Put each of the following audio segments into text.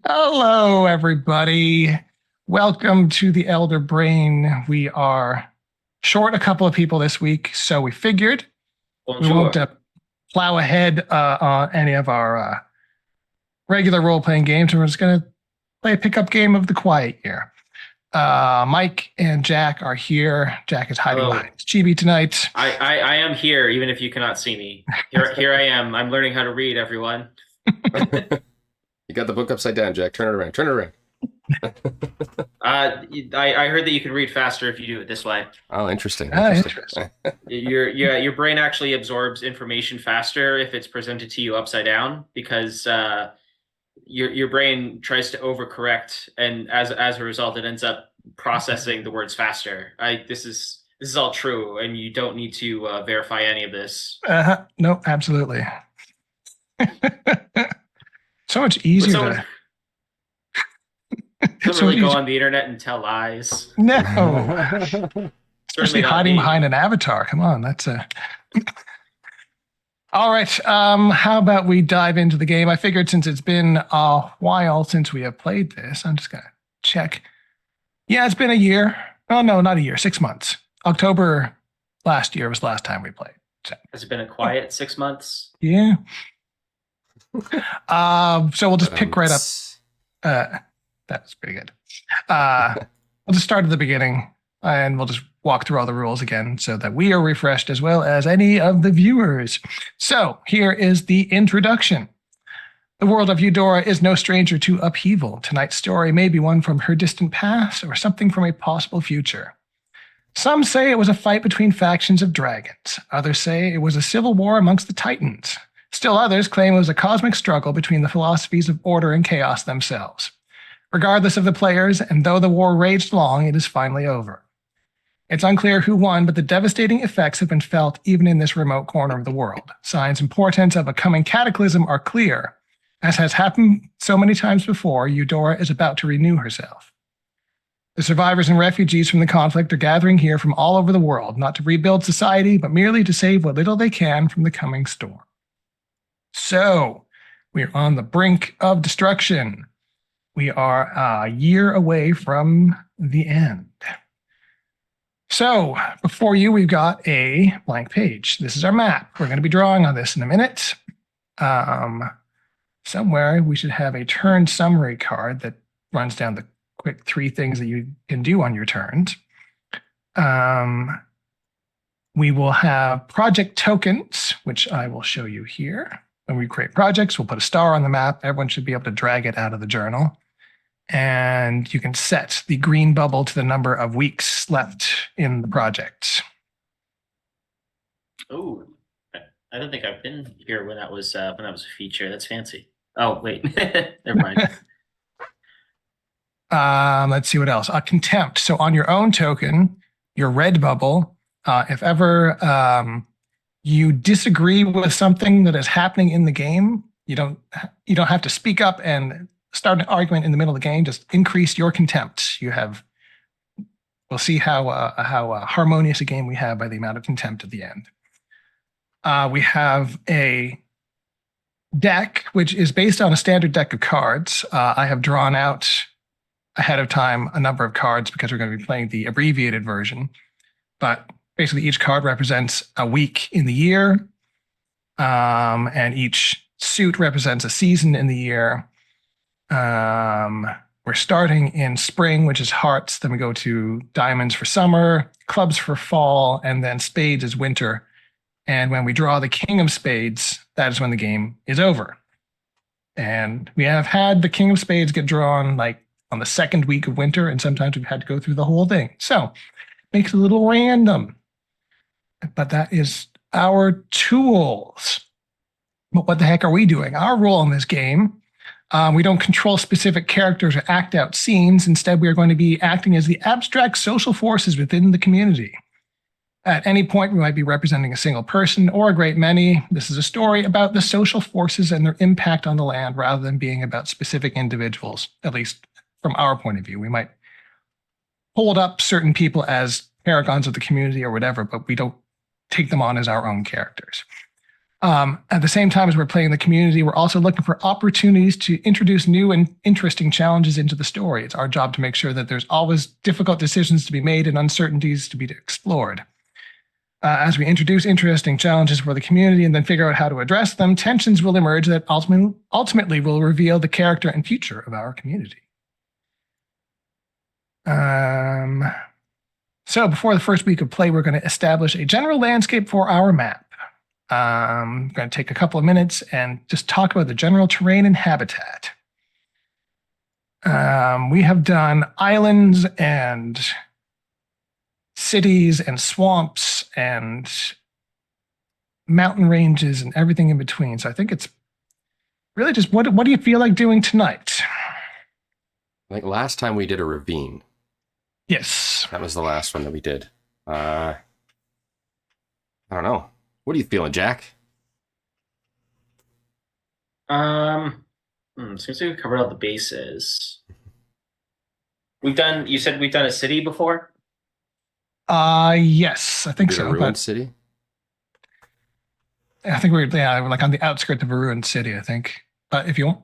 Hello, everybody. Welcome to the Elder Brain. We are short a couple of people this week, so we figured we won't Bonjour. plow ahead on any of our regular role playing games, and we're just going to play a pickup game of the quiet year. Mike and Jack are here. Jack is hiding behind Hello. his chibi tonight. I am here, even if you cannot see me. Here I am. I'm learning how to read, everyone. You got the book upside down, Jack. Turn it around. Turn it around. I heard that you can read faster if you do it this way. Oh, interesting. Interesting. Your brain actually absorbs information faster if it's presented to you upside down because your brain tries to overcorrect, and as a result, it ends up processing the words faster. This is all true, and you don't need to verify any of this. No, absolutely. So much easier Someone, to. Don't So really go easy. on the internet and tell lies. No, Certainly especially not hiding me. behind an avatar. Come on, that's a. All right. How about we dive into the game? I figured since it's been a while since we have played this, I'm just gonna check. Yeah, it's been a year. Oh no, not a year. 6 months. October last year was the last time we played. So, Has it been a quiet 6 months? yeah. So we'll just pick right up. That's pretty good. We'll just start at the beginning and we'll just walk through all the rules again so that we are refreshed as well as any of the viewers. So here is the introduction. The world of Udorra is no stranger to upheaval. Tonight's story may be one from her distant past or something from a possible future. Some say it was a fight between factions of dragons. Others say it was a civil war amongst the Titans. Still others claim it was a cosmic struggle between the philosophies of order and chaos themselves. Regardless of the players, and though the war raged long, it is finally over. It's unclear who won, but the devastating effects have been felt even in this remote corner of the world. Signs and portents of a coming cataclysm are clear. As has happened so many times before, Udorra is about to renew herself. The survivors and refugees from the conflict are gathering here from all over the world, not to rebuild society, but merely to save what little they can from the coming storm. So, we're on the brink of destruction. We are a year away from the end. So, before you, we've got a blank page. This is our map. We're going to be drawing on this in a minute. Somewhere we should have a turn summary card that runs down the quick 3 things that you can do on your turns. We will have project tokens, which I will show you here. When we create projects, we'll put a star on the map. Everyone should be able to drag it out of the journal. And you can set the green bubble to the number of weeks left in the project. Oh, I don't think I've been here when that was a feature. That's fancy. Oh wait, never mind. Let's see what else. Contempt. So on your own token, your red bubble, if ever you disagree with something that is happening in the game, you don't have to speak up and start an argument in the middle of the game. Just increase your contempt. We'll see how harmonious a game we have by the amount of contempt at the end. We have a deck, which is based on a standard deck of cards. I have drawn out ahead of time a number of cards because we're going to be playing the abbreviated version. But basically, each card represents a week in the year, and each suit represents a season in the year. We're starting in spring, which is hearts. Then we go to diamonds for summer, clubs for fall, and then spades is winter. And when we draw the king of spades, that is when the game is over. And we have had the king of spades get drawn like on the second week of winter, and sometimes we've had to go through the whole thing. So makes it a little random. But that is our tools. But what the heck are we doing? Our role in this game, we don't control specific characters or act out scenes. Instead, we are going to be acting as the abstract social forces within the community. At any point, we might be representing a single person or a great many. This is a story about the social forces and their impact on the land rather than being about specific individuals, at least from our point of view. We might hold up certain people as paragons of the community or whatever, but we don't take them on as our own characters. At the same time as we're playing the community, we're also looking for opportunities to introduce new and interesting challenges into the story. It's our job to make sure that there's always difficult decisions to be made and uncertainties to be explored. As we introduce interesting challenges for the community and then figure out how to address them, tensions will emerge that ultimately will reveal the character and future of our community. So before the first week of play, we're going to establish a general landscape for our map. I'm going to take a couple of minutes and just talk about the general terrain and habitat. We have done islands and cities and swamps and mountain ranges and everything in between. So I think it's really just what do you feel like doing tonight? Like last time we did a ravine. Yes. That was the last one that we did. I don't know. What are you feeling, Jack? Seems like we covered all the bases. You said we've done a city before? Yes, I think Did a so. ruined But city? I think we're like on the outskirts of a ruined city, I think. But if you want,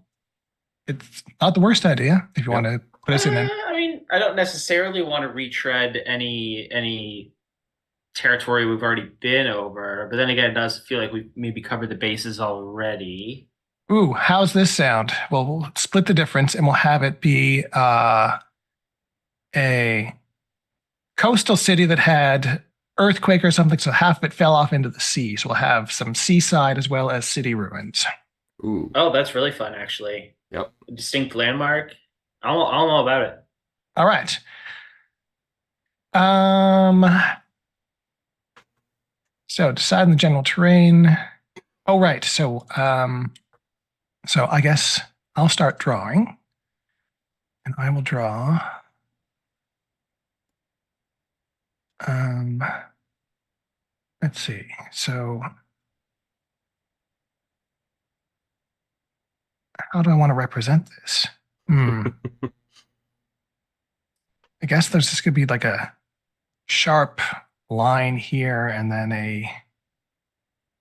it's not the worst idea if you want to put us in there. I mean, I don't necessarily want to retread any territory we've already been over, but then again, it does feel like we've maybe covered the bases already. Ooh, how's this sound? Well, we'll split the difference and we'll have it be a coastal city that had earthquake or something, so half of it fell off into the sea. So we'll have some seaside as well as city ruins. Ooh. Oh, that's really fun, actually. Yep. A distinct landmark. I don't know about it. All right. So deciding the general terrain. Oh, right. So I guess I'll start drawing, and I will draw. Let's see. So how do I want to represent this? I guess there's just going to be like a sharp line here and then a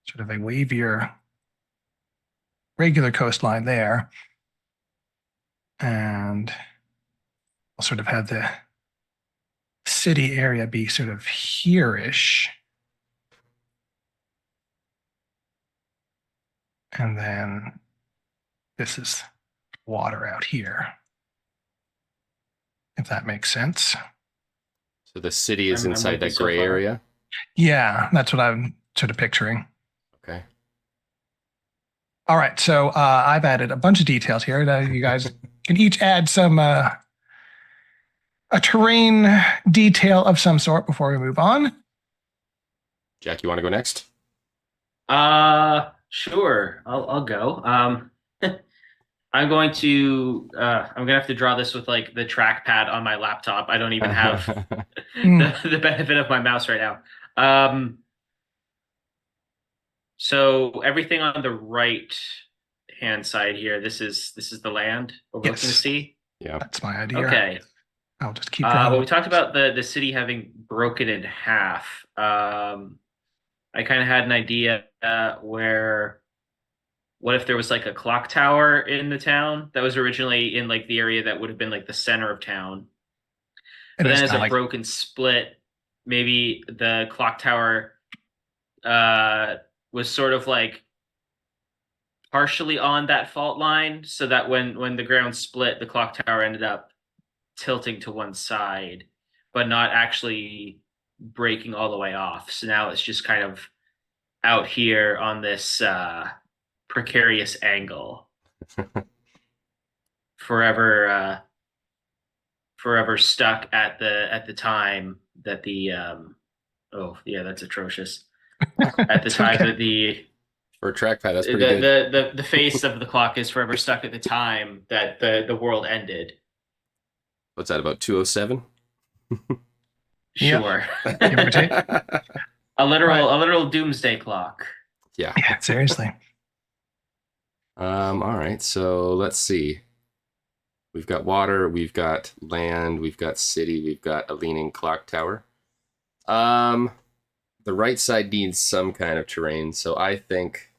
sort of a wavier regular coastline there. And I'll sort of have the city area be sort of here-ish. And then this is water out here, if that makes sense. So the city is I'm inside with you that so gray far. area? Yeah, that's what I'm sort of picturing. Okay. All right, so I've added a bunch of details here. You guys can each add some a terrain detail of some sort before we move on. Jack, you want to go next? Sure. I'll go. I'm going to have to draw this with like the trackpad on my laptop. I don't even have the benefit of my mouse right now. So everything on the right hand side here, this is the land overlooking the Yes. sea. Yeah. That's my idea. Okay. I'll just keep drawing. Well, we talked about the city having broken in half. I kind of had an idea where what if there was like a clock tower in the town that was originally in like the area that would have been like the center of town. And But it's then as not a like, broken split, maybe the clock tower was sort of like partially on that fault line, so that when the ground split, the clock tower ended up tilting to one side, but not actually breaking all the way off. So now it's just kind of out here on this precarious angle, forever stuck at the time that the oh yeah, that's atrocious. At the time okay. that the For a trackpad, that's pretty good. the face of the clock is forever stuck at the time that the world ended. What's that, about 207? Sure. Give or take. A literal doomsday clock. Yeah. Yeah, seriously. All right, so let's see. We've got water, we've got land, we've got city, we've got a leaning clock tower. The right side needs some kind of terrain, so I think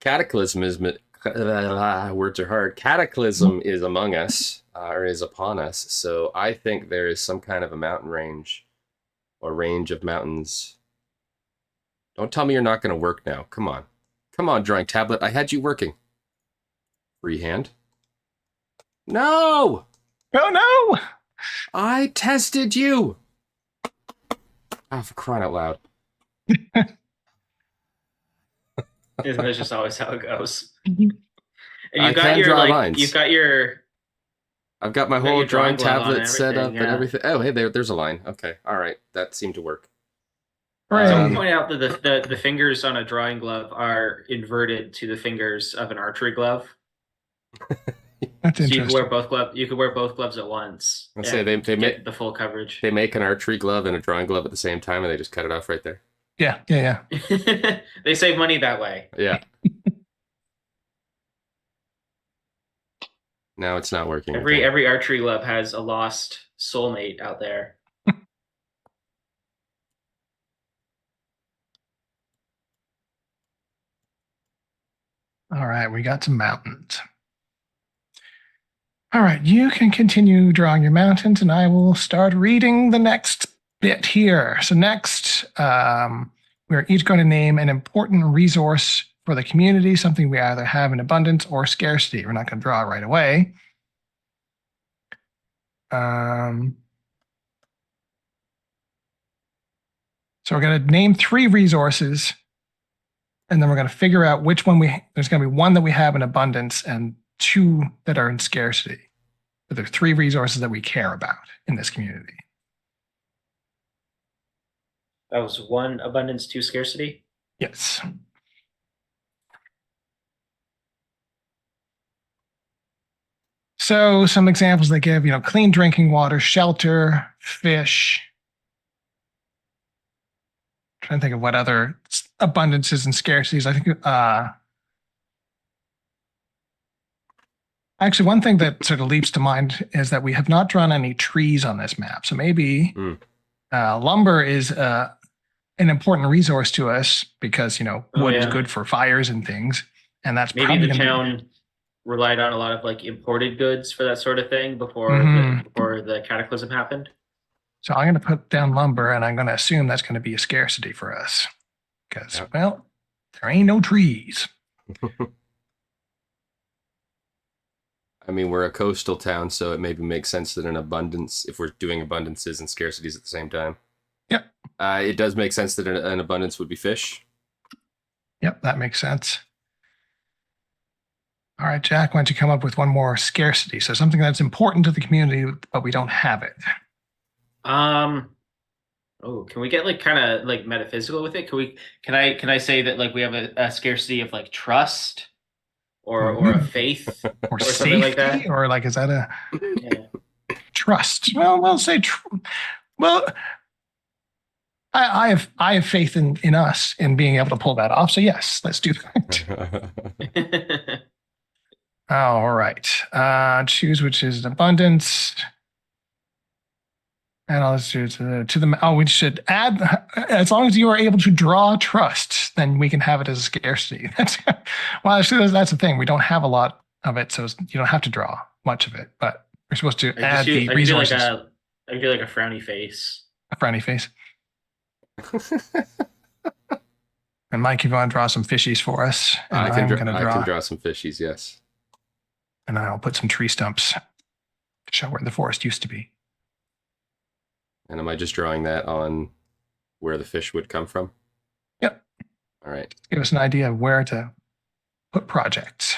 Cataclysm is words are hard. Cataclysm is among us, or is upon us. So I think there is some kind of a mountain range, or range of mountains. Don't tell me you're not going to work now. Come on, come on, drawing tablet. I had you working. Freehand. No, Oh no! I tested you. Oh, for crying out loud. Isn't that just always how it goes? Mhm. And I you've got can your draw like, lines. you've got your I've got my You got whole your drawing drawing glove on tablet and set up everything, and yeah. everything. Oh, hey, there's a line. Okay, all right, that seemed to work. Hooray. Someone pointed out that the fingers on a drawing glove are inverted to the fingers of an archery glove. That's So you could wear interesting. both gloves. You could wear both gloves at once. I say and they get make the full coverage. they make an archery glove and a drawing glove at the same time, and they just cut it off right there. Yeah. They save money that way. Yeah. Now it's not working. again. Every archery glove has a lost soulmate out there. All right, we got some mountains. All right, you can continue drawing your mountains, and I will start reading the next bit here. So next, we're each going to name an important resource for the community, something we either have in abundance or scarcity. We're not going to draw it right away. So we're going to name 3 resources, and then we're going to figure out which one there's going to be one that we have in abundance and 2 that are in scarcity. But there are 3 resources that we care about in this community. That was 1 abundance, 2 scarcity. Yes. So some examples they give, clean drinking water, shelter, fish. Trying to think of what other abundances and scarcities. I think actually one thing that sort of leaps to mind is that we have not drawn any trees on this map. So maybe lumber is an important resource to us because wood is good for fires and things, and that's maybe probably the town relied on a lot of like imported goods for that sort of thing before the cataclysm happened. So I'm going to put down lumber, and I'm going to assume that's going to be a scarcity for us because, well, there ain't no trees. I mean, we're a coastal town, so it maybe makes sense that an abundance, if we're doing abundances and scarcities at the same time. Yep. It does make sense that an abundance would be fish. Yep, that makes sense. All right, Jack, why don't you come up with one more scarcity? So something that's important to the community, but we don't have it. Can we get like kind of like metaphysical with it? Can I say that like we have a scarcity of like trust or a faith or something like that? Or like, is that a trust? Well, we'll say, I have faith in us in being able to pull that off. So yes, let's do that. All right. Choose which is an abundance. And I'll just do to the, we should add, as long as you are able to draw trust, then we can have it as a scarcity. Well, actually, that's the thing. We don't have a lot of it, so you don't have to draw much of it, but we're supposed to add the resources. I can do like a frowny face. A frowny face. And Mike, you want to draw some fishies for us? And I can draw some fishies, yes. And I'll put some tree stumps to show where the forest used to be. And am I just drawing that on where the fish would come from? Yep. All right. Give us an idea of where to put projects.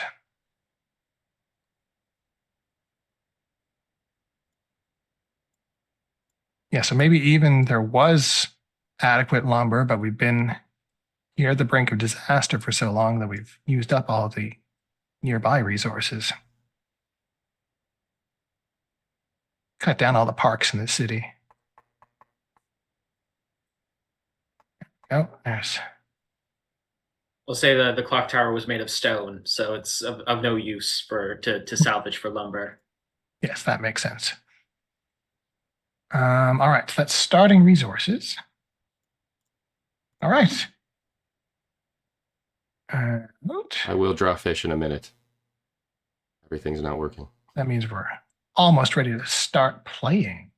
Yeah, so maybe even there was adequate lumber, but we've been here at the brink of disaster for so long that we've used up all of the nearby resources. Cut down all the parks in the city. Oh, there's. We'll say the clock tower was made of stone, so it's of no use to salvage for lumber. Yes, that makes sense. All right, so that's starting resources. All right. And I will draw fish in a minute. Everything's not working. that means we're almost ready to start playing.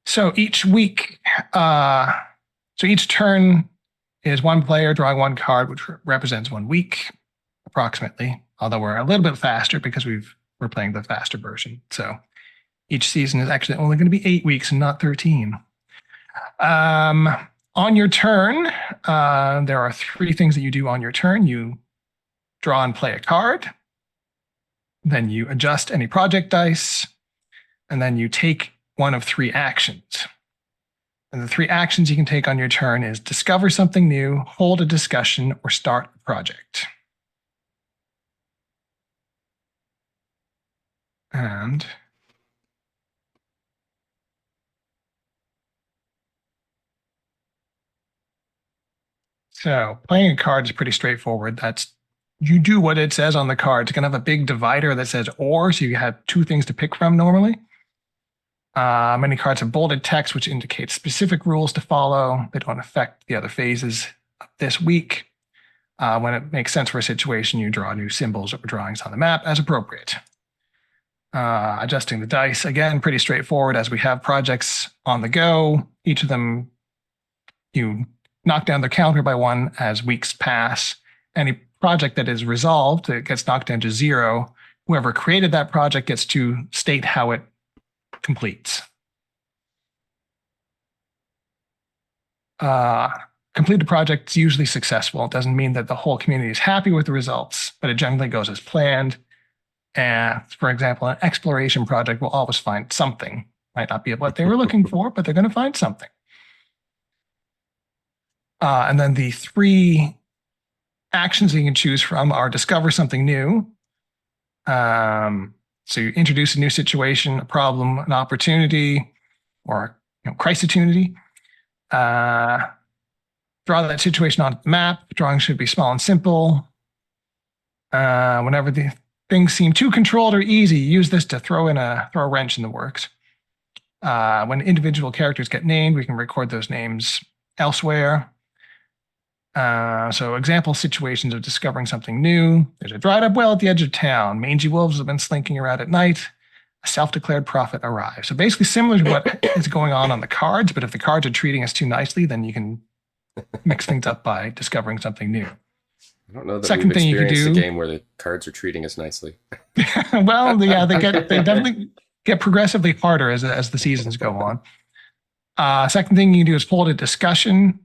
So each week, so each turn is one player drawing one card, which represents 1 week, approximately. Although we're a little bit faster because we're playing the faster version. So each season is actually only going to be 8 weeks and not 13. On your turn, there are 3 things that you do on your turn. You draw and play a card. Then you adjust any project dice. And then you take one of 3 actions. And the 3 actions you can take on your turn is discover something new, hold a discussion, or start a project. And so playing a card is pretty straightforward. You do what it says on the card. It's going to have a big divider that says or, so you have 2 things to pick from normally. Many cards have bolded text, which indicates specific rules to follow. They don't affect the other phases of this week. When it makes sense for a situation, you draw new symbols or drawings on the map as appropriate. Adjusting the dice, again, pretty straightforward as we have projects on the go. Each of them, you knock down the counter by 1 as weeks pass. Any project that is resolved, it gets knocked down to 0. Whoever created that project gets to state how it completes. Completed project is usually successful. It doesn't mean that the whole community is happy with the results, but it generally goes as planned. And for example, an exploration project will always find something. Might not be what they were looking for, but they're going to find something. And then the 3 actions you can choose from are discover something new. So you introduce a new situation, a problem, an opportunity, or crisis-opportunity. Draw that situation onto the map. Drawing should be small and simple. Whenever the things seem too controlled or easy, use this to throw a wrench in the works. When individual characters get named, we can record those names elsewhere. So example situations of discovering something new. There's a dried up well at the edge of town. Mangy wolves have been slinking around at night. A self-declared prophet arrives. So basically similar to what is going on the cards, but if the cards are treating us too nicely, then you can mix things up by discovering something new. I don't know that Second we've thing you can experienced do- a game where the cards are treating us nicely. Well, yeah, they definitely get progressively harder as the seasons go on. Second thing you can do is hold a discussion,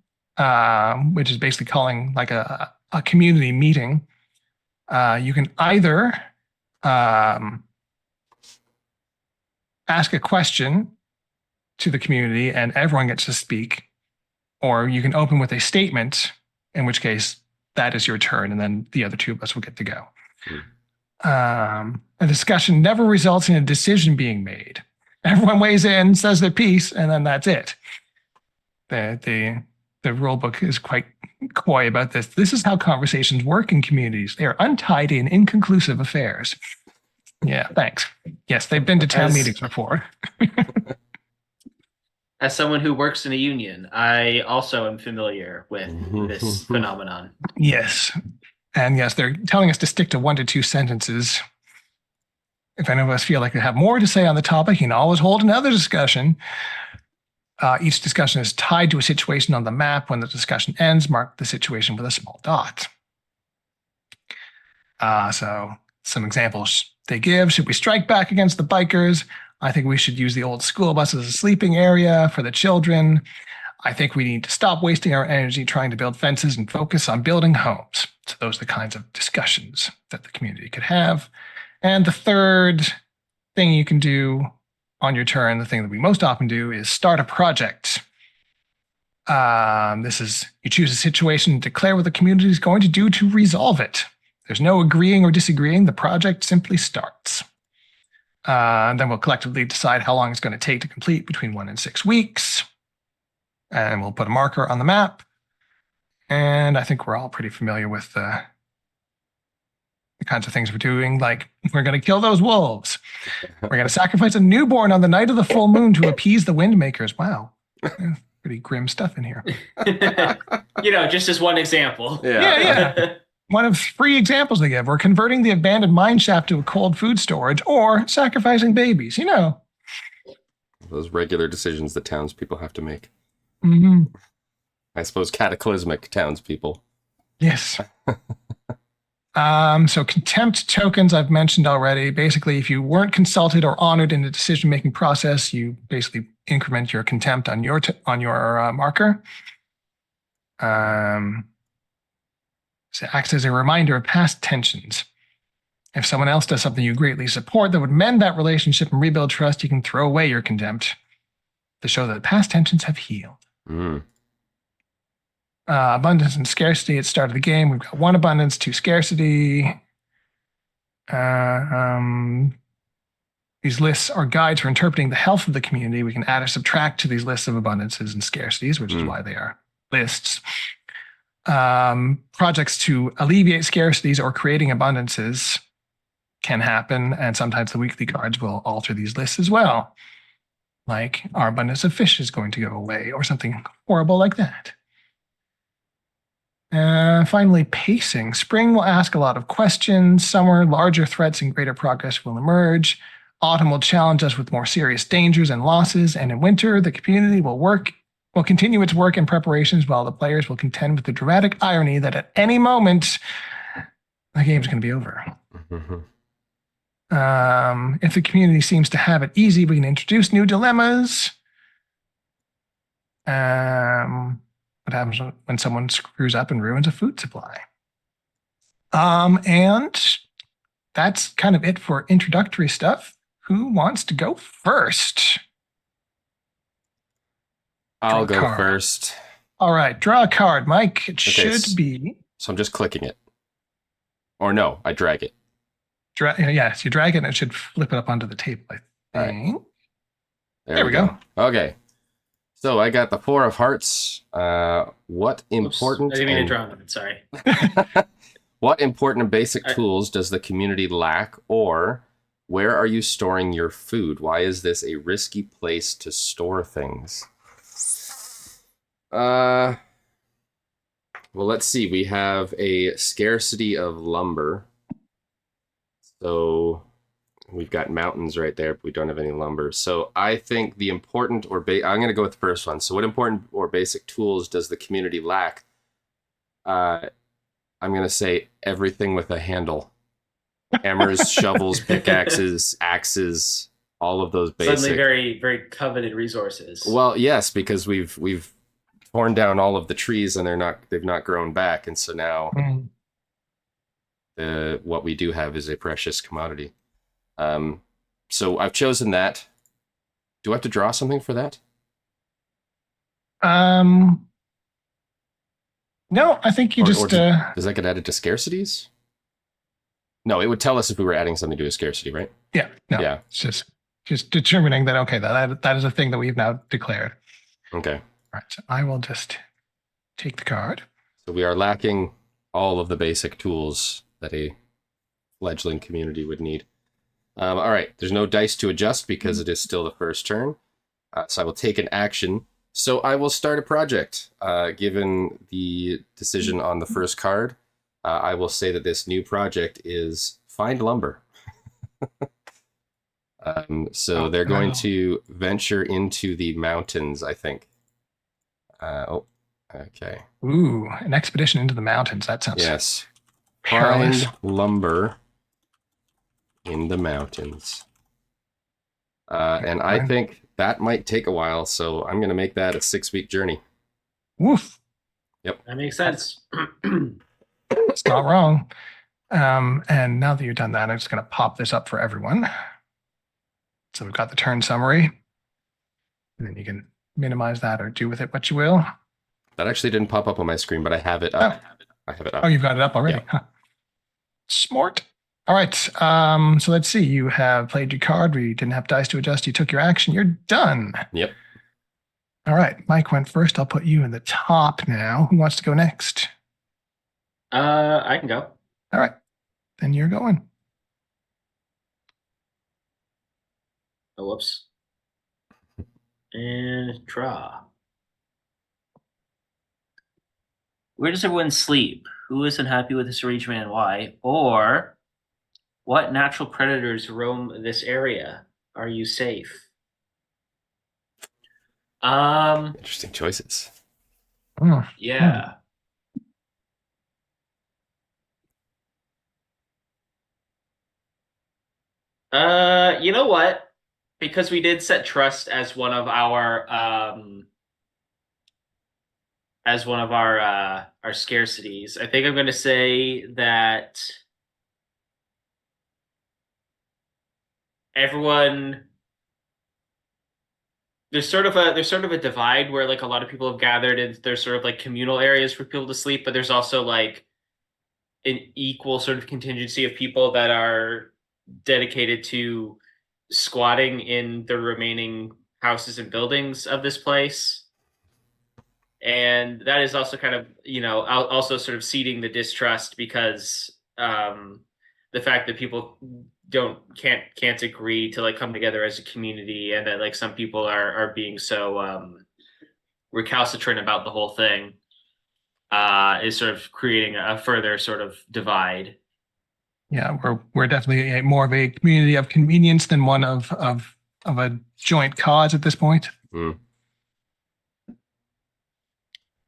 which is basically calling like a community meeting. You can either ask a question to the community and everyone gets to speak, or you can open with a statement, in which case that is your turn, and then the other 2 of us will get to go. A discussion never results in a decision being made. Everyone weighs in, says their piece, and then that's it. The rule book is quite coy about this. This is how conversations work in communities. They are untidy and inconclusive affairs. Yeah, thanks. Yes, they've been to town meetings before. As someone who works in a union, I also am familiar with this phenomenon. Yes. And yes, they're telling us to stick to 1 to 2 sentences. If any of us feel like they have more to say on the topic, you can always hold another discussion. Each discussion is tied to a situation on the map. When the discussion ends, mark the situation with a small dot. So some examples they give. Should we strike back against the bikers? I think we should use the old school bus as a sleeping area for the children. I think we need to stop wasting our energy trying to build fences and focus on building homes. So those are the kinds of discussions that the community could have. And the third thing you can do on your turn, the thing that we most often do, is start a project. This is, you choose a situation, declare what the community is going to do to resolve it. There's no agreeing or disagreeing. The project simply starts. And then we'll collectively decide how long it's going to take to complete, between 1 and 6 weeks. And we'll put a marker on the map. And I think we're all pretty familiar with the kinds of things we're doing. Like, we're going to kill those wolves. We're going to sacrifice a newborn on the night of the full moon to appease the wind makers. Wow. pretty grim stuff in here. Just as one example. Yeah. One of 3 examples they give. We're converting the abandoned mine shaft to a cold food storage or sacrificing babies. Those regular decisions that townspeople have to make. Mm-hmm. I suppose cataclysmic townspeople. Yes. So contempt tokens I've mentioned already. Basically, if you weren't consulted or honored in the decision-making process, you basically increment your contempt on your marker. So it acts as a reminder of past tensions. If someone else does something you greatly support that would mend that relationship and rebuild trust, you can throw away your contempt to show that past tensions have healed. Abundance and scarcity at the start of the game. We've got 1 abundance, 2 scarcity. These lists are guides for interpreting the health of the community. We can add or subtract to these lists of abundances and scarcities, which is why they are lists. Projects to alleviate scarcities or creating abundances can happen, and sometimes the weekly cards will alter these lists as well. Like our abundance of fish is going to go away, or something horrible like that. Finally, pacing. Spring will ask a lot of questions. Summer, larger threats and greater progress will emerge. Autumn will challenge us with more serious dangers and losses. And in winter, the community will continue its work and preparations while the players will contend with the dramatic irony that at any moment, the game's going to be over. If the community seems to have it easy, we can introduce new dilemmas. What happens when someone screws up and ruins a food supply? And that's kind of it for introductory stuff. Who wants to go first? I'll go first. All right, draw a card, Mike. It should be. So I'm just clicking it. Or no, I drag it. Yes, you drag it and it should flip it up onto the table, I think. Right. There we go. Okay. So I got the 4 of hearts. What important? I didn't mean to draw them. Sorry. What important and basic tools does the community lack, or where are you storing your food? Why is this a risky place to store things? Well, let's see. We have a scarcity of lumber. So we've got mountains right there, but we don't have any lumber. So I think the important I'm going to go with the first one. So what important or basic tools does the community lack? I'm going to say everything with a handle. Hammers, shovels, pickaxes, axes, all of those basic. Suddenly very, very coveted resources. Well, yes, because we've torn down all of the trees and they've not grown back. And so now what we do have is a precious commodity. So I've chosen that. Do I have to draw something for that? No, I think you does that get added to scarcities? No, it would tell us if we were adding something to a scarcity, right? Yeah. No, yeah. It's just determining that, okay, that is a thing that we've now declared. Okay. All right. So I will just take the card. So we are lacking all of the basic tools that a fledgling community would need. All right. There's no dice to adjust because it is still the first turn. So I will take an action. So I will start a project. Given the decision on the first card, I will say that this new project is find lumber. So they're going to venture into the mountains, I think. Okay. Ooh, an expedition into the mountains. That sounds perilous. Find lumber in the mountains. And I think that might take a while, so I'm going to make that a 6-week journey. Woof. Yep. That makes sense. It's not wrong. And now that you've done that, I'm just going to pop this up for everyone. So we've got the turn summary. And then you can minimize that or do with it what you will. That actually didn't pop up on my screen, but I have it up. I have it up. Oh, you've got it up already. Yeah. Huh. Smart. All right. So let's see. You have played your card. We didn't have dice to adjust. You took your action. You're done. Yep. All right. Mike went first. I'll put you in the top now. Who wants to go next? I can go. All right. Then you're going. Oh, whoops. And draw. Where does everyone sleep? Who is unhappy with this arrangement and why? Or what natural predators roam this area? Are you safe? Interesting choices. Hmm. Yeah. You know what? Because we did set trust as one of our scarcities. I think I'm going to say that everyone there's sort of a divide where like a lot of people have gathered and there's sort of like communal areas for people to sleep, but there's also like an equal sort of contingency of people that are dedicated to squatting in the remaining houses and buildings of this place. And that is also kind of, also sort of seeding the distrust because the fact that people can't agree to like come together as a community, and that like some people are being so recalcitrant about the whole thing is sort of creating a further sort of divide. Yeah, we're definitely more of a community of convenience than one of a joint cause at this point. Mm.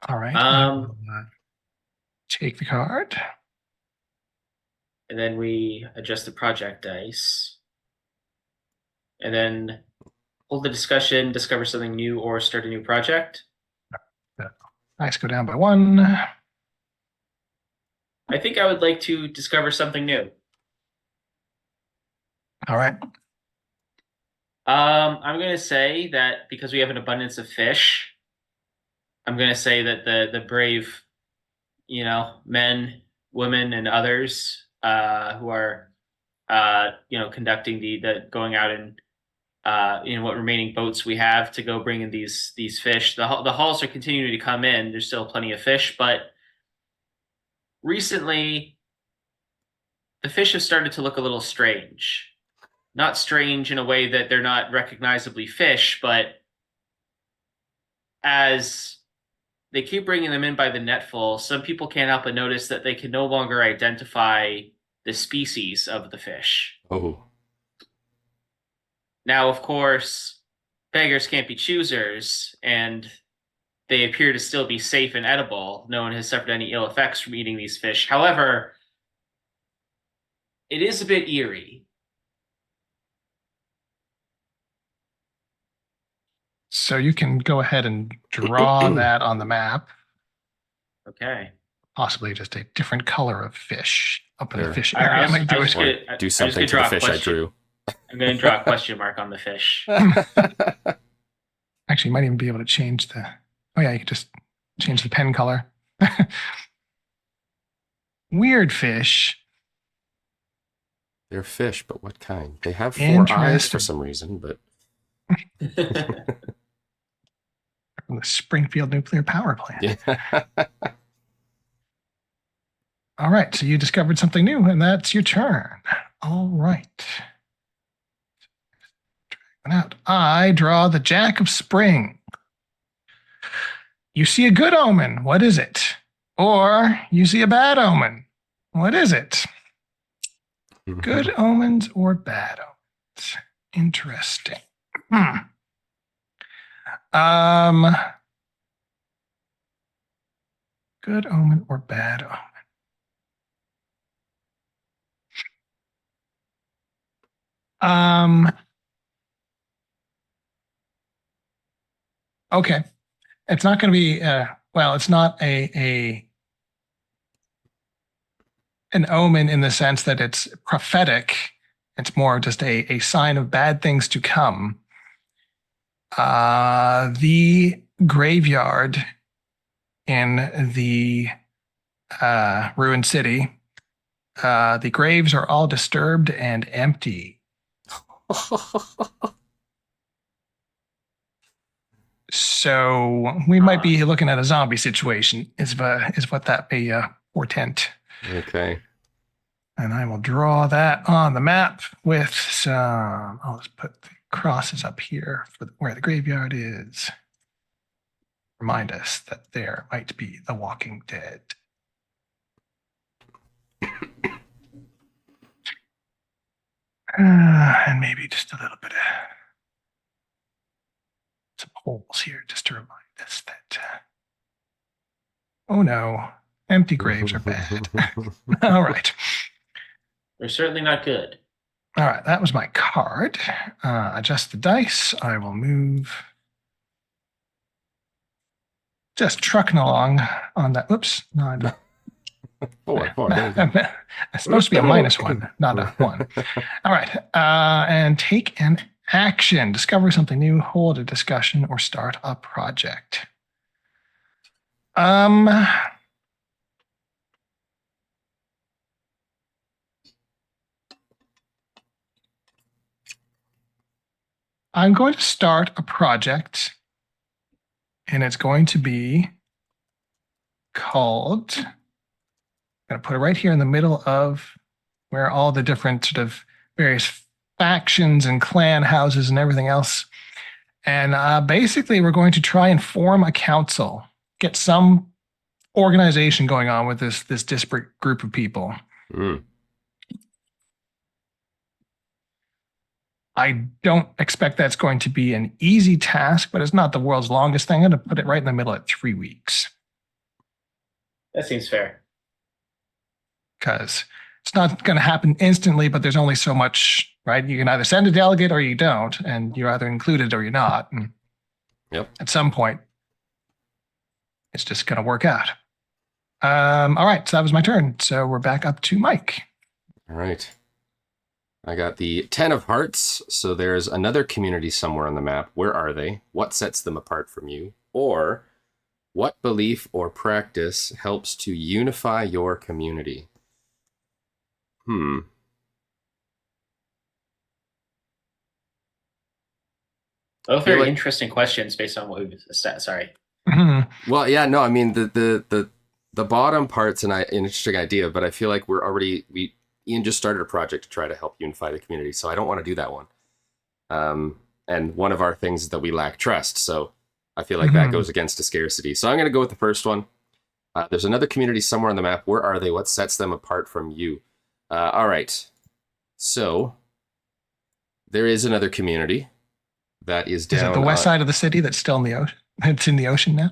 All right. Take the card. And then we adjust the project dice. And then hold the discussion, discover something new, or start a new project. Dice go down by 1. I think I would like to discover something new. All right. I'm going to say that because we have an abundance of fish, I'm going to say that the brave, men, women, and others who are, conducting the going out and in what remaining boats we have to go bring in these fish. The hauls are continuing to come in. There's still plenty of fish, but recently the fish have started to look a little strange. Not strange in a way that they're not recognizably fish, but as they keep bringing them in by the netful, some people can't help but notice that they can no longer identify the species of the fish. Oh. Now, of course, beggars can't be choosers, and they appear to still be safe and edible. No one has suffered any ill effects from eating these fish. However, it is a bit eerie. So you can go ahead and draw that on the map. Okay. Possibly just a different color of fish up in the There. fish I area. was might do just it. gonna- Do I was something gonna to draw the a fish I question. drew. I'm going to draw a question mark on the fish. Actually, you might even be able to change the. Oh yeah, you could just change the pen color. Weird fish. They're fish, but what kind? They have 4 eyes for Interesting. some reason, but From the Springfield nuclear power plant. yeah. All right, so you discovered something new, and that's your turn. All right. Out. I draw the Jack of Spring. You see a good omen. What is it? Or you see a bad omen. What is it? Good omens or bad omens? Interesting. Good omen or bad omen? Okay. It's not going to be, well, it's not an omen in the sense that it's prophetic. It's more just a sign of bad things to come. The graveyard in the ruined city, the graves are all disturbed and empty. So we might be looking at a zombie situation, is what that may portend. Okay. And I will draw that on the map with some. I'll just put the crosses up here for where the graveyard is. remind us that there might be the Walking Dead. And maybe just a little bit of some holes here just to remind us that, oh no, empty graves are bad. All right. They're certainly not good. All right, that was my card. Adjust the dice. I will move. Just trucking along on that. Oops. No, I'm not. Four. It's supposed to be a -1, not a 1. All right. And take an action. Discover something new, hold a discussion, or start a project. I'm going to start a project, and it's going to be called, I'm going to put it right here in the middle of where all the different sort of various factions and clan houses and everything else. And basically, we're going to try and form a council, get some organization going on with this disparate group of people. Mm. I don't expect that's going to be an easy task, but it's not the world's longest thing. I'm going to put it right in the middle at 3 weeks. That seems fair. Because it's not going to happen instantly, but there's only so much, right? You can either send a delegate or you don't, and you're either included or you're not. And Yep. at some point, it's just going to work out. All right, so that was my turn. So we're back up to Mike. All right. I got the 10 of hearts. So there's another community somewhere on the map. Where are they? What sets them apart from you? Or what belief or practice helps to unify your community? Both very interesting questions based on what we've said. Sorry. Mm-hmm. Well, yeah, no, I mean the bottom part's an interesting idea, but I feel like Ian just started a project to try to help unify the community, so I don't want to do that one. And one of our things is that we lack trust, so I feel like that goes against a scarcity. So I'm going to go with the first one. There's another community somewhere on the map. Where are they? What sets them apart from you? All right. So there is another community that is down. Is it the west side of the city that's still in the ocean? It's in the ocean now.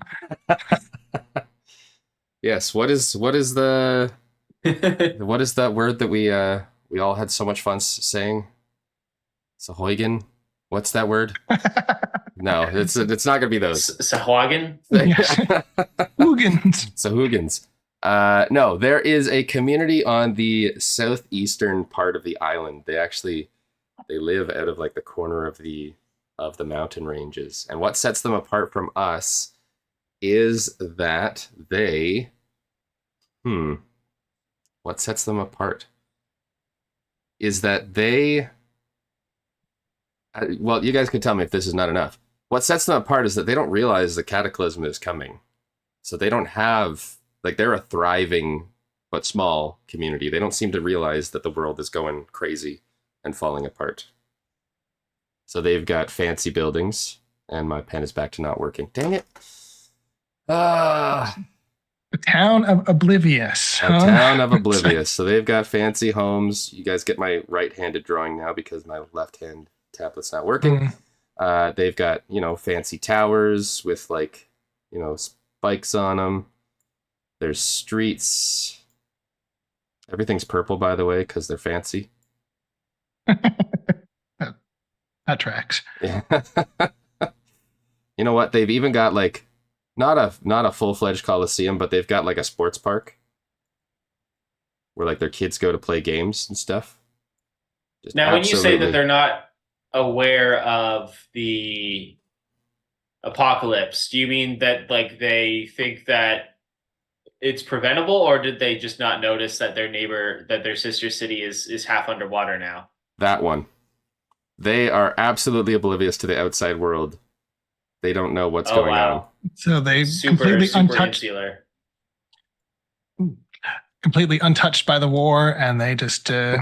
Yes. What is the what is that word that we all had so much fun saying? Sahoigan? What's that word? No, it's not gonna be those. Sahuagin? Hoogans. Sahoogans. No, there is a community on the southeastern part of the island. They live out of like the corner of the mountain ranges. And what sets them apart from us is that they what sets them apart is that they well, you guys can tell me if this is not enough. What sets them apart is that they don't realize the cataclysm is coming. So they don't have, like, they're a thriving but small community. They don't seem to realize that the world is going crazy and falling apart. So they've got fancy buildings, and my pen is back to not working. Dang it. The town of Oblivious. A town of Oblivious. So they've got fancy homes. You guys get my right-handed drawing now because my left-hand tablet's not working. They've got, fancy towers with, like, spikes on them. There's streets. Everything's purple, by the way, because they're fancy. That tracks. Yeah. You know what? They've even got, like, not a full-fledged Coliseum, but they've got, like, a sports park where, like, their kids go to play games and stuff. Now, when you say that they're not aware of the apocalypse, do you mean that, like, they think that it's preventable, or did they just not notice that their sister city is half underwater now? That one. They are absolutely oblivious to the outside world. They don't know what's going on. So they completely untouched by the war, and they just did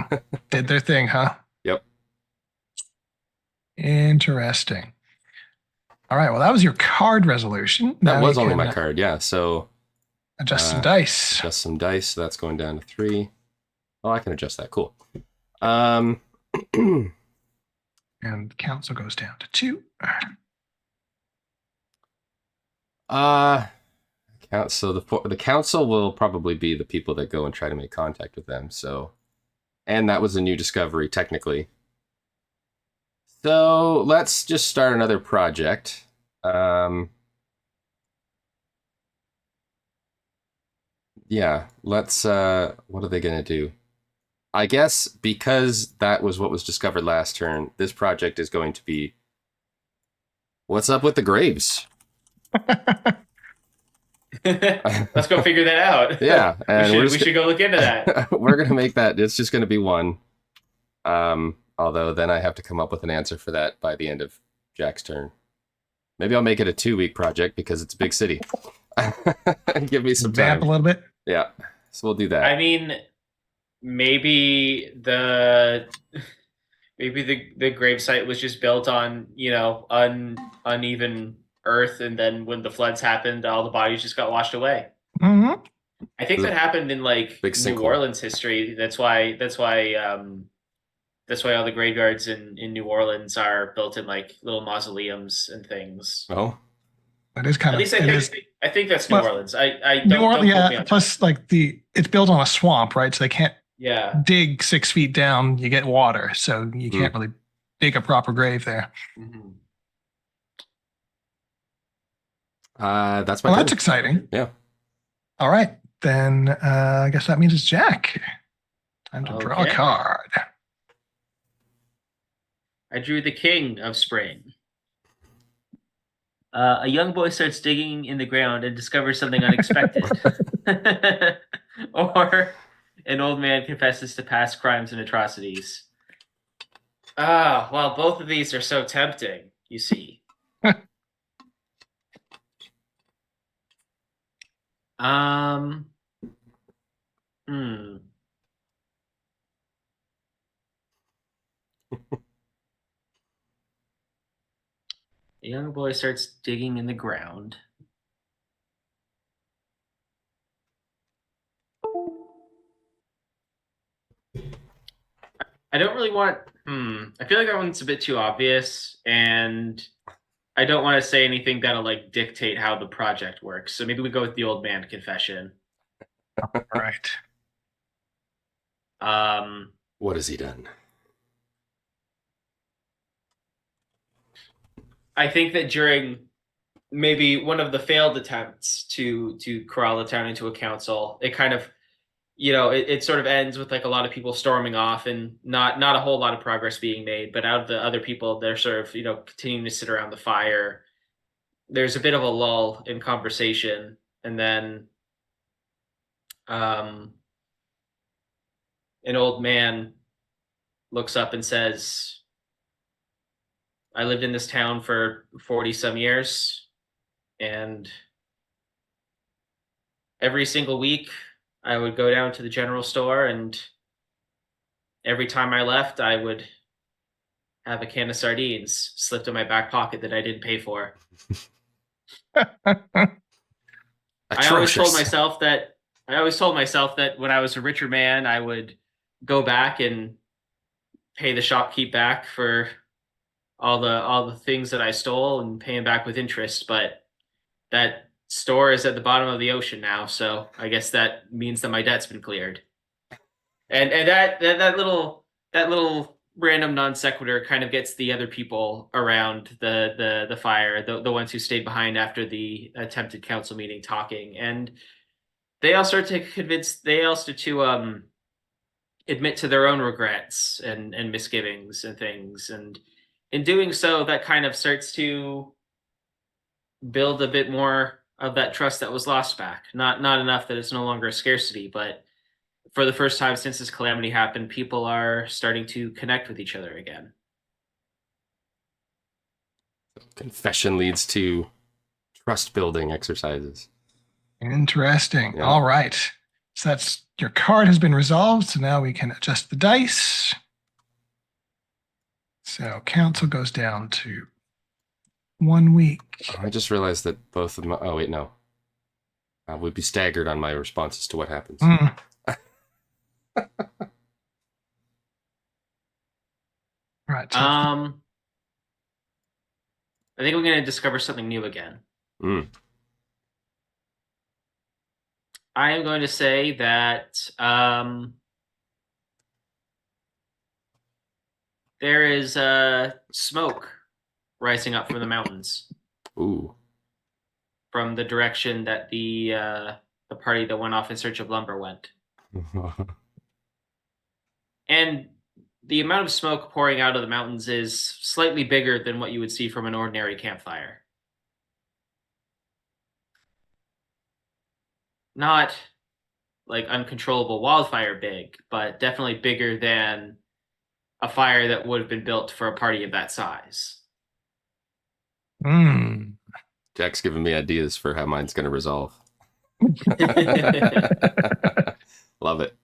their thing, huh? Yep. Interesting. All right. Well, that was your card resolution. That Now was you only can my card, yeah. So adjust some dice. adjust some dice. So that's going down to 3. Oh, I can adjust that. Cool. Um, And council goes down to 2. so the council will probably be the people that go and try to make contact with them. So, and that was a new discovery technically. So let's just start another project. Yeah, let's. What are they gonna do? I guess because that was what was discovered last turn, this project is going to be what's up with the graves? Let's go figure that out. Yeah, and we should go look into that. We're gonna make that. It's just gonna be 1. Although then I have to come up with an answer for that by the end of Jack's turn. Maybe I'll make it a 2-week project because it's a big city. Give me some Vamp time. a little bit. Yeah, so we'll do that. I mean, maybe the gravesite was just built on uneven earth, and then when the floods happened, all the bodies just got washed away. Mm-hmm. I think that happened in like Big New sinkhole. Orleans history. That's why all the graveyards in New Orleans are built in like little mausoleums and things. Oh, That is kind At of. least I think that's New Well, Orleans. I New don't Orleans, quote me yeah. on Plus, like it's built on a swamp, right? So they can't that. dig 6 feet down. You get water, so you can't really dig a proper grave there. Yeah. Mm-hmm. that's my Well, turn. that's exciting. Yeah. All right, then I guess that means it's Jack. Time to draw a Okay. card. I drew the King of Spring. A young boy starts digging in the ground and discovers something unexpected. Or an old man confesses to past crimes and atrocities. Well, both of these are so tempting, you see. Hmm. A young boy starts digging in the ground. I don't really want. I feel like that one's a bit too obvious, and I don't want to say anything that'll like dictate how the project works. So maybe we go with the old man confession. All right. What has he done? I think that during maybe one of the failed attempts to corral the town into a council, it kind of, it sort of ends with like a lot of people storming off and not a whole lot of progress being made. But out of the other people, they're sort of continuing to sit around the fire. There's a bit of a lull in conversation, and then an old man looks up and says, I lived in this town for 40 some years, and every single week I would go down to the general store, and every time I left, I would have a can of sardines slipped in my back pocket that I didn't pay for. I always told myself that when I was a richer man, I would go back and pay the shopkeep back for all the things that I stole and pay him back with interest. But that store is at the bottom of the ocean now, so I guess that means that my debt's been cleared. And that little random non sequitur kind of gets the other people around the fire, the ones who stayed behind after the attempted council meeting, talking, and they all start to admit to their own regrets and misgivings and things, and in doing so, that kind of starts to build a bit more of that trust that was lost back. Not enough that it's no longer a scarcity, but for the first time since this calamity happened, people are starting to connect with each other again. Confession leads to trust building exercises. Interesting. Yeah. All right. So that's your card has been resolved. So now we can adjust the dice. So council goes down to 1 week. I just realized that both of my. Oh wait, no. I would be staggered on my responses to what happens. Mm. Right. So I think we're going to discover something new again. Mm. I am going to say that there is smoke rising up from the mountains Ooh. from the direction that the party that went off in search of lumber went. And the amount of smoke pouring out of the mountains is slightly bigger than what you would see from an ordinary campfire. Not like uncontrollable wildfire big, but definitely bigger than a fire that would have been built for a party of that size. Jack's giving me ideas for how mine's going to resolve. Love it.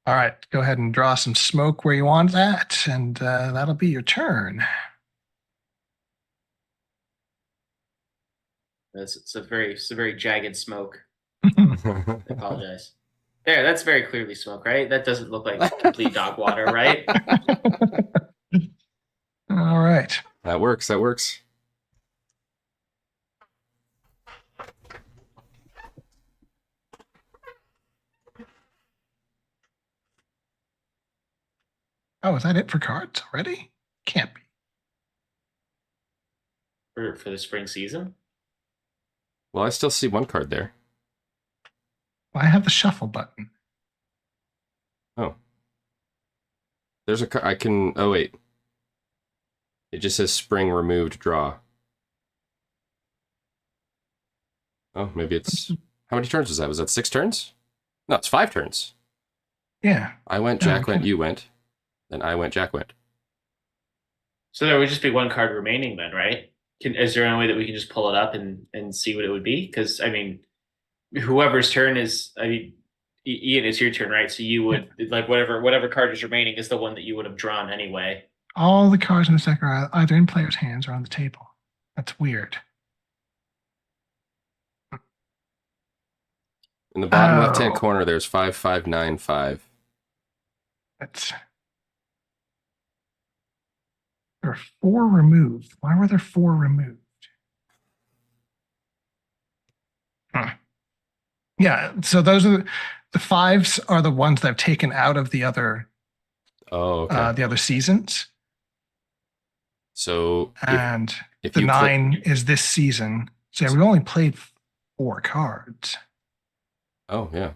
All right, go ahead and draw some smoke where you want that, and that'll be your turn. It's a very jagged smoke. I apologize. There, that's very clearly smoke, right? That doesn't look like complete dog water, right? All right. That works. That works. Oh, is that it for cards already? Can't be. For the spring season? Well, I still see one card there. Well, I have the shuffle button. Oh. There's a card. I can. Oh, wait. It just says spring removed draw. Oh, maybe it's. How many turns was that? Was that 6 turns? No, it's 5 turns. Yeah. I went, Jack went, you went. Then I went, Jack went. So there would just be one card remaining then, right? Is there any way that we can just pull it up and see what it would be? Because, I mean, whoever's turn is, I mean, Ian, it's your turn, right? So you would, like, whatever card is remaining is the one that you would have drawn anyway. All the cards in the deck are either in players' hands or on the table. That's weird. In the bottom left-hand corner, there's 5595. That's. There are 4 removed. Why were there 4 removed? Huh. Yeah, so those are the 5s are the ones that I've taken out of the other the other seasons. So and if the you 9 is this season. So yeah, we only played 4 cards. Oh, yeah.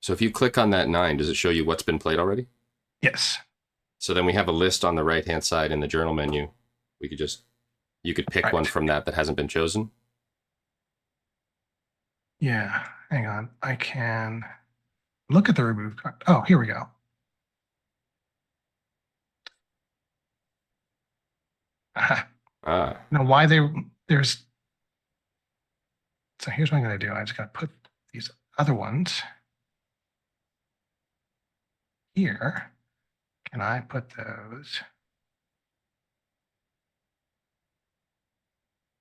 So if you click on that 9, does it show you what's been played already? Yes. So then we have a list on the right-hand side in the journal menu. You could pick one from that hasn't been chosen. Yeah, hang on. I can look at the removed card. Oh, here we go. Now, why there's. So here's what I'm going to do. I just got to put these other ones here. Can I put those?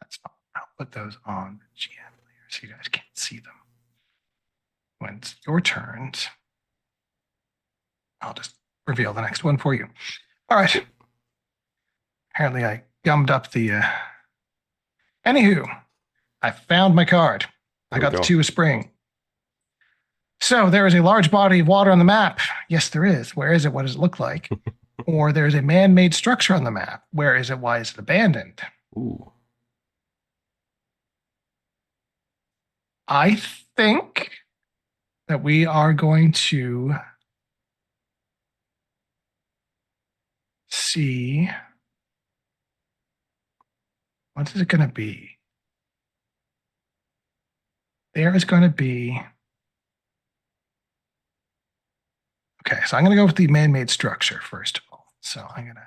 That's fine. I'll put those on the GM layer so you guys can't see them. When it's your turns, I'll just reveal the next one for you. All right. Apparently I gummed up the... Anywho, I found my card. I got the 2 of spring. So there is a large body of water on the map. Yes, there is. Where is it? What does it look like? Or there's a man-made structure on the map. Where is it? Why is it abandoned? Ooh. I think that we are going to see. What is it going to be? There is going to be. Okay, so I'm going to go with the man-made structure first of all. So I'm going to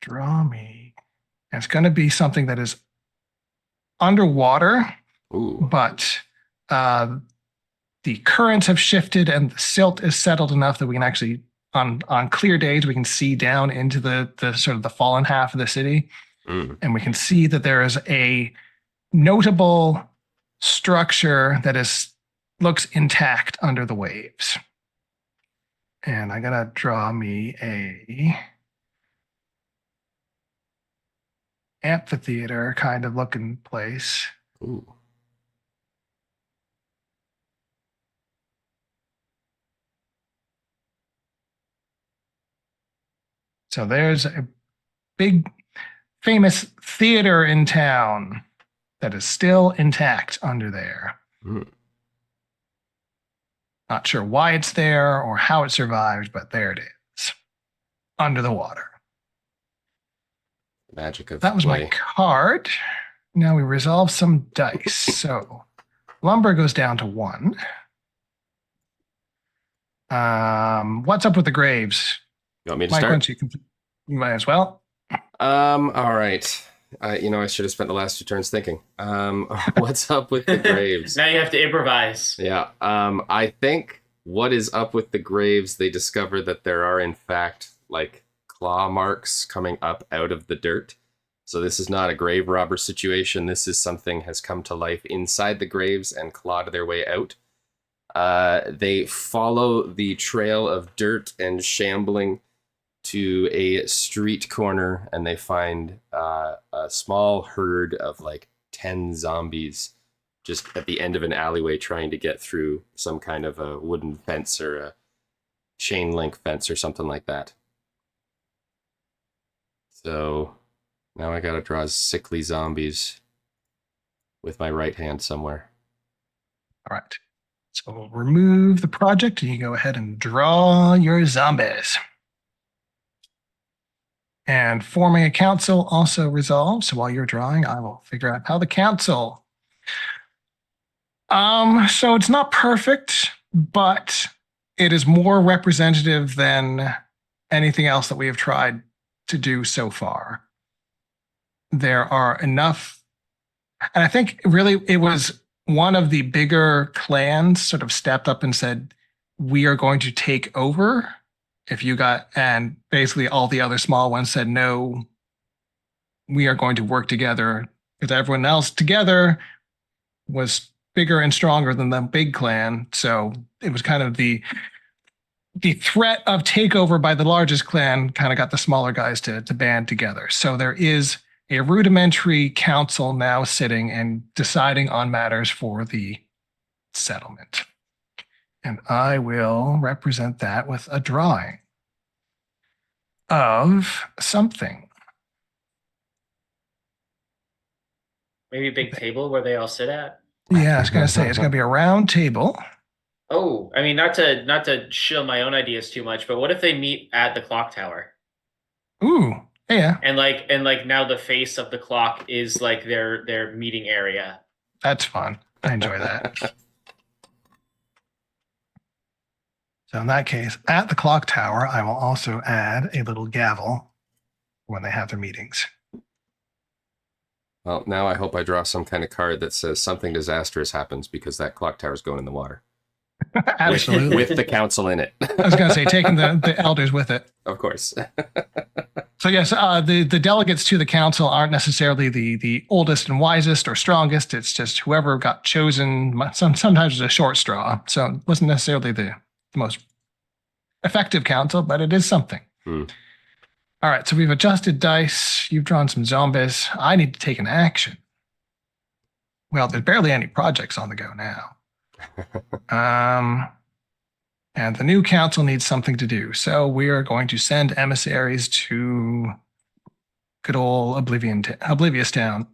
draw me. And it's going to be something that is underwater. Ooh. But the currents have shifted and the silt is settled enough that we can actually on clear days, we can see down into the sort of the fallen half of the city, and we can see that there is a notable structure that looks intact under the waves. And I gotta draw me a amphitheater kind of looking place. Ooh. So there's a big famous theater in town that is still intact under there. Not sure why it's there or how it survived, but there it is, under the water. Magic of that was play. my card. Now we resolve some dice. So lumber goes down to 1. What's up with the graves? You want me to Mike, start? once you might as well. All right. I should have spent the last 2 turns thinking. What's up with the graves? Now you have to improvise. Yeah. I think what is up with the graves, they discover that there are, in fact, like claw marks coming up out of the dirt. So this is not a grave robber situation. This is something has come to life inside the graves and clawed their way out. They follow the trail of dirt and shambling to a street corner, and they find a small herd of like 10 zombies just at the end of an alleyway trying to get through some kind of a wooden fence or a chain link fence or something like that. So now I gotta draw sickly zombies with my right hand somewhere. All right. So we'll remove the project and you go ahead and draw your zombies. And forming a council also resolves. So while you're drawing, I will figure out how the council. So it's not perfect, but it is more representative than anything else that we have tried to do so far. There are enough, and I think really it was one of the bigger clans sort of stepped up and said, we are going to take over. And basically all the other small ones said, no, we are going to work together, because everyone else together was bigger and stronger than the big clan. So it was kind of the threat of takeover by the largest clan kind of got the smaller guys to band together. So there is a rudimentary council now sitting and deciding on matters for the settlement. And I will represent that with a drawing of something. Maybe a big table where they all sit at. Yeah, I was going to say it's going to be a round table. Oh, I mean, not to shill my own ideas too much, but what if they meet at the clock tower? Ooh, yeah. And now the face of the clock is like their meeting area. That's fun. I enjoy that. So in that case, at the clock tower, I will also add a little gavel when they have their meetings. Well, now I hope I draw some kind of card that says something disastrous happens because that clock tower is going in the water. Absolutely. With the council in it. I was going to say, taking the elders with it. Of course. So yes, the delegates to the council aren't necessarily the oldest and wisest or strongest. It's just whoever got chosen. Sometimes it's a short straw. So it wasn't necessarily the most effective council, but it is something. All right, so we've adjusted dice. You've drawn some zombies. I need to take an action. Well, there's barely any projects on the go now. And the new council needs something to do. So we are going to send emissaries to good old Oblivious Town.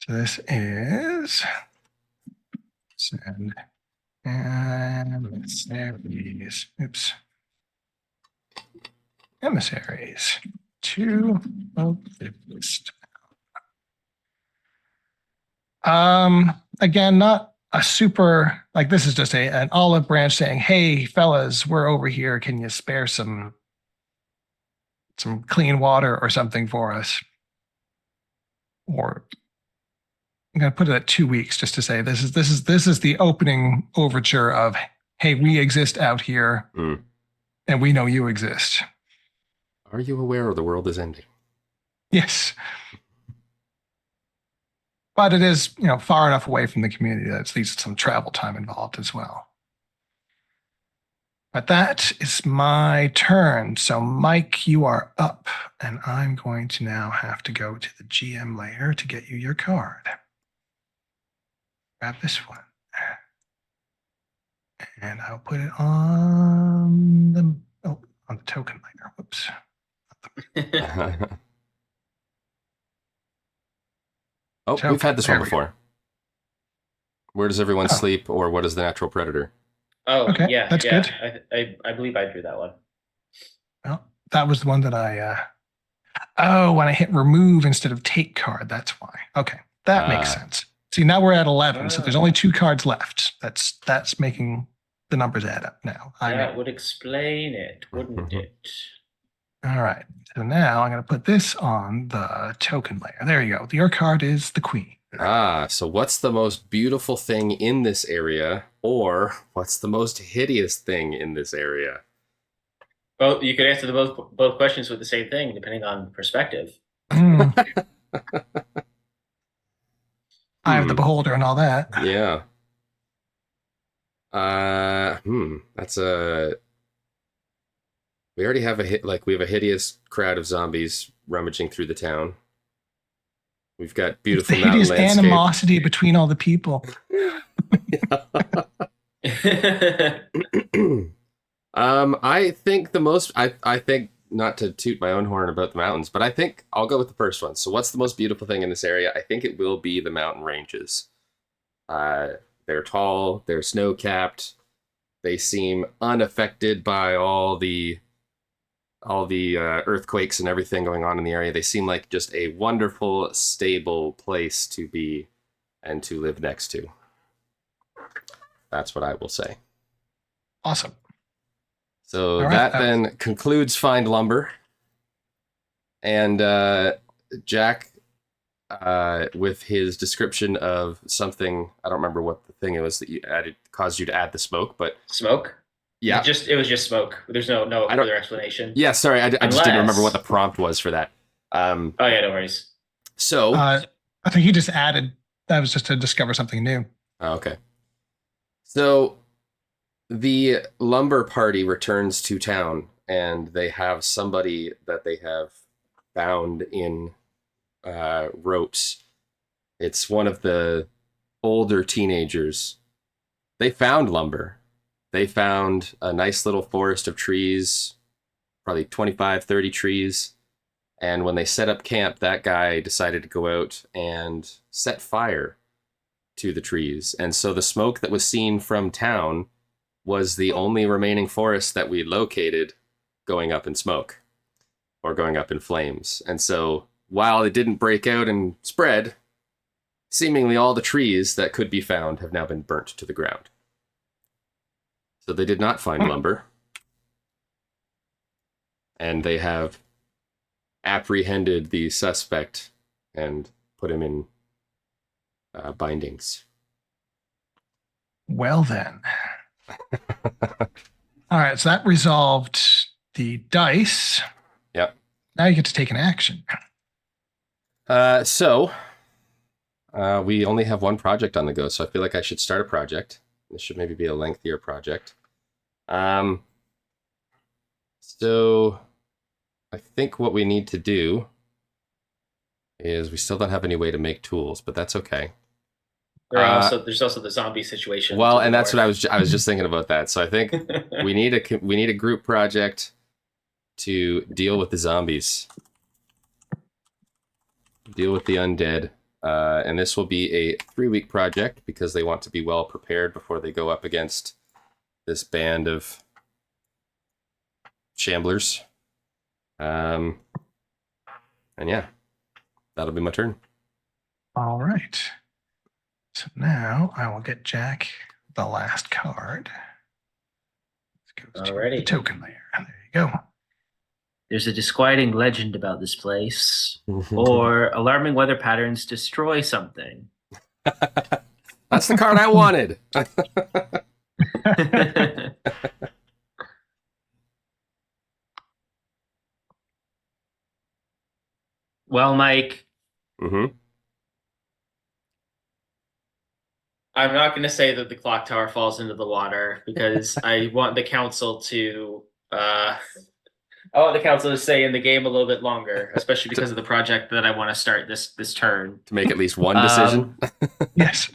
So this is send emissaries. Oops. Emissaries to Oblivious Town. Again, not a super, like this is just an olive branch saying, hey, fellas, we're over here. Can you spare some clean water or something for us? Or I'm going to put it at 2 weeks just to say this is the opening overture of, hey, we exist out here, and we know you exist. Are you aware the world is ending? Yes. But it is, far enough away from the community that it's at least some travel time involved as well. But that is my turn. So, Mike, you are up, and I'm going to now have to go to the GM layer to get you your card. Grab this one. And I'll put it on the token layer. Whoops. We've had this one before. Where does everyone sleep, or what is the natural predator? Oh, okay, yeah, that's good. I believe I drew that one. Well, that was the one that when I hit remove instead of take card, that's why. Okay, that makes sense. See, now we're at 11, so there's only 2 cards left. That's making the numbers add up now. That would explain it, wouldn't it? All right, so now I'm going to put this on the token layer. There you go. Your card is the queen. So what's the most beautiful thing in this area, or what's the most hideous thing in this area? Well, you could answer both questions with the same thing, depending on perspective. I have the beholder and all that. Yeah. That's we already have we have a hideous crowd of zombies rummaging through the town. We've got beautiful mountain landscape. Hideous animosity between all the people. I think I think, not to toot my own horn about the mountains, but I think I'll go with the first one. So what's the most beautiful thing in this area? I think it will be the mountain ranges. They're tall, they're snow-capped, they seem unaffected by all the earthquakes and everything going on in the area. They seem like just a wonderful, stable place to be and to live next to. That's what I will say. Awesome. So that then concludes Find Lumber. And Jack, with his description of something, I don't remember what the thing it was that you added, caused you to add the smoke, but... Smoke? Yeah. It was just smoke. There's no further explanation. Yeah, sorry, I just didn't remember what the prompt was for that. Oh yeah, no worries. So... I think he just added, that was just to discover something new. Oh, okay. So the lumber party returns to town, and they have somebody that they have bound in ropes. It's one of the older teenagers. They found lumber. They found a nice little forest of trees, probably 25, 30 trees. And when they set up camp, that guy decided to go out and set fire to the trees. And so the smoke that was seen from town was the only remaining forest that we located going up in smoke or going up in flames. And so while it didn't break out and spread, seemingly all the trees that could be found have now been burnt to the ground. So they did not find lumber. And they have apprehended the suspect and put him in bindings. Well then. All right, so that resolved the dice. Yep. Now you get to take an action. So we only have one project on the go, so I feel like I should start a project. This should maybe be a lengthier project. So I think what we need to do is we still don't have any way to make tools, but that's okay. There's also the zombie situation. Well, and that's what I was just thinking about that. So I think we need a group project to deal with the zombies, deal with the undead, and this will be a 3-week project because they want to be well prepared before they go up against this band of shamblers. And yeah, that'll be my turn. All right. So now I will get Jack the last card. Let's go to the token layer. There you go. There's a disquieting legend about this place, or alarming weather patterns destroy something. That's the card I wanted. Well, Mike, Mm-hmm. I'm not going to say that the clock tower falls into the water because I want the council to stay in the game a little bit longer, especially because of the project that I want to start this turn. To make at least one decision. Yes.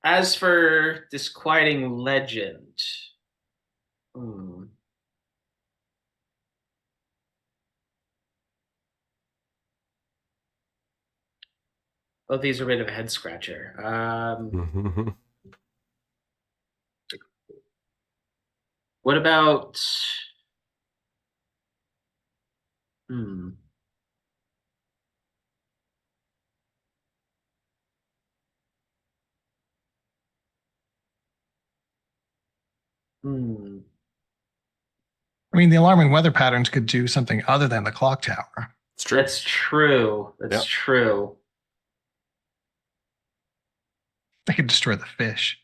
As for disquieting legend, hmm. Both these are a bit of a head scratcher. What about? Hmm. Hmm. I mean, the alarming weather patterns could do something other than the clock tower. It's true. That's true. That's Yeah. true. They could destroy the fish.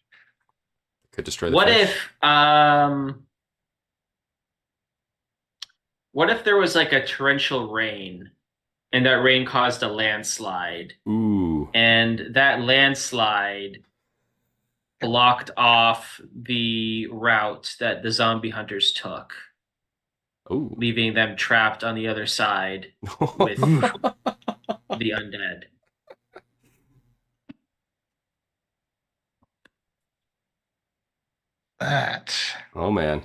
Could destroy the What fish. what if there was like a torrential rain and that rain caused a landslide Ooh. and that landslide blocked off the route that the zombie hunters took, Ooh. leaving them trapped on the other side with Ooh, the undead. that. Oh man.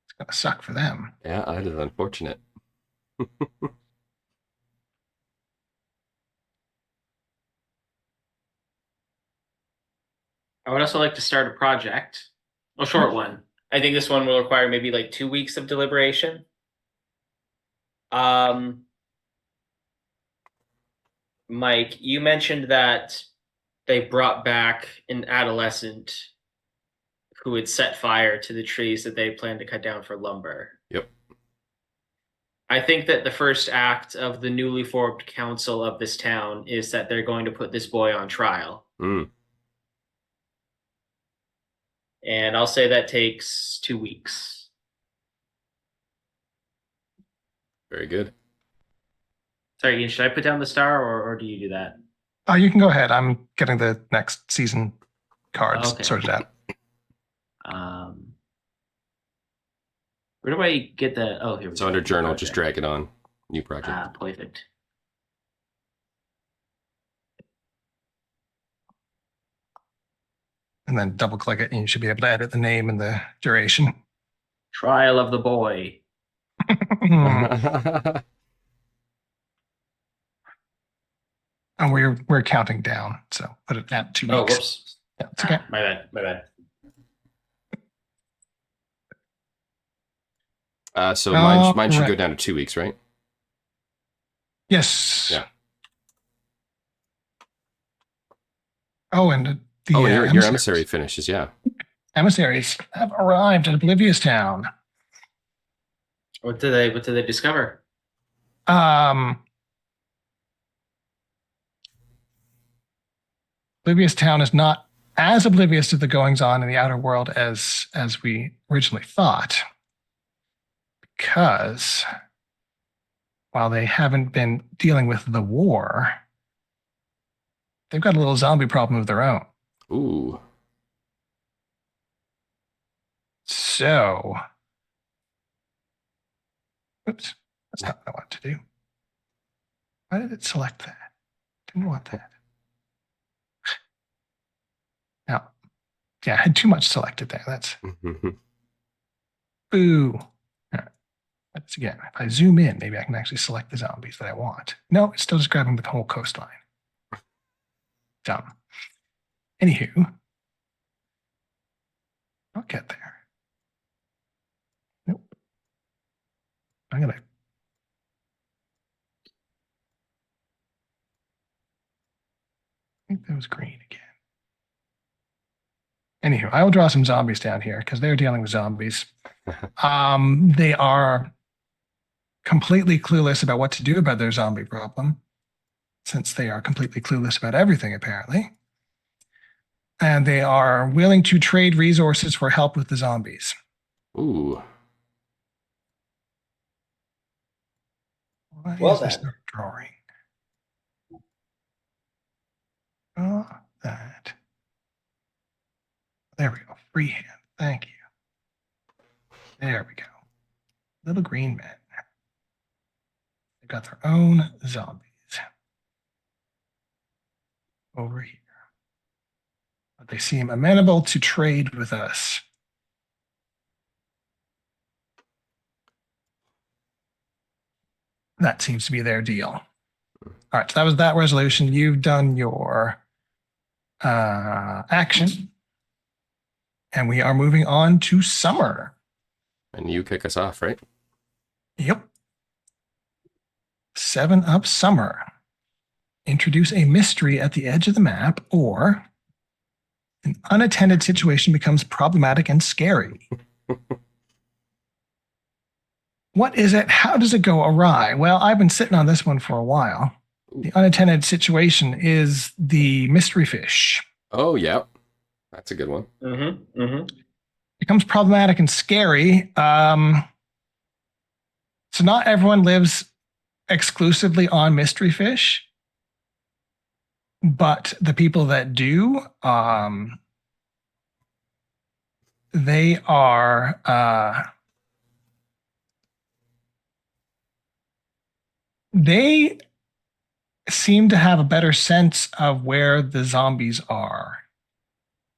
It's going to suck for them. Yeah, that is unfortunate. I would also like to start a project, a short one. I think this one will require maybe like 2 weeks of deliberation. Mike, you mentioned that they brought back an adolescent who would set fire to the trees that they planned to cut down for lumber. Yep. I think that the first act of the newly formed council of this town is that they're going to put this boy on trial. Mm. And I'll say that takes 2 weeks. Very good. Sorry, Ian, should I put down the star or do you do that? Oh, you can go ahead. I'm getting the next season cards Okay. sorted out. Where do I get the? Oh, here we So go. under journal, Project. just drag it on. New project. Perfect. And then double click it, and you should be able to edit the name and the duration. Trial of the boy. And we're counting down, so put it at 2 weeks. Oh, whoops. Yeah, it's okay. My bad. My bad. So mine should go correct. down to 2 weeks, right? Yes. Yeah. Oh, and the Oh, and your emissaries. emissary finishes, yeah. Emissaries have arrived at Oblivious Town. What did they discover? Oblivious Town is not as oblivious to the goings on in the outer world as we originally thought, because while they haven't been dealing with the war, they've got a little zombie problem of their own. Ooh. So, oops, that's not what I want to do. Why did it select that? Didn't want that. Now, yeah, I had too much selected there. That's boo. All right. Let's again. If I zoom in, maybe I can actually select the zombies that I want. No, it's still just grabbing the whole coastline. Dumb. Anywho, I'll get there. Nope. I'm gonna. I think that was green again. Anywho, I will draw some zombies down here because they're dealing with zombies. They are completely clueless about what to do about their zombie problem, since they are completely clueless about everything, apparently. And they are willing to trade resources for help with the zombies. Ooh. Why Well is this then. not drawing? Oh, that. There we go. Freehand. Thank you. There we go. Little green men. They've got their own zombies over here. But they seem amenable to trade with us. That seems to be their deal. All right, so that was that resolution. You've done your action. And we are moving on to summer. And you kick us off, right? Yep. 7 Up Summer. Introduce a mystery at the edge of the map, or an unattended situation becomes problematic and scary. What is it? How does it go awry? Well, I've been sitting on this one for a while. The unattended situation is the mystery fish. Oh, yeah. That's a good one. Mm-hmm. Mm-hmm. Becomes problematic and scary. So not everyone lives exclusively on mystery fish, but the people that do, they are they seem to have a better sense of where the zombies are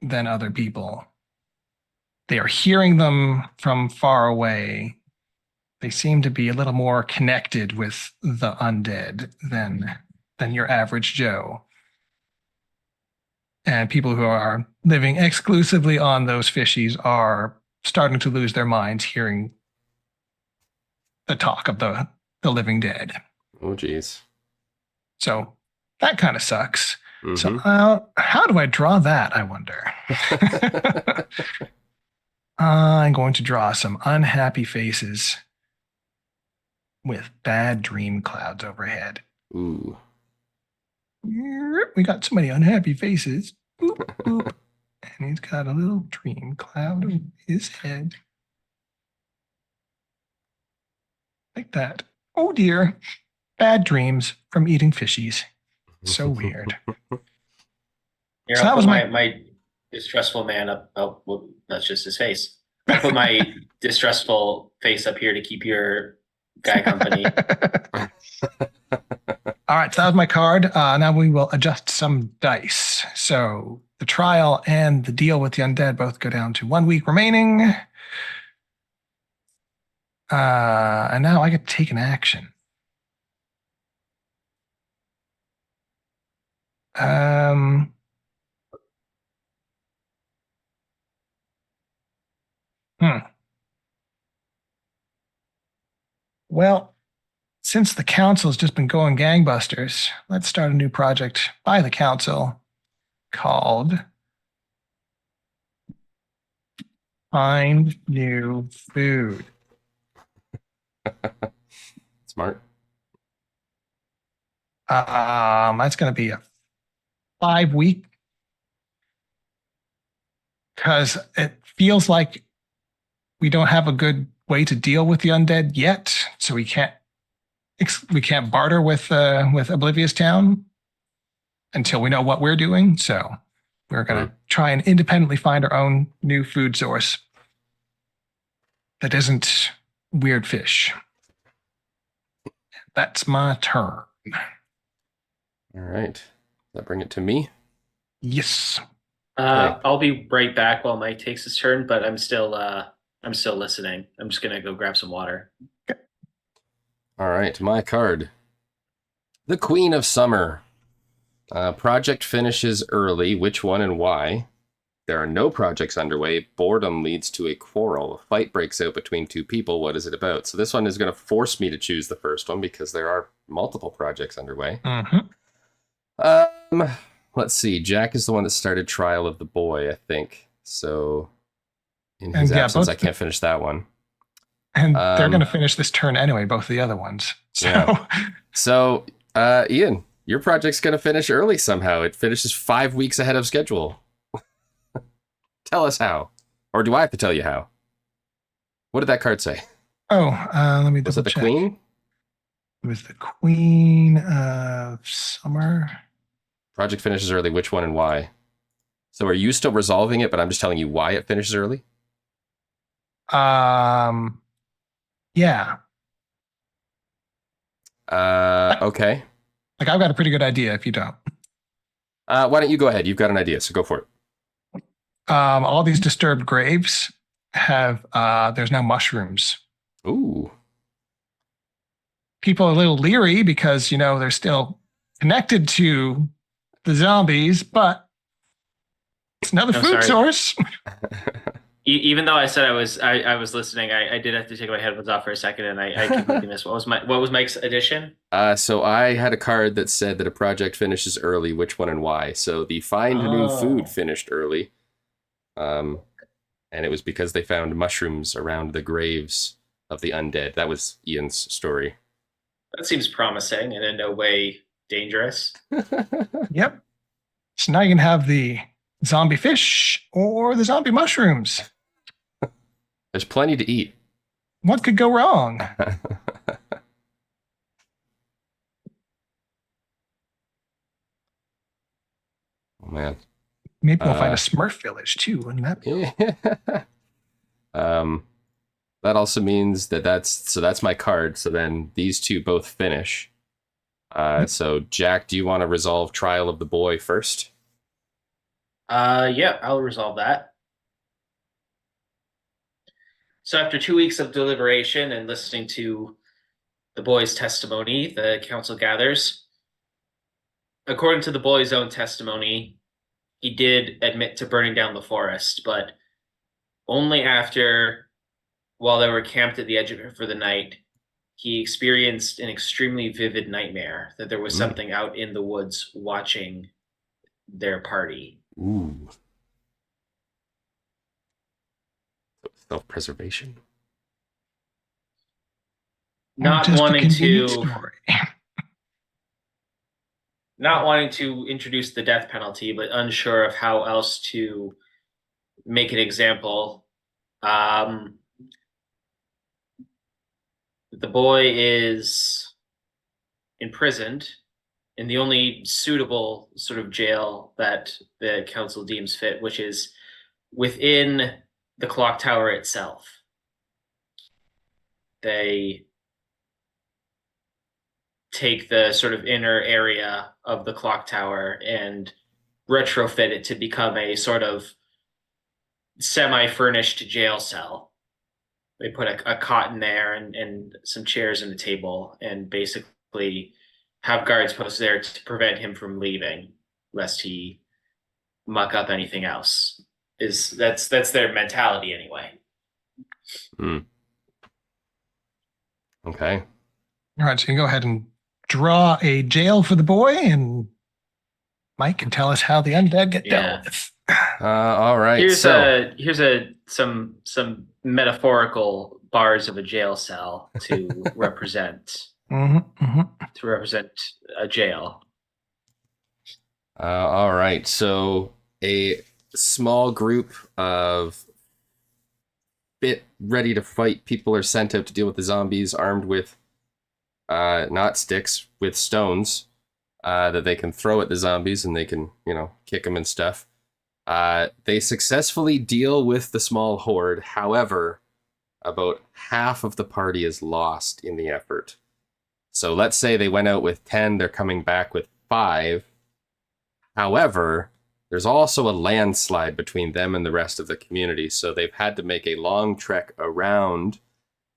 than other people. They are hearing them from far away. They seem to be a little more connected with the undead than your average Joe. And people who are living exclusively on those fishies are starting to lose their minds hearing the talk of the living dead. Oh, geez. So that kind of sucks. Mhm. So how do I draw that, I wonder? I'm going to draw some unhappy faces with bad dream clouds overhead. Ooh. We got so many unhappy faces. Boop, boop. And he's got a little dream cloud over his head. Like that. Oh dear. Bad dreams from eating fishies. So weird. Here, So I'll that was put my- my distressful man up. Oh, well, that's just his face. I'll put my distressful face up here to keep your guy company. All right, so that was my card. Now we will adjust some dice. So the trial and the deal with the undead both go down to 1 week remaining. And now I get to take an action. Well, since the council has just been going gangbusters, let's start a new project by the council called Find New Food. Smart. That's going to be a 5 week, because it feels like we don't have a good way to deal with the undead yet, so we can't barter with Oblivious Town until we know what we're doing. So we're going to try and independently find our own new food source that isn't weird fish. That's my turn. All right. Does that bring it to me? Yes. I'll be right back while Mike takes his turn, but I'm still listening. I'm just gonna go grab some water. All right. My card. The Queen of Summer. Project finishes early. Which one and why? There are no projects underway. Boredom leads to a quarrel. A fight breaks out between two people. What is it about? So this one is going to force me to choose the first one because there are multiple projects underway. Mm-hmm. Let's see. Jack is the one that started Trial of the Boy, I think. So in his absence, I can't finish that one. And they're going to finish this turn anyway, both the other ones. So, Yeah. So, Ian, your project's going to finish early somehow. It finishes 5 weeks ahead of schedule. Tell us how. Or do I have to tell you how? What did that card say? let me double Was it the check. Queen? It was the Queen of Summer. Project finishes early. Which one and why? So are you still resolving it, but I'm just telling you why it finishes early? Yeah. Okay. Like I've got a pretty good idea if you don't. Why don't you go ahead? You've got an idea, so go for it. All these disturbed graves have there's now mushrooms. Ooh. People are a little leery because they're still connected to the zombies, but it's another food source. Even though I said I was listening, I did have to take my headphones off for a second, and I completely missed what was Mike's addition. So I had a card that said that a project finishes early. Which one and why? So the find new food finished early, and it was because they found mushrooms around the graves of the undead. That was Ian's story. That seems promising and in no way dangerous. Yep. So now you can have the zombie fish or the zombie mushrooms. There's plenty to eat. What could go wrong? Oh man. Maybe we'll find a Smurf village too, wouldn't that be? That also means that's my card. So then these two both finish. So Jack, do you want to resolve Trial of the Boy first? Yeah, I'll resolve that. So after 2 weeks of deliberation and listening to the boy's testimony, the council gathers. According to the boy's own testimony, he did admit to burning down the forest, but only after, while they were camped at the edge of it for the night, he experienced an extremely vivid nightmare that there was something out in the woods watching their party. Ooh. Self-preservation. Not Just wanting a convenient to story. not wanting to introduce the death penalty, but unsure of how else to make an example. The boy is imprisoned in the only suitable sort of jail that the council deems fit, which is within the clock tower itself. They take the sort of inner area of the clock tower and retrofit it to become a sort of semi-furnished jail cell. They put a cot in there and some chairs and a table, and basically have guards posted there to prevent him from leaving, lest he muck up anything else. That's their mentality anyway. Okay. All right, so you can go ahead and draw a jail for the boy, and Mike can tell us how the undead get dealt with. All right. Here's some metaphorical bars of a jail cell to represent to represent a jail. All right. So a small group of fit ready to fight people are sent out to deal with the zombies, armed with not sticks, with stones that they can throw at the zombies, and they can kick them and stuff. They successfully deal with the small horde. However, about half of the party is lost in the effort. So let's say they went out with 10, they're coming back with 5. However, there's also a landslide between them and the rest of the community, so they've had to make a long trek around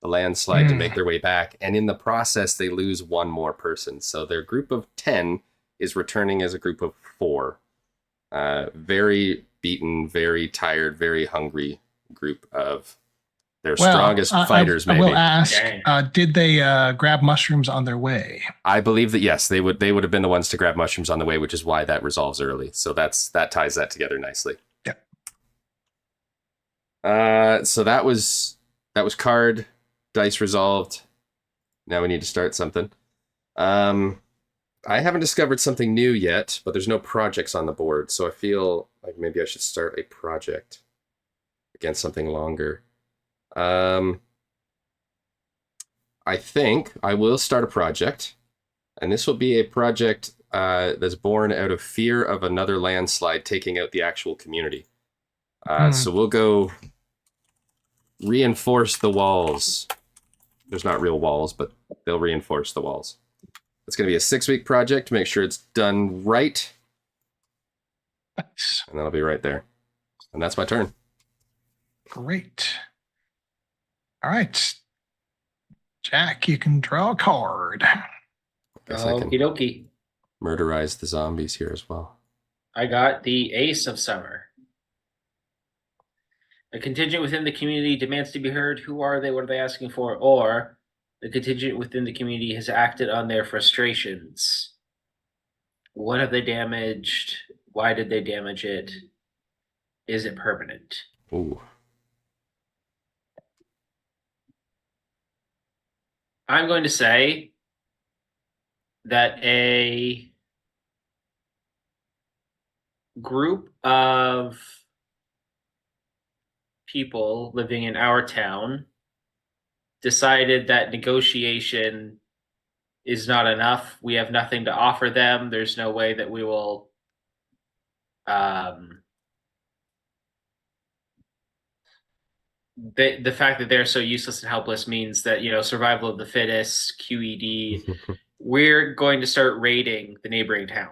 the landslide to make their way back, and in the process, they lose one more person. So their group of 10 is returning as a group of 4. Very beaten, very tired, very hungry group of their strongest fighters, maybe. I will ask, did they grab mushrooms on their way? I believe that, yes, they would have been the ones to grab mushrooms on the way, which is why that resolves early. So that ties that together nicely. Yeah. So that was card dice resolved. Now we need to start something. I haven't discovered something new yet, but there's no projects on the board, so I feel like maybe I should start a project against something longer. I think I will start a project, and this will be a project that's born out of fear of another landslide taking out the actual community. So we'll go reinforce the walls. There's not real walls, but they'll reinforce the walls. It's going to be a 6-week project to make sure it's done right. Nice. And that'll be right there. And that's my turn. Great. All right. Jack, you can draw a card. Guess I can Okie dokie. murderize the zombies here as well. I got the Ace of Summer. A contingent within the community demands to be heard. Who are they? What are they asking for? Or the contingent within the community has acted on their frustrations. What have they damaged? Why did they damage it? Is it permanent? Ooh. I'm going to say that a group of people living in our town decided that negotiation is not enough. We have nothing to offer them. There's no way that we will the fact that they're so useless and helpless means that, you know, survival of the fittest, QED, we're going to start raiding the neighboring town.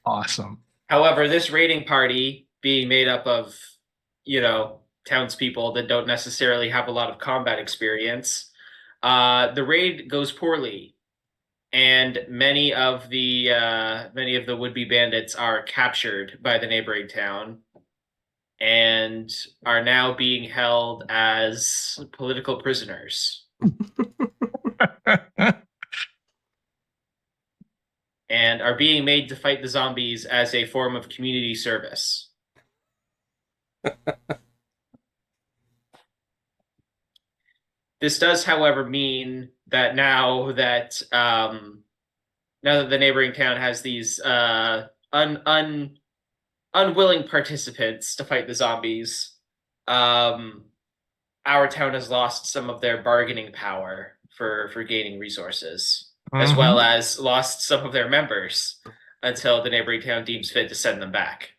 Awesome. However, this raiding party being made up of, you know, townspeople that don't necessarily have a lot of combat experience, the raid goes poorly, and many of the would-be bandits are captured by the neighboring town and are now being held as political prisoners and are being made to fight the zombies as a form of community service. This does, however, mean that now that the neighboring town has these unwilling participants to fight the zombies, our town has lost some of their bargaining power for gaining resources, as well as lost some of their members until the neighboring town deems fit to send them back.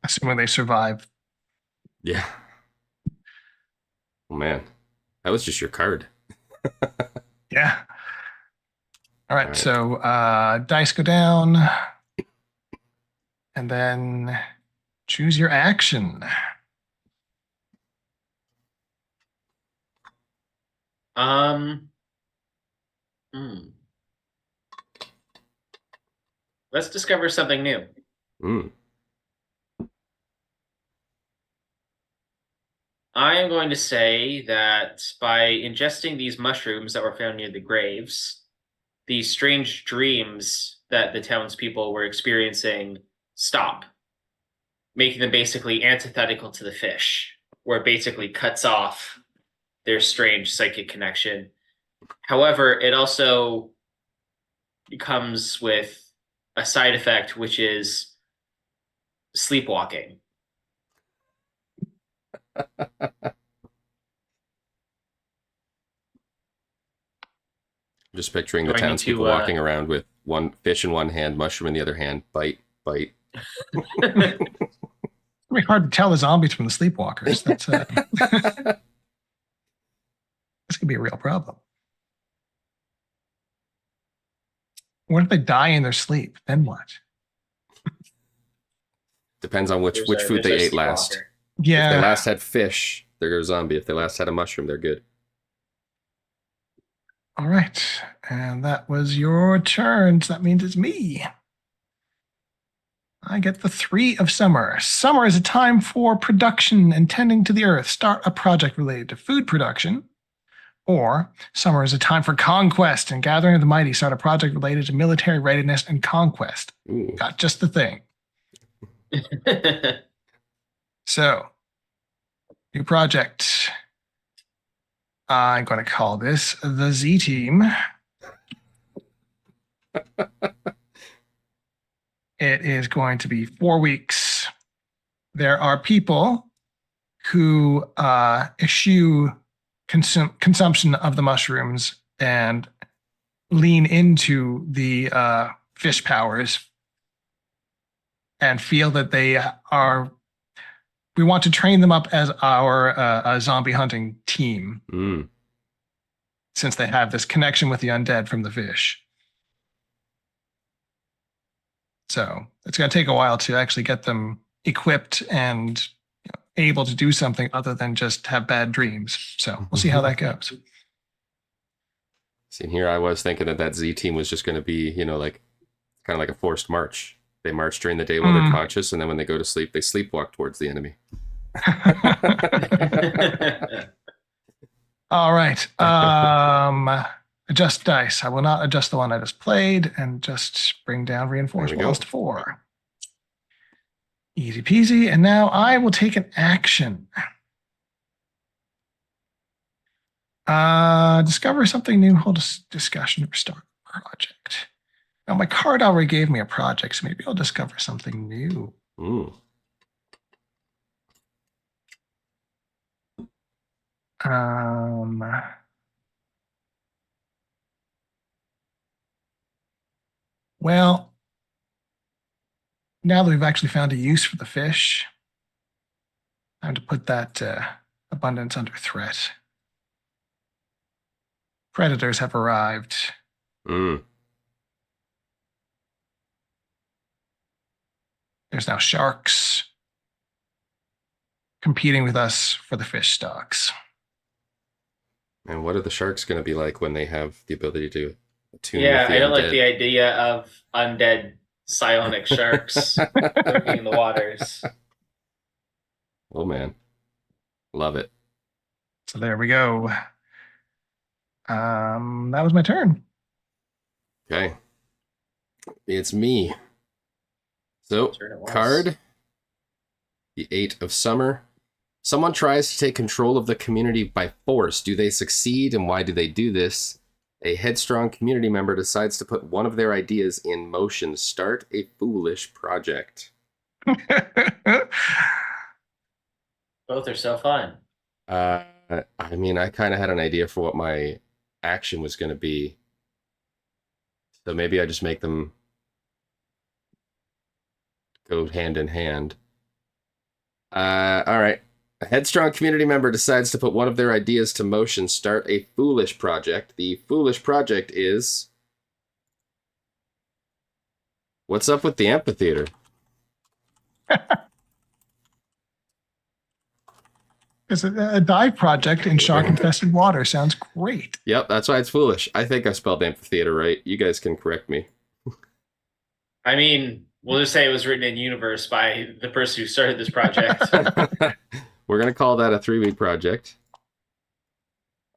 Assuming they survive. Yeah. Oh, man. That was just your card. Yeah. All right. So dice go down. And then choose your action. Let's discover something new. I am going to say that by ingesting these mushrooms that were found near the graves, these strange dreams that the townspeople were experiencing stop, making them basically antithetical to the fish, where it basically cuts off their strange psychic connection. However, it also comes with a side effect, which is sleepwalking. Just picturing the townspeople walking around with one fish in one hand, mushroom in the other hand, bite. It's very hard to tell the zombies from the sleepwalkers. That's this could be a real problem. What if they die in their sleep? Then what? Depends on which food they ate last. Yeah. If they last had fish, they're a zombie. If they last had a mushroom, they're good. All right. And that was your turn. So that means it's me. I get the 3 of summer. Summer is a time for production and tending to the earth. Start a project related to food production. Or summer is a time for conquest and gathering of the mighty. Start a project related to military readiness and conquest. Ooh. Got just the thing. So New project. I'm going to call this the Z Team. It is going to be 4 weeks. There are people who eschew consumption of the mushrooms and lean into the fish powers and feel that they are. We want to train them up as our zombie hunting team, since they have this connection with the undead from the fish. So it's going to take a while to actually get them equipped and able to do something other than just have bad dreams. So we'll see how that goes. See, here I was thinking that Z Team was just going to be, like kind of like a forced march. They march during the day while they're conscious, and then when they go to sleep, they sleepwalk towards the enemy. All right. Adjust dice. I will not adjust the one I just played, and just bring down reinforced walls to 4. Easy peasy. And now I will take an action. Discover something new. Hold a discussion or start a project. Now my card already gave me a project, so maybe I'll discover something new. Well, now that we've actually found a use for the fish, time to put that abundance under threat. Predators have arrived. There's now sharks competing with us for the fish stocks. And what are the sharks going to be like when they have the ability to attune Yeah, with the I don't undead? like the idea of undead psionic sharks lurking in the waters. Oh, man. Love it. So there we go. That was my turn. Okay. It's me. So, Turn it once. card, the 8 of Summer. Someone tries to take control of the community by force. Do they succeed, and why do they do this? A headstrong community member decides to put one of their ideas in motion. Start a foolish project. Both are so fun. I mean, I kind of had an idea for what my action was going to be. So maybe I just make them go hand in hand. All right. A headstrong community member decides to put one of their ideas to motion. Start a foolish project. The foolish project is... What's up with the amphitheater? It's a dive project in shark-infested water. Sounds great. Yep, that's why it's foolish. I think I spelled amphitheater right. You guys can correct me. I mean, we'll just say it was written in universe by the person who started this project. We're going to call that a 3-week project.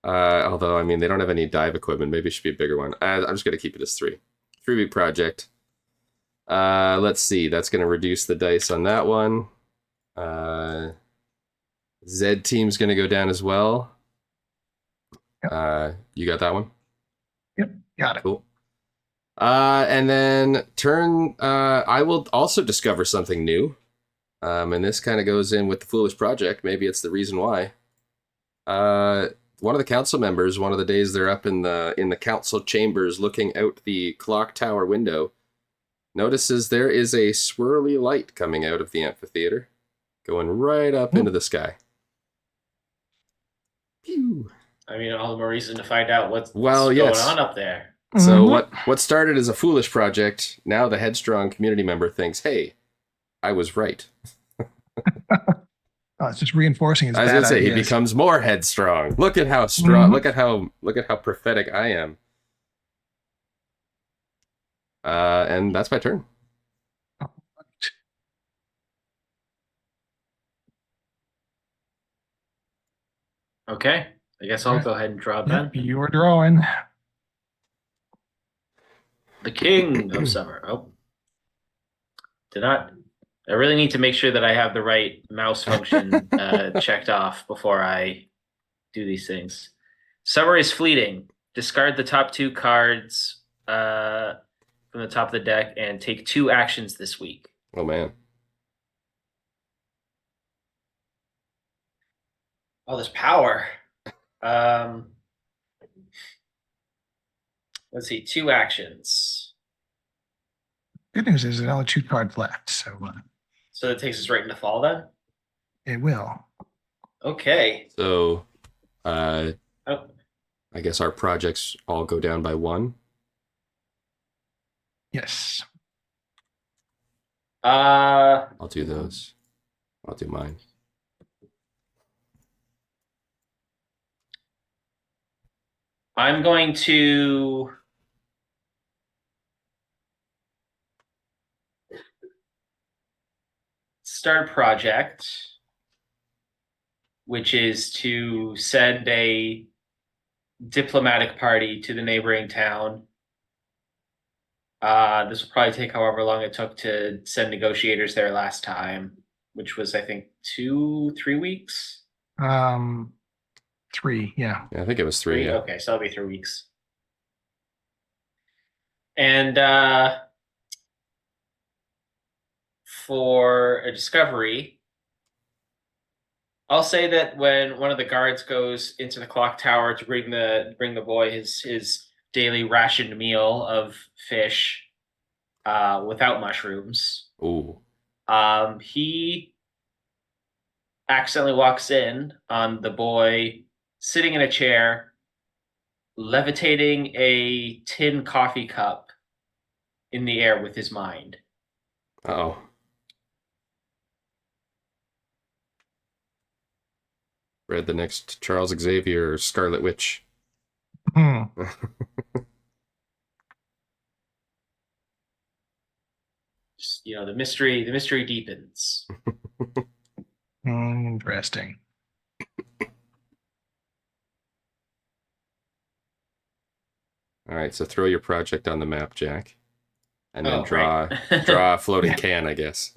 Although, I mean, they don't have any dive equipment. Maybe it should be a bigger one. I'm just going to keep it as 3. 3-week project. Let's see. That's going to reduce the dice on that one. Z team's going to go down as well. You got that one? Yep, got it. Cool. And then I will also discover something new. And this kind of goes in with the foolish project. Maybe it's the reason why. One of the council members, one of the days they're up in the council chambers looking out the clock tower window, notices there is a swirly light coming out of the amphitheater, going right up into the sky. Pew. I mean, all the more reason to find out what's going on up there. So what started as a foolish project, now the headstrong community member thinks, hey, I was right. It's just reinforcing his I was bad going to say, ideas. he becomes more headstrong. Look at how strong, look at how prophetic I am. And that's my turn. Okay. I guess I'll go ahead and draw then. Yep, you were drawing. The King of Summer. Oh. Did not I really need to make sure that I have the right mouse function checked off before I do these things. Summer is fleeting. Discard the top 2 cards from the top of the deck and take 2 actions this week. Oh man. Oh, there's power. Let's see, 2 actions. Good news is there's only 2 cards left, so So that takes us right into fall then? it will. Okay. So, Oh, I guess our projects all go down by 1. Yes. I'll do those. I'll do mine. I'm going to start a project, which is to send a diplomatic party to the neighboring town. This will probably take however long it took to send negotiators there last time, which was, I think, 2-3 weeks. 3, yeah. Yeah, I think it was 3. Yeah. Okay, so that'll be 3 weeks. And for a discovery, I'll say that when one of the guards goes into the clock tower to bring the boy his daily rationed meal of fish without mushrooms, Ooh. he accidentally walks in on the boy sitting in a chair, levitating a tin coffee cup in the air with his mind. Uh-oh. Read the next Charles Xavier or Scarlet Witch. Hmm. Just, the mystery deepens. Interesting. All right, so throw your project on the map, Jack. And then Oh, draw right. draw a floating can, I guess.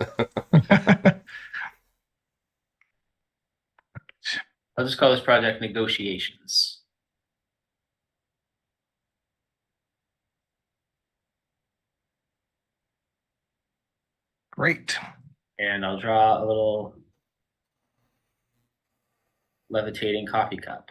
I'll just call this project negotiations. Great. And I'll draw a little levitating coffee cup.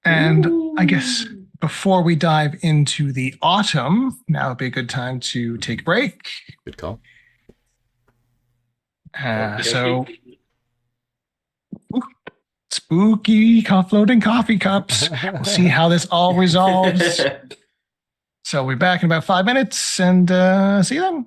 And I guess before we dive into the autumn, now would be a good time to take a break. Good call. So spooky floating coffee cups. We'll see how this all resolves. So we'll be back in about 5 minutes and see you then.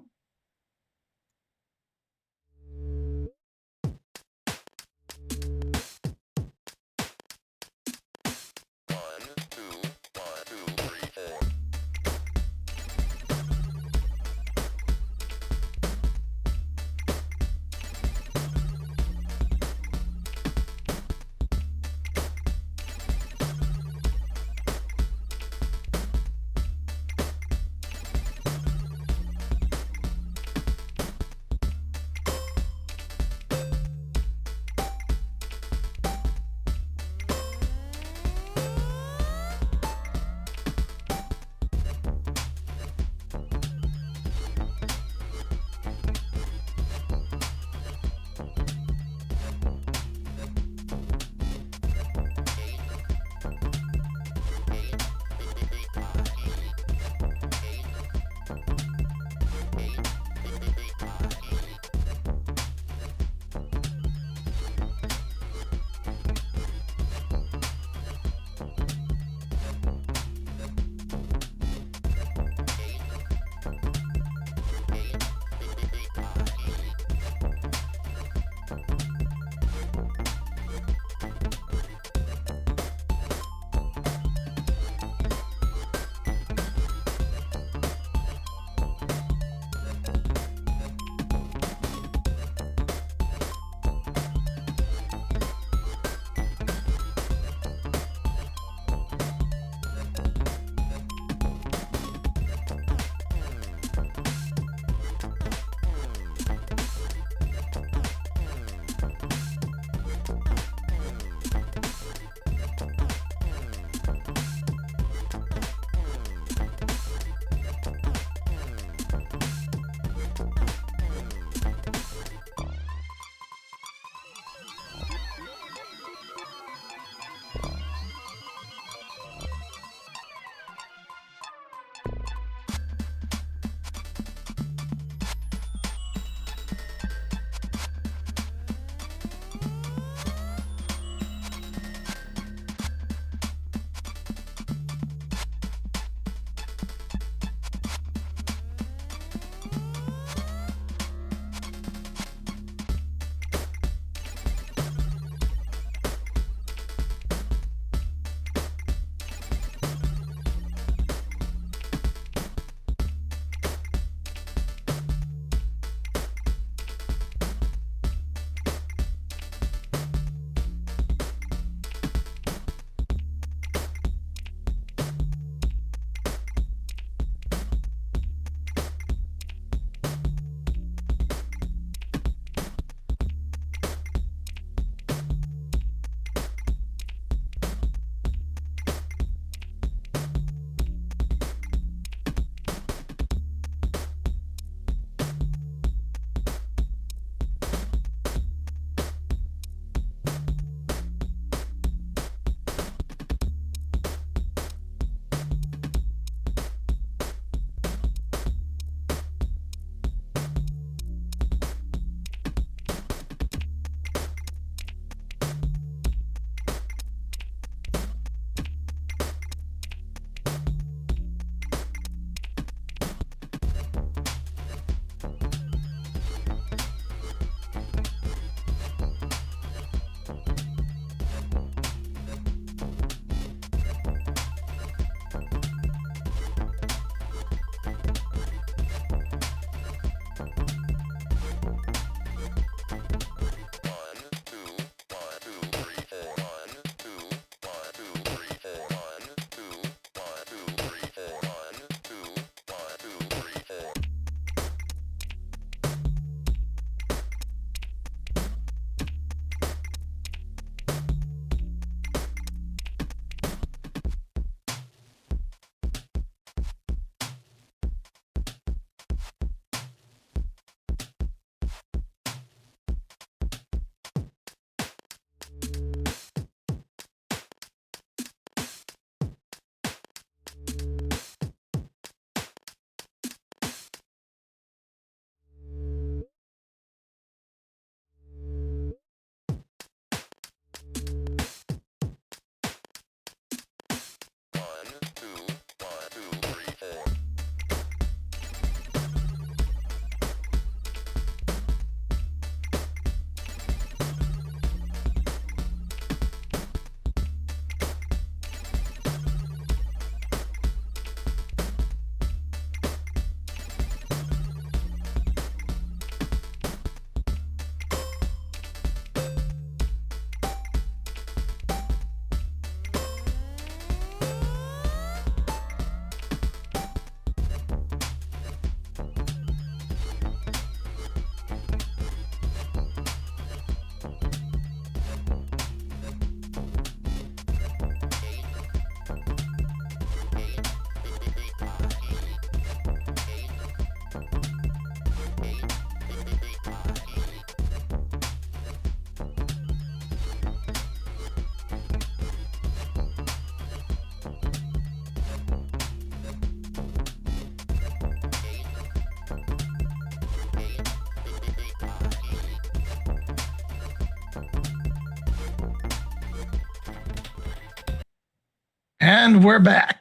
And we're back.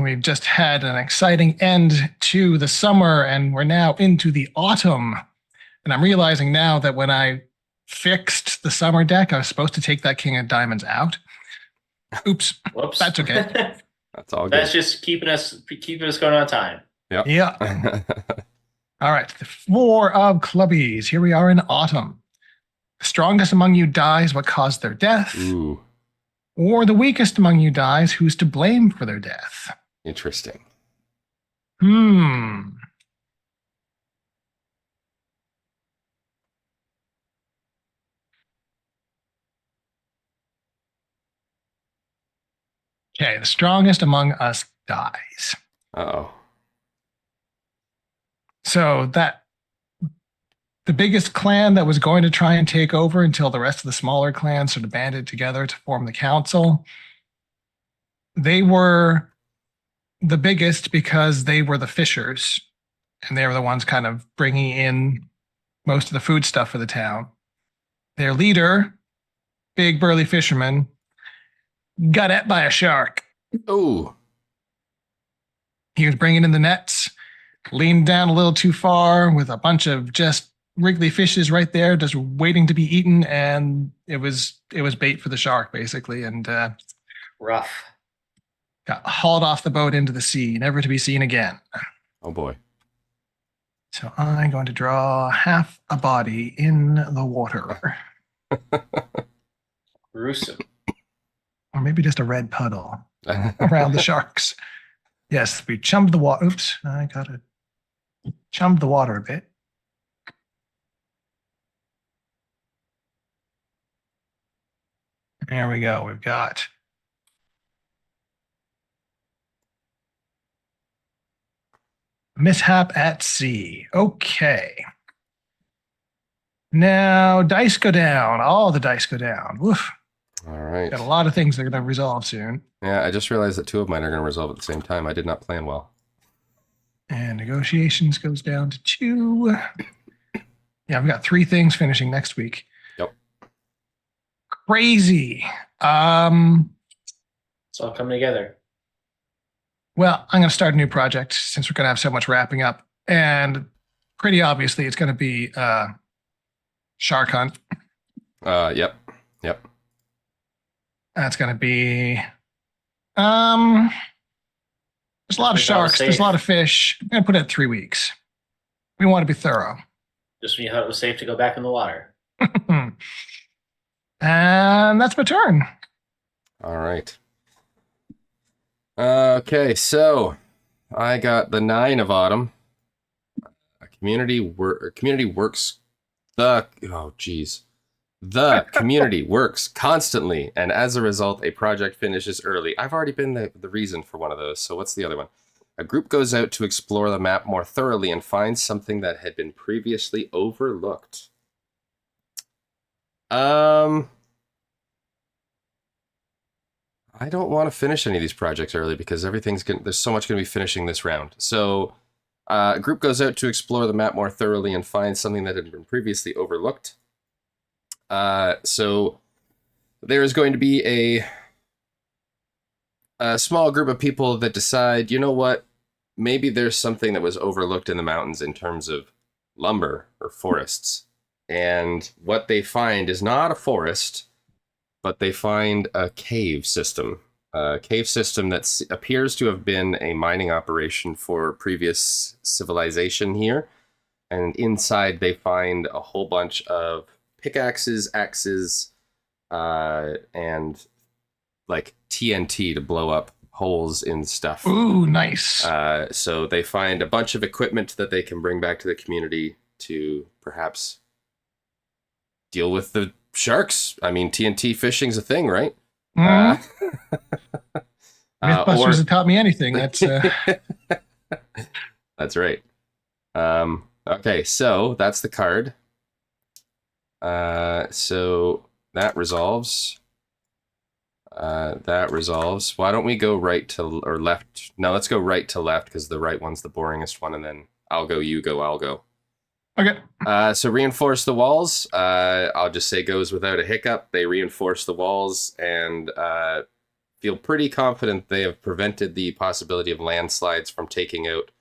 We've just had an exciting end to the summer, and we're now into the autumn. And I'm realizing now that when I fixed the summer deck, I was supposed to take that King of Diamonds out. Oops. Whoops. That's okay. That's all good. That's just keeping us going on time. Yep. Yeah. All right. The 4 of clubbies. Here we are in autumn. The strongest among you dies what caused their death. Ooh, Or the weakest among you dies who's to blame for their death. interesting. Okay, the strongest among us dies. Uh-oh. So that the biggest clan that was going to try and take over until the rest of the smaller clans sort of banded together to form the council. They were the biggest because they were the fishers, and they were the ones kind of bringing in most of the food stuff for the town. Their leader, big burly fisherman, got ate by a shark. Oh, He was bringing in the nets, leaned down a little too far with a bunch of just wriggly fishes right there, just waiting to be eaten, and it was bait for the shark basically, and Rough. got hauled off the boat into the sea, never to be seen again. oh boy. So I'm going to draw half a body in the water, Gruesome. or maybe just a red puddle around the sharks. Yes, we chummed the water. Oops, I got it. Chummed the water a bit. There we go. We've got mishap at sea. Okay. Now dice go down. All the dice go down. Woof. All right. Got a lot of things that are going to resolve soon. Yeah, I just realized that 2 of mine are going to resolve at the same time. I did not plan well. And negotiations goes down to 2. Yeah, I've got 3 things finishing next week. Yep. Crazy. It's all coming together. Well, I'm going to start a new project since we're going to have so much wrapping up. And pretty obviously, it's going to be Shark Hunt. Yep. That's going to be... there's a lot of sharks. There's a lot of fish. I'm going to put it at 3 weeks. We want to be thorough. Just when you thought it was safe to go back in the water. And that's my turn. All right. Okay, so I got the 9 of autumn. Community works. The community works constantly, and as a result, a project finishes early. I've already been the reason for one of those, so what's the other one? A group goes out to explore the map more thoroughly and finds something that had been previously overlooked. I don't want to finish any of these projects early because there's so much going to be finishing this round. So a group goes out to explore the map more thoroughly and finds something that had been previously overlooked. So there's going to be a small group of people that decide, you know what, maybe there's something that was overlooked in the mountains in terms of lumber or forests. And what they find is not a forest, but they find a cave system. A cave system that appears to have been a mining operation for previous civilization here. And inside they find a whole bunch of pickaxes, axes, and like TNT to blow up holes in stuff. Ooh, nice. So they find a bunch of equipment that they can bring back to the community to perhaps deal with the sharks. I mean, TNT fishing's a thing, right? Mythbusters have taught me anything. That's that's right. Okay, so that's the card. So that resolves. Why don't we go right to or left? No, let's go right to left because the right one's the boringest one, and then I'll go, you go, I'll go. okay. So reinforce the walls. I'll just say goes without a hiccup. They reinforce the walls and feel pretty confident they have prevented the possibility of landslides from taking out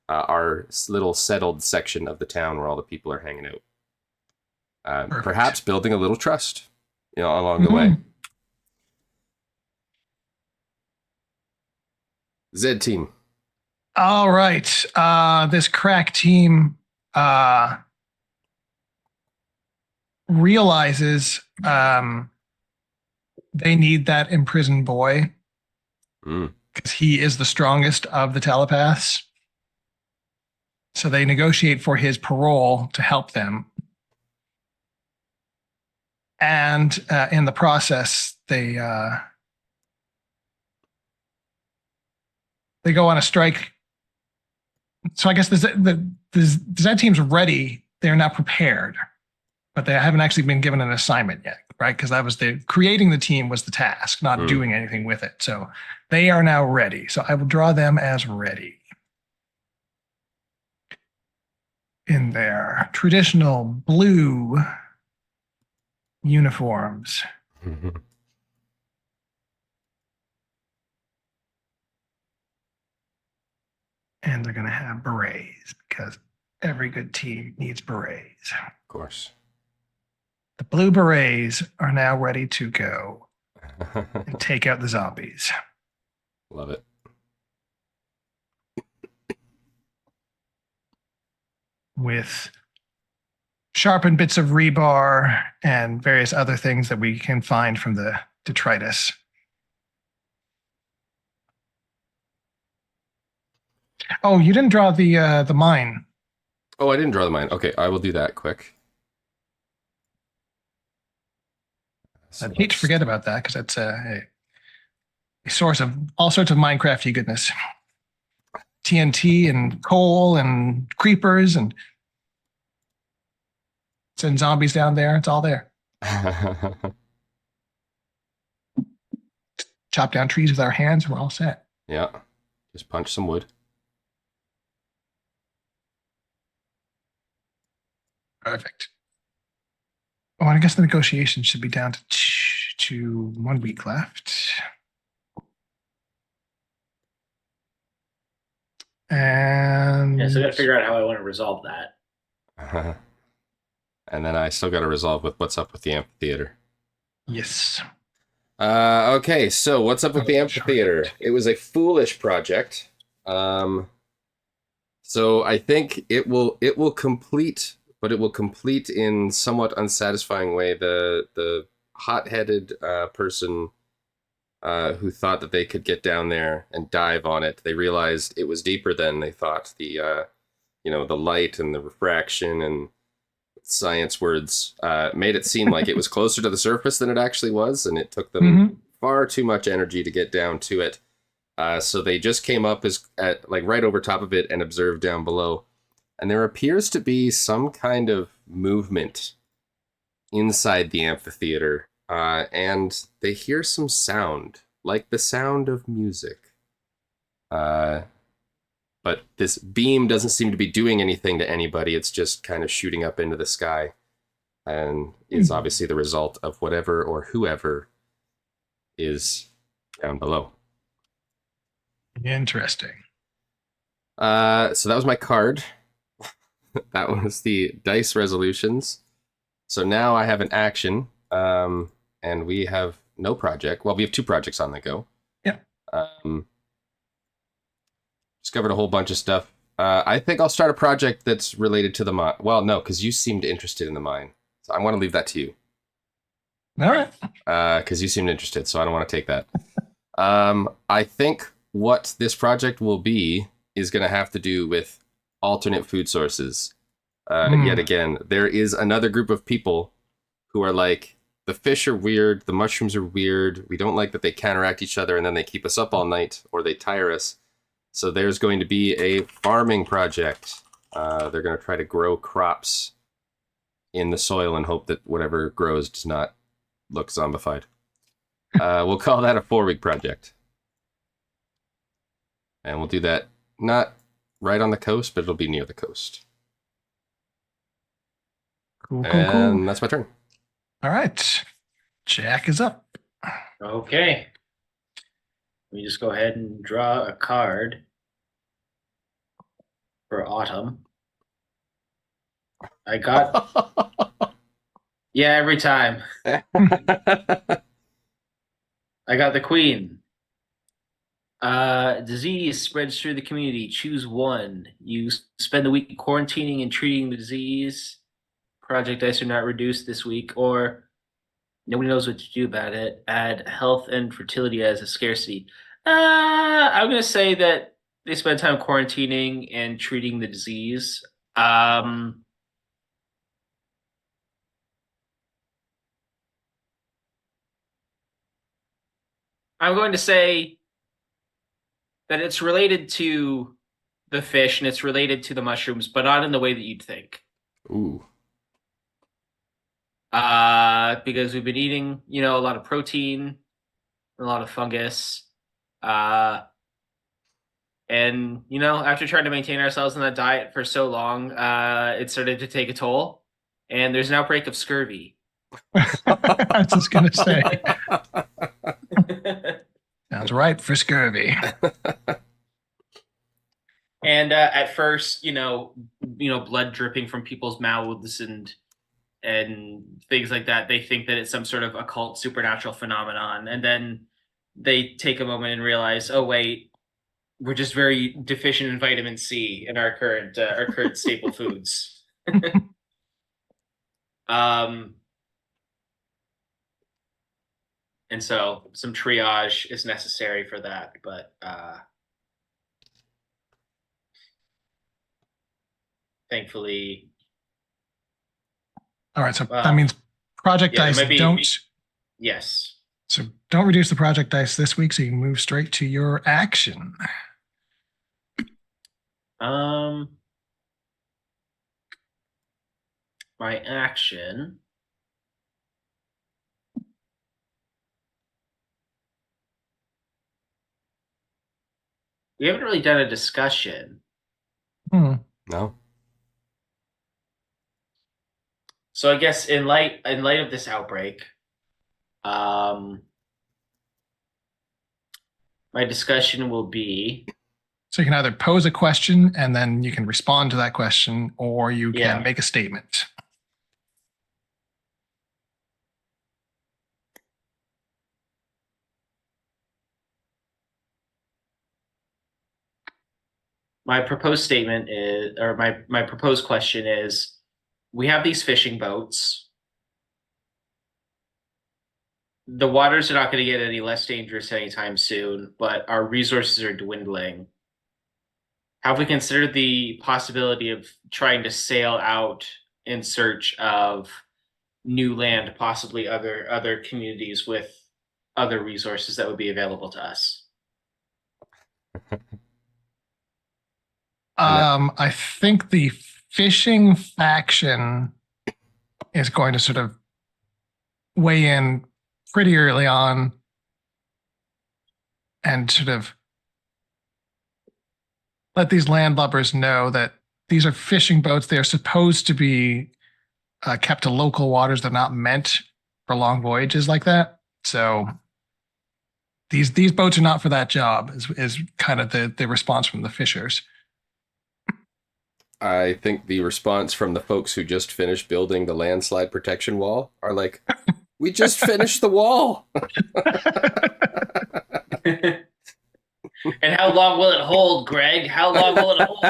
our little settled section of the town where all the people are hanging out. Perhaps building a little trust, along the way. Zed team. All right. This crack team realizes they need that imprisoned boy because he is the strongest of the telepaths. So they negotiate for his parole to help them. And in the process, they go on a strike. So I guess the Zed team's ready. They're not prepared, but they haven't actually been given an assignment yet, right? Because that was creating the team was the task, not doing anything with it. So they are now ready. So I will draw them as ready. In their traditional blue uniforms. And they're going to have berets because every good team needs berets. Of course. The blue berets are now ready to go and take out the zombies. Love it. With sharpened bits of rebar and various other things that we can find from the detritus. Oh, you didn't draw the mine. Oh, I didn't draw the mine. Okay, I will do that quick. I'd hate to forget about that because that's a source of all sorts of Minecrafty goodness. TNT and coal and creepers and send zombies down there. It's all there. Chop down trees with our hands. We're all set. Yeah. Just punch some wood. Perfect. Oh, and I guess the negotiations should be down to 1 week left. And yeah, so I got to figure out how I want to resolve that. And then I still got to resolve with what's up with the amphitheater. Yes. Okay, so what's up with the amphitheater? It was a foolish project. So I think it will complete, but it will complete in somewhat unsatisfying way. The hot-headed person who thought that they could get down there and dive on it, they realized it was deeper than they thought. The the light and the refraction and science words made it seem like it was closer to the surface than it actually was, and it took them far too much energy to get down to it. So they just came up at right over top of it and observed down below. And there appears to be some kind of movement inside the amphitheater, and they hear some sound, like the sound of music. But this beam doesn't seem to be doing anything to anybody. It's just kind of shooting up into the sky, and is obviously the result of whatever or whoever is down below. Interesting. So that was my card. That was the dice resolutions. So now I have an action, and we have no project. Well, we have 2 projects on the go. Yeah. Discovered a whole bunch of stuff. I think I'll start a project that's related to the mine. Well, no, because you seemed interested in the mine. So I want to leave that to you. All right. Because you seemed interested, so I don't want to take that. I think what this project will be is going to have to do with alternate food sources. Yet again, there is another group of people who are like, the fish are weird, the mushrooms are weird, we don't like that they counteract each other and then they keep us up all night or they tire us. So there's going to be a farming project. They're going to try to grow crops in the soil and hope that whatever grows does not look zombified. We'll call that a 4-week project. And we'll do that not right on the coast, but it'll be near the coast. Cool. And that's my turn. All right. Jack is up. Okay. Let me just go ahead and draw a card for autumn. I got every time. I got the queen. Disease spreads through the community. Choose one. You spend the week quarantining and treating the disease. Project dice are not reduced this week, or nobody knows what to do about it. Add health and fertility as a scarcity. I'm gonna say that they spend time quarantining and treating the disease. I'm going to say that it's related to the fish and it's related to the mushrooms, but not in the way that you'd think. Ooh. Because we've been eating, a lot of protein, a lot of fungus. And, after trying to maintain ourselves on that diet for so long, it started to take a toll. And there's an outbreak of scurvy. I was just going to say. Sounds right for scurvy. And at first, blood dripping from people's mouths and things like that. They think that it's some sort of occult supernatural phenomenon. And then they take a moment and realize, oh, wait, we're just very deficient in vitamin C in our current staple foods. And so some triage is necessary for that, but thankfully. All right, so that means project dice don't. Yes. So don't reduce the project dice this week, so you can move straight to your action. My action. We haven't really done a discussion. No. So I guess in light of this outbreak, my discussion will be. So you can either pose a question and then you can respond to that question, or you can make a statement. My proposed statement is, or my proposed question is, we have these fishing boats. The waters are not going to get any less dangerous anytime soon, but our resources are dwindling. Have we considered the possibility of trying to sail out in search of new land, possibly other communities with other resources that would be available to us? I think the fishing faction is going to sort of weigh in pretty early on and sort of let these landlubbers know that these are fishing boats. They are supposed to be kept to local waters. They're not meant for long voyages like that. So these boats are not for that job, is kind of the response from the fishers. I think the response from the folks who just finished building the landslide protection wall are like, we just finished the wall. And how long will it hold, Greg? How long will it hold?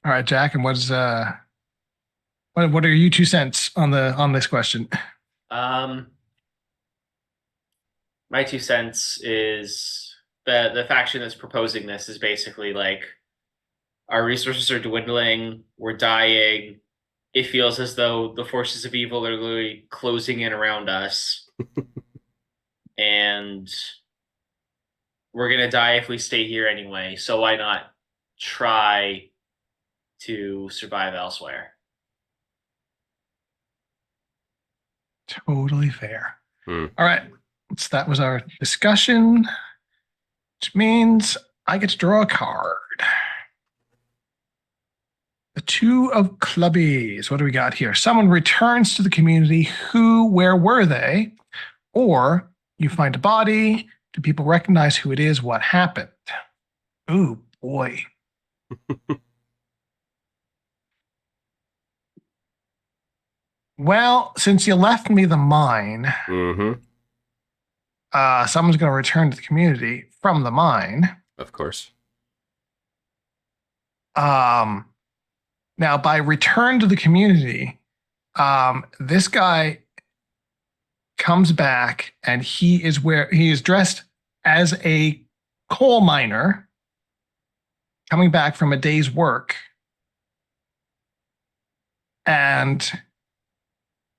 All right, Jack, and what are your 2 cents on this question? My 2 cents is the faction that's proposing this is basically like, our resources are dwindling, we're dying. It feels as though the forces of evil are literally closing in around us. And we're going to die if we stay here anyway. So why not try to survive elsewhere? Totally fair. All right. So that was our discussion, which means I get to draw a card. The two of clubbies. What do we got here? Someone returns to the community. Who, where were they? Or you find a body. Do people recognize who it is? What happened? Ooh, boy. Well, since you left me the mine, Mm-hmm. someone's going to return to the community from the mine. Of course. Now, by return to the community, this guy comes back and he is dressed as a coal miner coming back from a day's work. And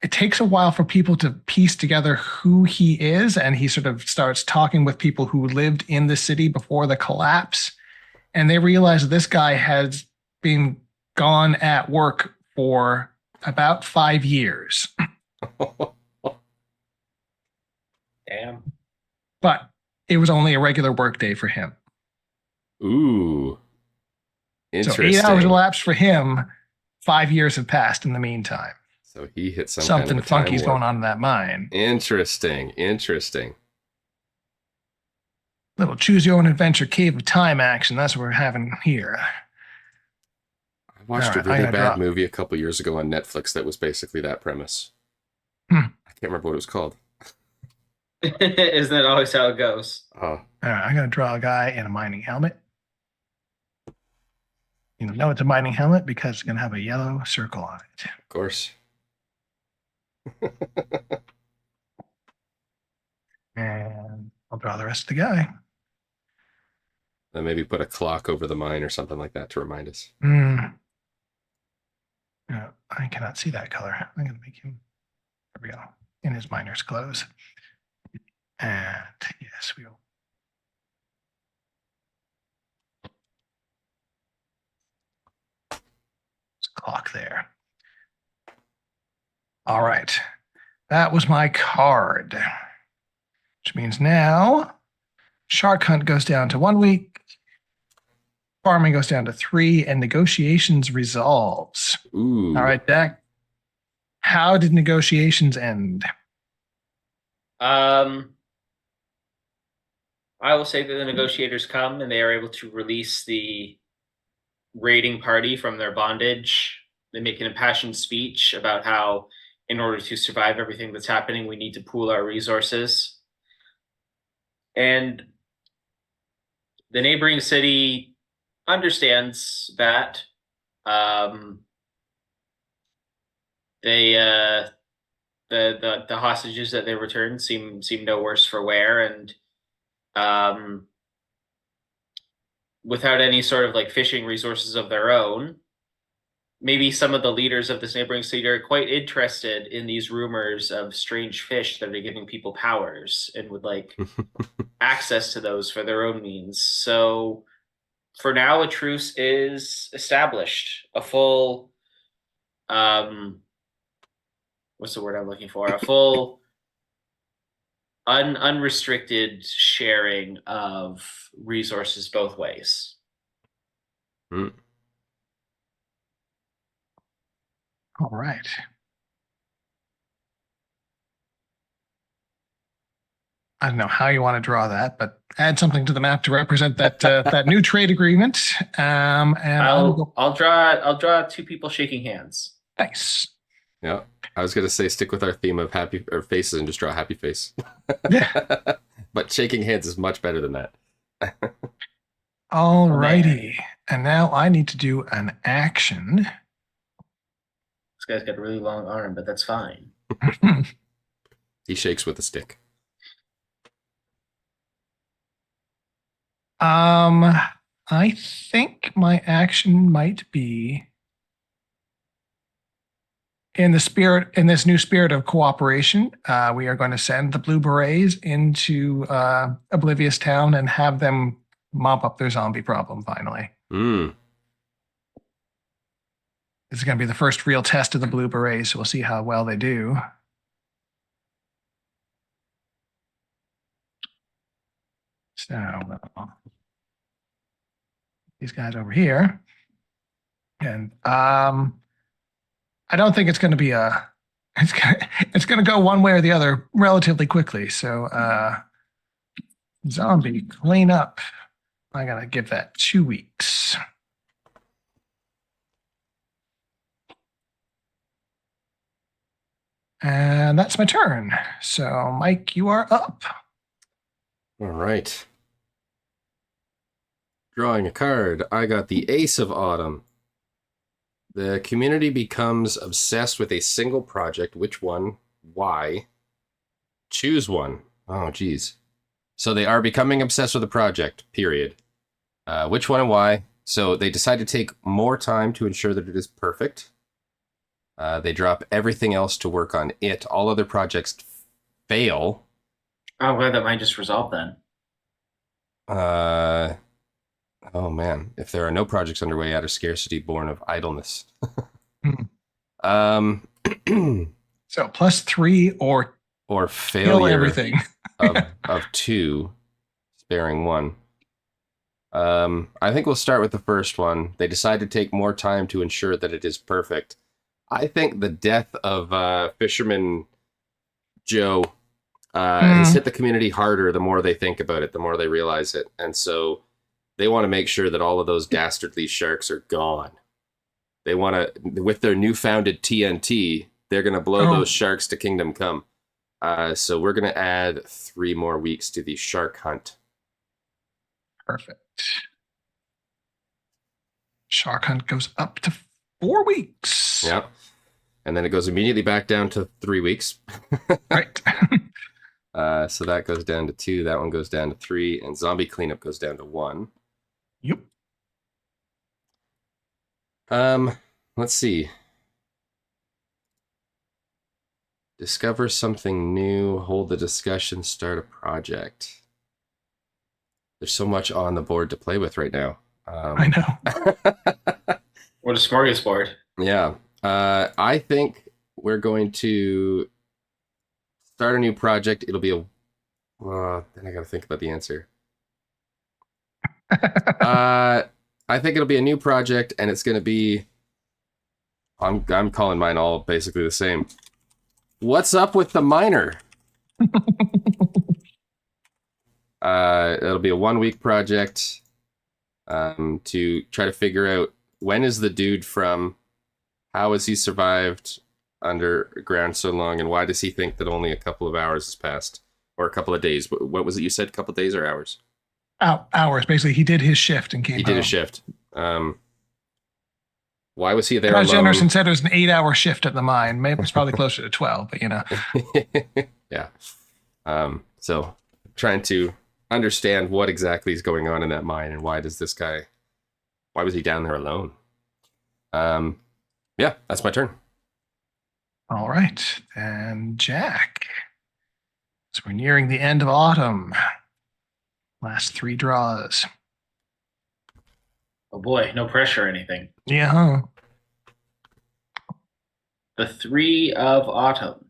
it takes a while for people to piece together who he is. And he sort of starts talking with people who lived in the city before the collapse. And they realize that this guy has been gone at work for about 5 years. Damn. But it was only a regular work day for him. Ooh. Interesting. So 8 hours elapsed for him. 5 years have passed in the meantime. So he hit Something kind of a time funky's warp. going on in that mine. Interesting. Little choose your own adventure cave of time action. That's what we're having here. I watched All right, a really I'm gonna bad drop. movie a couple years ago on Netflix that was basically that premise. Hmm. I can't remember what it was called. Isn't that always how it goes? Oh, All right, I'm going to draw a guy in a mining helmet. You know it's a mining helmet because it's going to have a yellow circle on it. of course. And I'll draw the rest of the guy. Then maybe put a clock over the mine or something like that to remind us. No, I cannot see that color. I'm going to make him, there we go, in his miner's clothes. And yes, we will. Clock there. All right. That was my card. Which means now shark hunt goes down to 1 week. Farming goes down to 3, and negotiations resolves. Ooh. All right, Dak. How did negotiations end? I will say that the negotiators come and they are able to release the raiding party from their bondage. They make an impassioned speech about how, in order to survive everything that's happening, we need to pool our resources. And the neighboring city understands that. The hostages that they returned seem no worse for wear, and without any sort of like fishing resources of their own, maybe some of the leaders of this neighboring city are quite interested in these rumors of strange fish that are giving people powers and would like access to those for their own means. So for now, a truce is established. A full what's the word I'm looking for? A full unrestricted sharing of resources both ways. Hmm. All right. I don't know how you want to draw that, but add something to the map to represent that that new trade agreement. And I'll draw two people shaking hands. Nice. Yeah. I was going to say stick with our theme of happy or faces and just draw a happy face. Yeah. But shaking hands is much better than that. All righty. And now I need to do an action. This guy's got a really long arm, but that's fine. He shakes with a stick. I think my action might be in this new spirit of cooperation. We are going to send the Blue Berets into Oblivious Town and have them mop up their zombie problem finally. Mm. This is going to be the first real test of the Blue Berets, so we'll see how well they do. So, these guys over here. And I don't think it's going to be it's going to go one way or the other relatively quickly. So zombie cleanup. I got to give that 2 weeks. And that's my turn. So Mike, you are up. All right. Drawing a card. I got the Ace of Autumn. The community becomes obsessed with a single project. Which one? Why? Choose one. Oh, geez. So they are becoming obsessed with a project, period. Which one and why? So they decide to take more time to ensure that it is perfect. They drop everything else to work on it. All other projects fail. I'm glad that mine just resolved then. Oh man, if there are no projects underway out of scarcity born of idleness. So +3 or kill failure everything. of 2, sparing 1. I think we'll start with the first one. They decide to take more time to ensure that it is perfect. I think the death of Fisherman Joe has hit the community harder the more they think about it, the more they realize it. And so they want to make sure that all of those dastardly sharks are gone. They want to, with their newfounded TNT, they're going to blow those sharks to kingdom come. So we're going to add 3 more weeks to the shark hunt. Perfect. Shark hunt goes up to 4 weeks. Yep. And then it goes immediately back down to 3 weeks. Right. So that goes down to 2. That one goes down to 3. And zombie cleanup goes down to 1. Yep. Let's see. Discover something new, hold the discussion, start a project. There's so much on the board to play with right now. I know. What a smorgasbord. Yeah. I think we're going to start a new project. It'll be a... then I got to think about the answer. I think it'll be a new project, and it's going to be... I'm calling mine all basically the same. What's up with the miner? It'll be a 1-week project to try to figure out when is the dude from, how has he survived underground so long, and why does he think that only a couple of hours has passed, or a couple of days? What was it you said? A couple of days or hours? Hours. Basically, he did his shift and came He did home. a shift. Why was he there I was alone? generous and said it was an 8-hour shift at the mine. Maybe it was probably closer to 12, but you know. Yeah. So trying to understand what exactly is going on in that mine, and why was he down there alone? Yeah, that's my turn. All right. And Jack. So we're nearing the end of autumn. Last 3 draws. Oh boy, no pressure or anything. Yeah. The 3 of Autumn.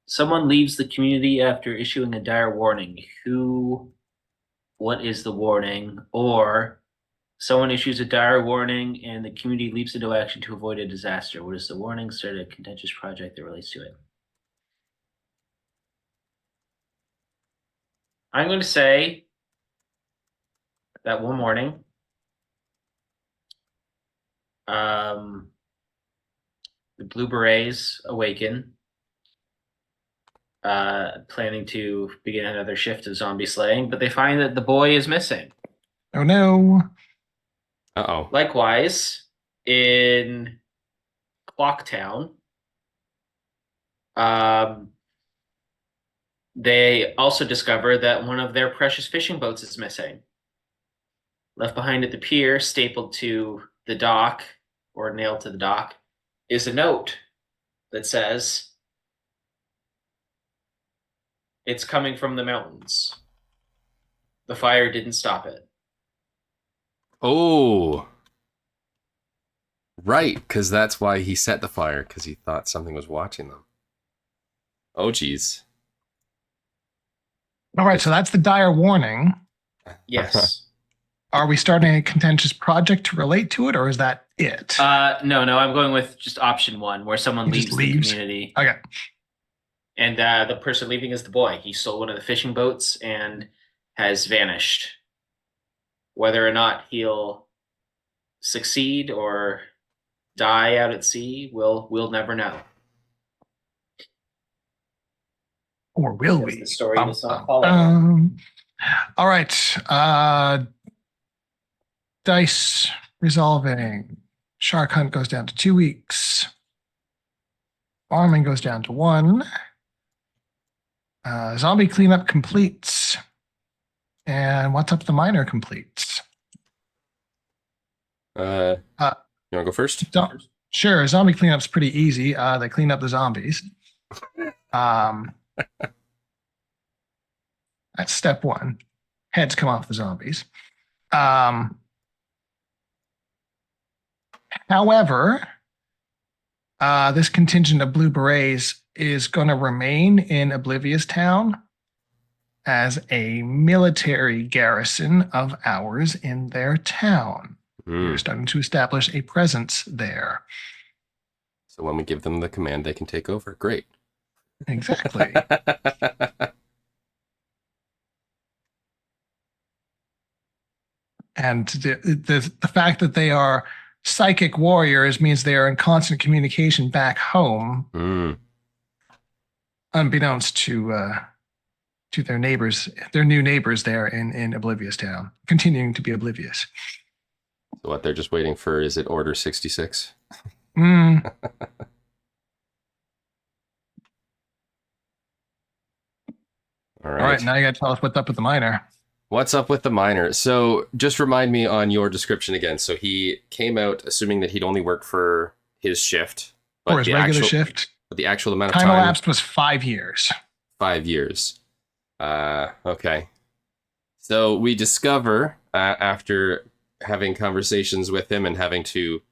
Someone leaves the community after issuing a dire warning. What is the warning? Or someone issues a dire warning and the community leaps into action to avoid a disaster. What is the warning? Start a contentious project that relates to it. I'm going to say that one morning, the Blue Berets awaken, planning to begin another shift of zombie slaying, but they find that the boy is missing. Oh no. Uh-oh. Likewise, in Clocktown, they also discover that one of their precious fishing boats is missing. Left behind at the pier, stapled to the dock, or nailed to the dock, is a note that says, "It's coming from the mountains. The fire didn't stop it." Oh. Right, because that's why he set the fire, because he thought something was watching them. Oh, geez. All right, so that's the dire warning. Yes. Are we starting a contentious project to relate to it, or is that it? No, I'm going with just option one, where someone He just leaves the leaves? community. Okay. And the person leaving is the boy. He stole one of the fishing boats and has vanished. Whether or not he'll succeed or die out at sea, we'll never know. Or will Because we? the story does not follow him. All right. Dice resolving. Shark hunt goes down to 2 weeks. Farming goes down to 1. Zombie cleanup completes. And what's up the miner completes. You want to go first? Sure, zombie cleanup's pretty easy. They clean up the zombies. That's step 1. Heads come off the zombies. However, this contingent of blue berets is going to remain in Oblivious Town as a military garrison of ours in their town. We're starting to establish a presence there. So when we give them the command, they can take over. Great. Exactly. And the fact that they are psychic warriors means they are in constant communication back home, unbeknownst to their neighbors, their new neighbors there in Oblivious Town, continuing to be oblivious. So what they're just waiting for, is it Order 66? All right, now you got to tell us what's up with the miner. What's up with the miner? So just remind me on your description again. So he came out assuming that he'd only work for his shift. Or his regular shift. But the actual amount of time elapsed was 5 years. 5 years. Okay. So we discover, after having conversations with him and having to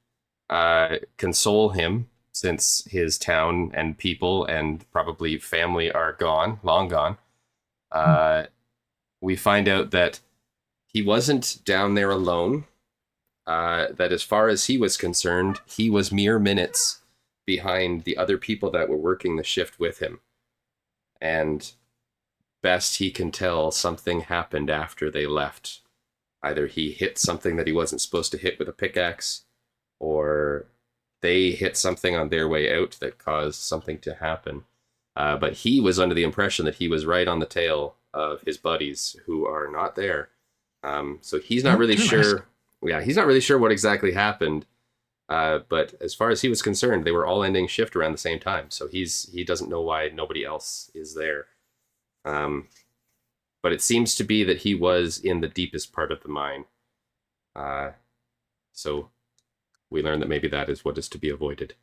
console him, since his town and people and probably family are gone, long gone, we find out that he wasn't down there alone, that as far as he was concerned, he was mere minutes behind the other people that were working the shift with him. And best he can tell, something happened after they left. Either he hit something that he wasn't supposed to hit with a pickaxe, or they hit something on their way out that caused something to happen. But he was under the impression that he was right on the tail of his buddies who are not there. So he's not really sure. Yeah, he's not really sure what exactly happened. But as far as he was concerned, they were all ending shift around the same time. So he doesn't know why nobody else is there. But it seems to be that he was in the deepest part of the mine. So we learn that maybe that is what is to be avoided.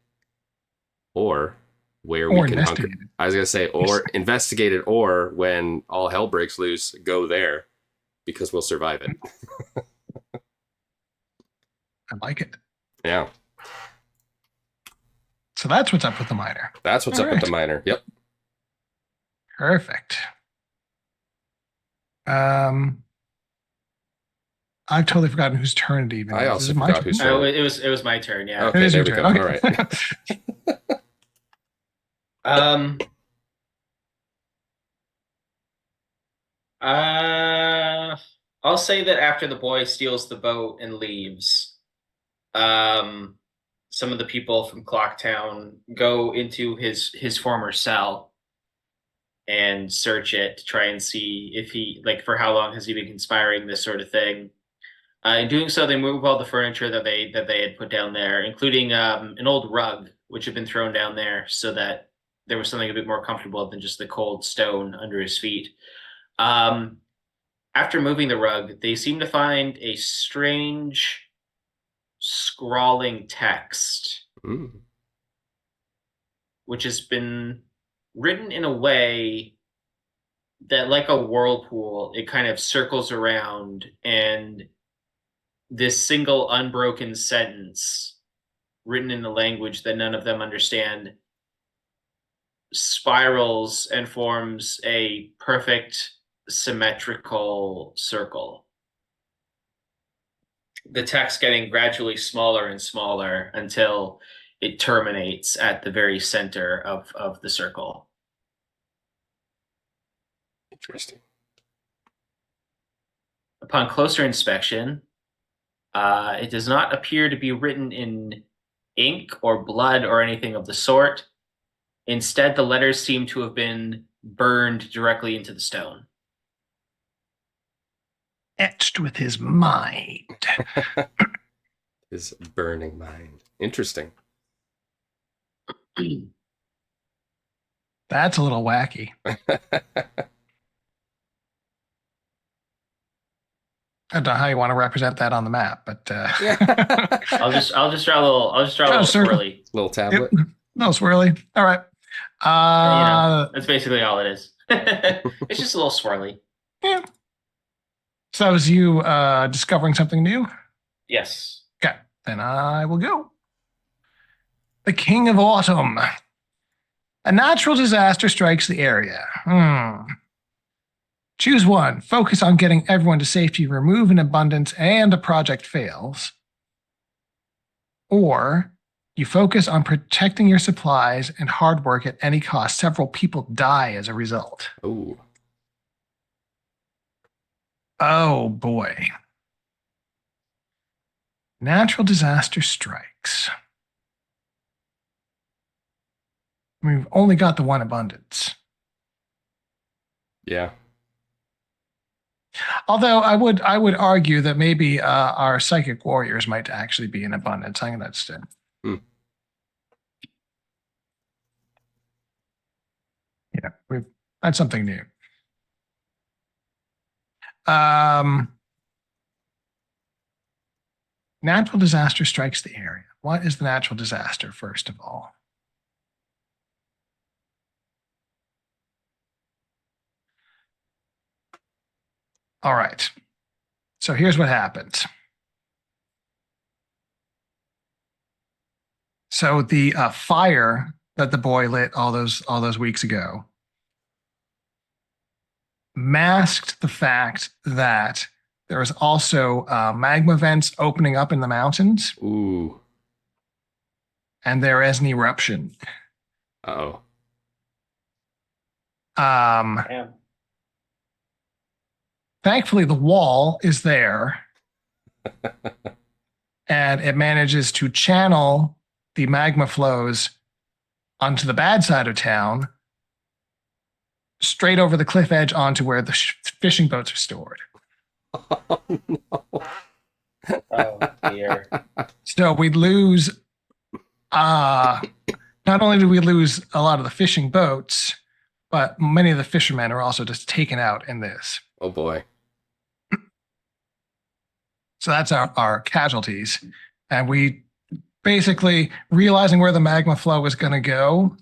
Or where we can hunker. I was going to say, or investigated, or when all hell breaks loose, go there, because we'll survive it. I like it. Yeah. So that's what's up with the miner. That's what's up with the miner. Yep. Perfect. I've totally forgotten whose turn it even is. I also forgot whose turn. Oh, it was my turn. Yeah. Okay, there we go. Okay. All right. I'll say that after the boy steals the boat and leaves, some of the people from Clocktown go into his former cell and search it to try and see if he, like, for how long has he been conspiring this sort of thing. In doing so, they move all the furniture that they had put down there, including an old rug which had been thrown down there so that there was something a bit more comfortable than just the cold stone under his feet. After moving the rug, they seem to find a strange scrawling text, which has been written in a way that, like a whirlpool, it kind of circles around, and this single unbroken sentence, written in a language that none of them understand, spirals and forms a perfect symmetrical circle. the text getting gradually smaller and smaller until it terminates at the very center of the circle. Interesting. Upon closer inspection, it does not appear to be written in ink or blood or anything of the sort. Instead, the letters seem to have been burned directly into the stone. Etched with his mind. His burning mind. Interesting. That's a little wacky. I don't know how you want to represent that on the map, but I'll just draw a little. I'll just draw a little circle. swirly. Little tablet. No swirly. All right. That's basically all it is. It's just a little swirly. Yeah. So that was you discovering something new? Yes. Okay, then I will go. The King of Autumn. A natural disaster strikes the area. Choose one. Focus on getting everyone to safety, remove an abundance, and the project fails. Or you focus on protecting your supplies and hard work at any cost. Several people die as a result. Oh. Oh boy. Natural disaster strikes. We've only got the one abundance. Yeah. Although I would argue that maybe our psychic warriors might actually be in abundance. I think that's it. Yeah, that's something new. Natural disaster strikes the area. What is the natural disaster, first of all? All right. So here's what happens. So the fire that the boy lit all those weeks ago masked the fact that there was also magma vents opening up in the mountains. Ooh. And there is an eruption. Uh-oh. Damn. Thankfully, the wall is there. And it manages to channel the magma flows onto the bad side of town, straight over the cliff edge onto where the fishing boats are stored. Oh, no. Oh dear. So we'd lose, not only do we lose a lot of the fishing boats, but many of the fishermen are also just taken out in this. Oh boy. So that's our casualties. And we basically, realizing where the magma flow was going to go,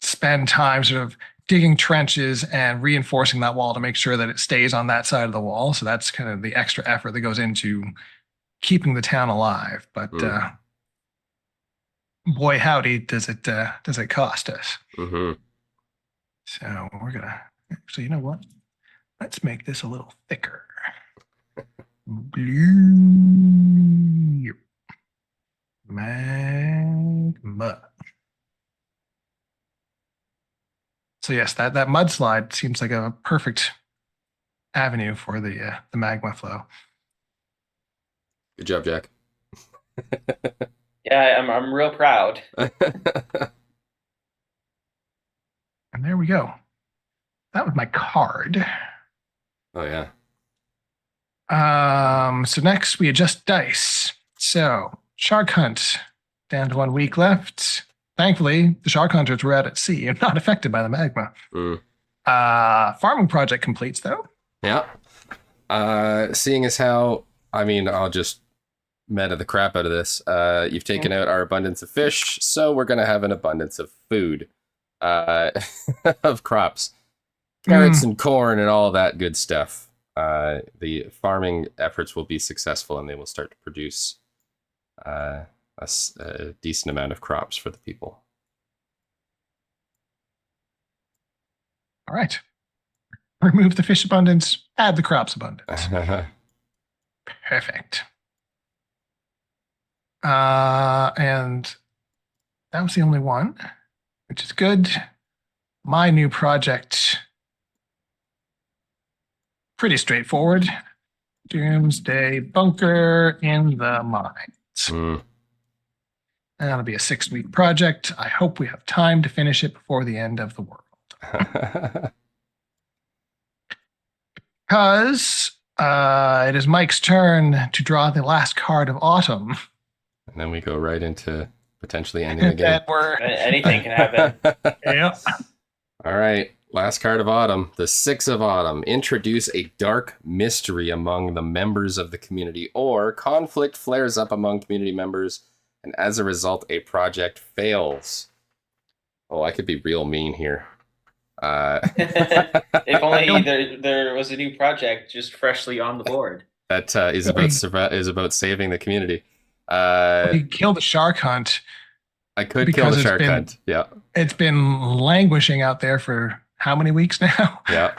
spend time sort of digging trenches and reinforcing that wall to make sure that it stays on that side of the wall. So that's kind of the extra effort that goes into keeping the town alive. But boy, howdy, does it cost us? Mm-hmm. So we're gonna. So you know what? Let's make this a little thicker. Blue magma. So yes, that mudslide seems like a perfect avenue for the magma flow. Good job, Jack. Yeah, I'm real proud. And there we go. That was my card. Oh yeah. So next we adjust dice. So shark hunt down to 1 week left. Thankfully, the shark hunters were out at sea and not affected by the magma. Farming project completes though. Yeah. Seeing as how, I mean, I'll just meta the crap out of this. You've taken out our abundance of fish, so we're gonna have an abundance of food, of crops, carrots and corn and all that good stuff. The farming efforts will be successful, and they will start to produce a decent amount of crops for the people. All right. Remove the fish abundance, add the crops abundance. Perfect. And that was the only one, which is good. My new project, pretty straightforward. Doomsday Bunker in the Mines. Mm. That'll be a 6-week project. I hope we have time to finish it before the end of the world. Because it is Mike's turn to draw the last card of autumn. And then we go right into potentially ending the game. That we're, Anything can happen. yeah. All right. Last card of autumn, the 6 of autumn. Introduce a dark mystery among the members of the community, or conflict flares up among community members, and as a result, a project fails. Oh, I could be real mean here. If only there was a new project just freshly on the board. That is about saving the community. You kill the shark hunt. I could kill the shark hunt. Yeah. It's been languishing out there for how many weeks now? Yeah.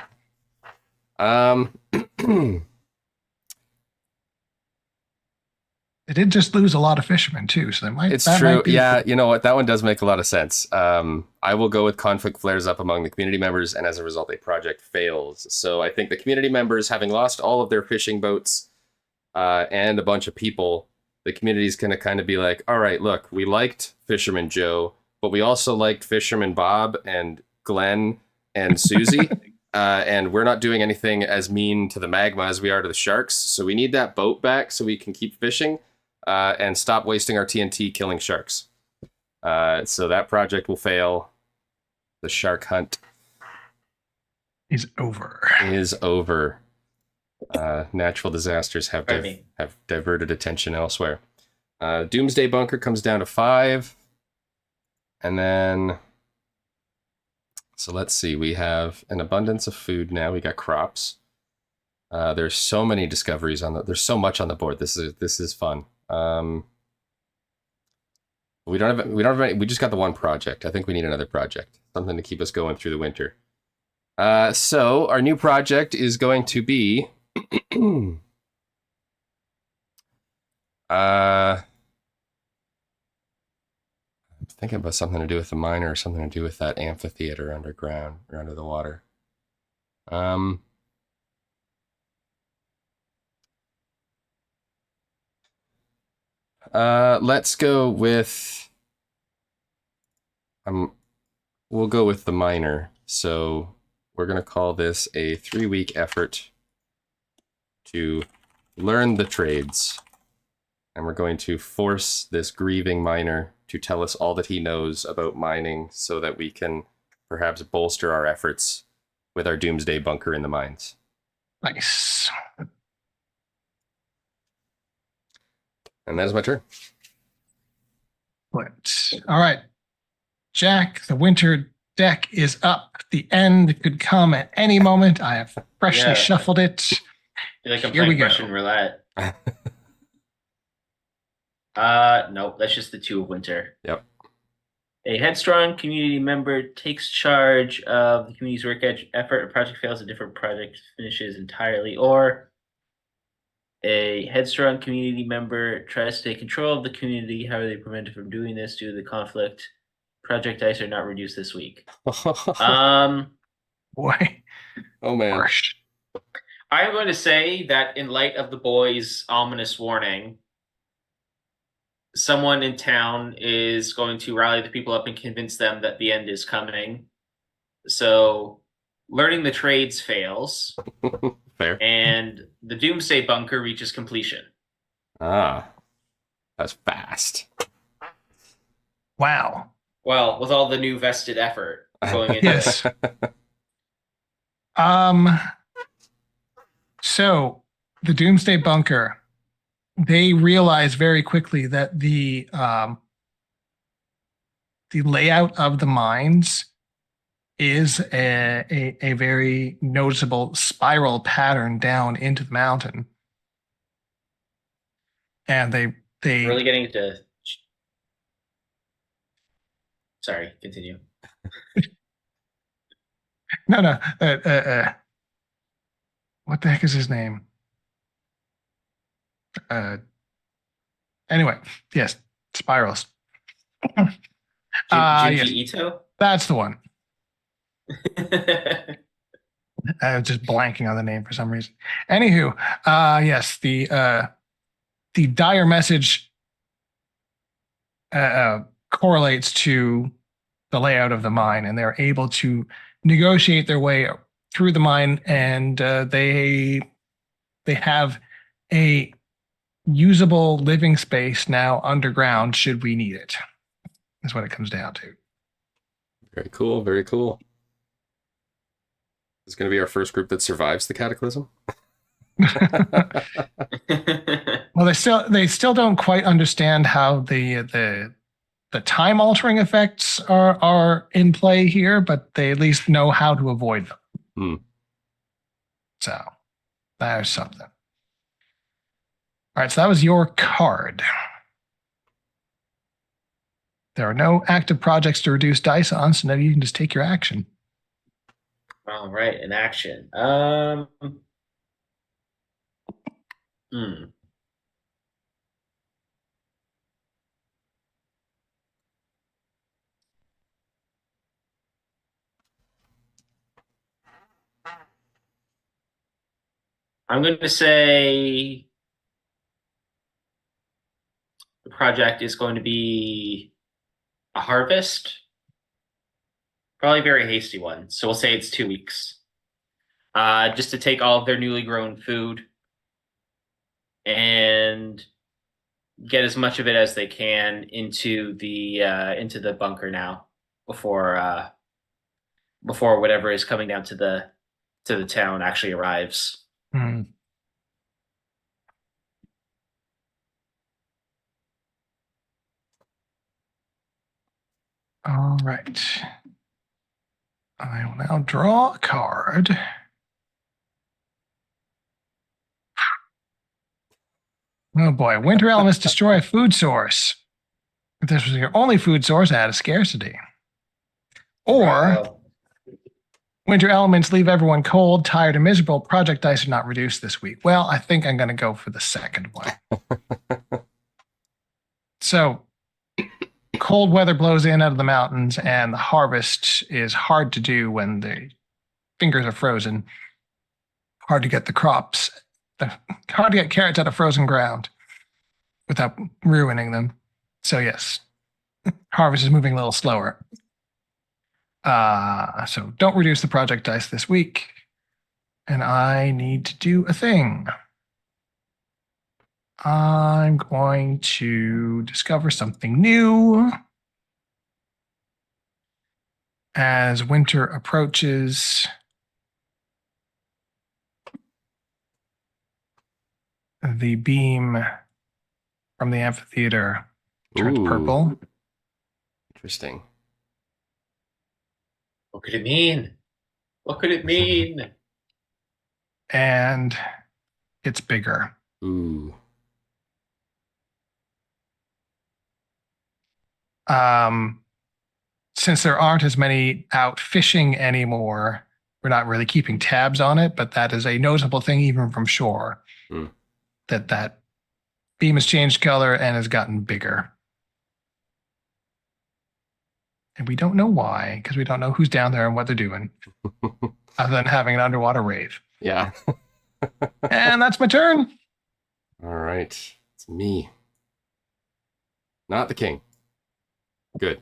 They did just lose a lot of fishermen too, so they might. It's true. Yeah, you know what? That one does make a lot of sense. I will go with conflict flares up among the community members, and as a result, a project fails. So I think the community members, having lost all of their fishing boats and a bunch of people, the community's going to kind of be like, all right, look, we liked Fisherman Joe, but we also liked Fisherman Bob and Glenn and Susie. And we're not doing anything as mean to the magma as we are to the sharks. So we need that boat back so we can keep fishing and stop wasting our TNT killing sharks. So that project will fail. The shark hunt is over. Natural disasters have diverted attention elsewhere. Doomsday Bunker comes down to 5. And then... So let's see, we have an abundance of food now. We got crops. There's so many discoveries there's so much on the board. This is fun. We just got the one project. I think we need another project. Something to keep us going through the winter. So our new project is going to be I'm thinking about something to do with the miner or something to do with that amphitheater underground or under the water. Let's go with we'll go with the miner. So we're going to call this a 3-week effort to learn the trades. And we're going to force this grieving miner to tell us all that he knows about mining so that we can perhaps bolster our efforts with our Doomsday Bunker in the mines. Nice. And that is my turn. All right. Jack, the winter deck is up. The end could come at any moment. I have freshly shuffled it. Feel like I'm Here we playing go. Russian roulette. Nope, that's just the 2 of winter. Yep. A headstrong community member takes charge of the community's work effort. A project fails, a different project finishes entirely. Or a headstrong community member tries to take control of the community. How are they prevented from doing this due to the conflict? Project dice are not reduced this week. Boy. Oh, man. Harsh. I'm going to say that in light of the boys' ominous warning, someone in town is going to rally the people up and convince them that the end is coming. So learning the trades fails. Fair. And the Doomsday Bunker reaches completion. Ah, that's fast. Wow. Well, with all the new vested effort going into Yes. it. So the Doomsday Bunker, they realize very quickly that the layout of the mines is a very noticeable spiral pattern down into the mountain. And they Really getting into... Sorry, continue. No. What the heck is his name? Anyway, yes, spirals. Junji Yes, Ito. that's the one. I was just blanking on the name for some reason. Anywho, yes, the dire message correlates to the layout of the mine, and they're able to negotiate their way through the mine, and they have a usable living space now underground should we need it. That's what it comes down to. Very cool. Very cool. It's going to be our first group that survives the cataclysm. Well, they still don't quite understand how the time altering effects are in play here, but they at least know how to avoid them. Hmm. So there's something. All right, so that was your card. There are no active projects to reduce dice on, so now you can just take your action. All right, an action. I'm going to say the project is going to be a harvest. Probably a very hasty one. So we'll say it's 2 weeks. Just to take all of their newly grown food and get as much of it as they can into the bunker now before whatever is coming down to the town actually arrives. Hmm. All right. I will now draw a card. Oh boy, winter elements destroy a food source. If this was your only food source, add a scarcity. Or Wow. winter elements leave everyone cold, tired, and miserable. Project dice are not reduced this week. Well, I think I'm going to go for the second one. So, cold weather blows in out of the mountains, and the harvest is hard to do when the fingers are frozen. Hard to get the crops, hard to get carrots out of frozen ground without ruining them. So, yes, harvest is moving a little slower. So don't reduce the project dice this week. And I need to do a thing. I'm going to discover something new. As winter approaches, the beam from the amphitheater turns Ooh. purple. Interesting. What could it mean? What could it mean? And it's bigger. Ooh. Since there aren't as many out fishing anymore, we're not really keeping tabs on it, but that is a noticeable thing even from shore. That beam has changed color and has gotten bigger. And we don't know why, because we don't know who's down there and what they're doing, other than having an underwater rave. Yeah. And that's my turn. All right. It's me. Not the king. Good.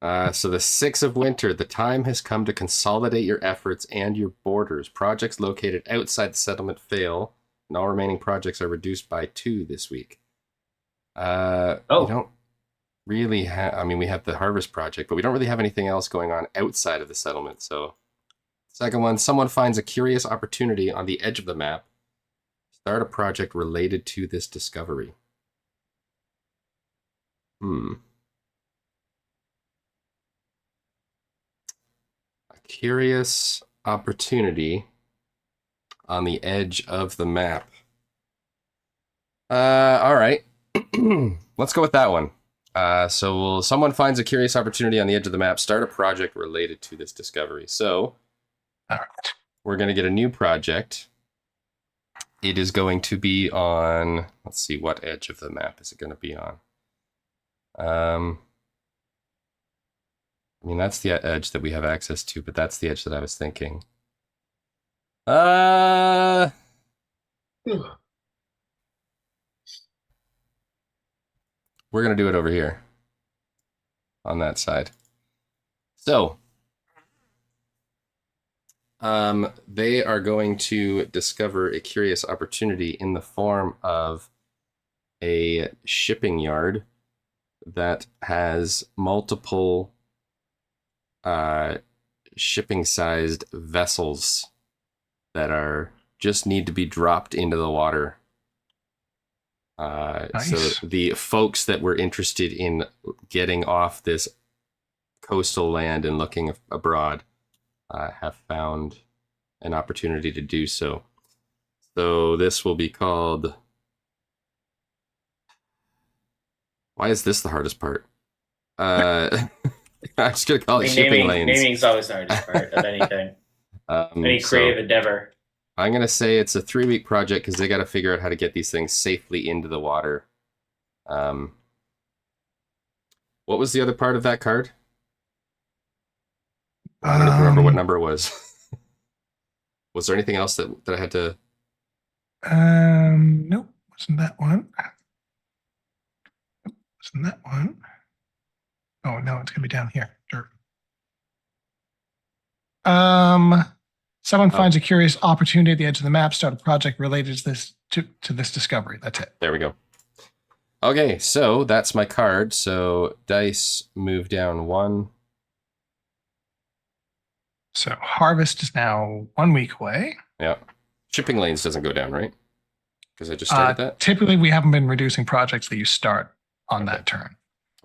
So the 6 of winter, the time has come to consolidate your efforts and your borders. Projects located outside the settlement fail, and all remaining projects are reduced by 2 this week. We don't really have, I mean, we have the harvest project, but we don't really have anything else going on outside of the settlement. So, second one, someone finds a curious opportunity on the edge of the map. Start a project related to this discovery. A curious opportunity on the edge of the map. All right. Let's go with that one. So someone finds a curious opportunity on the edge of the map, start a project related to this discovery. So All right. we're going to get a new project. It is going to be on, let's see, what edge of the map is it going to be on? I mean, that's the edge that we have access to, but that's the edge that I was thinking. We're going to do it over here on that side. So, they are going to discover a curious opportunity in the form of a shipping yard that has multiple shipping-sized vessels that are just need to be dropped into the water. Nice. So the folks that were interested in getting off this coastal land and looking abroad have found an opportunity to do so. So this will be called... Why is this the hardest part? I'm just going to call it shipping lanes. Naming's always the hardest part of anything. Any So creative endeavor. I'm going to say it's a 3-week project because they got to figure out how to get these things safely into the water. What was the other part of that card? I don't even remember what number it was. Was there anything else that I had to... Nope, wasn't that one. Nope, wasn't that one. Oh, no, it's going to be down here. Dirt. Someone finds a curious opportunity at the edge of the map, start a project related to this to this discovery. That's it. There we go. Okay, so that's my card. So dice move down 1. So harvest is now 1 week away. Yeah. Shipping lanes doesn't go down, right? Because I just started that? Typically, we haven't been reducing projects that you start on that turn.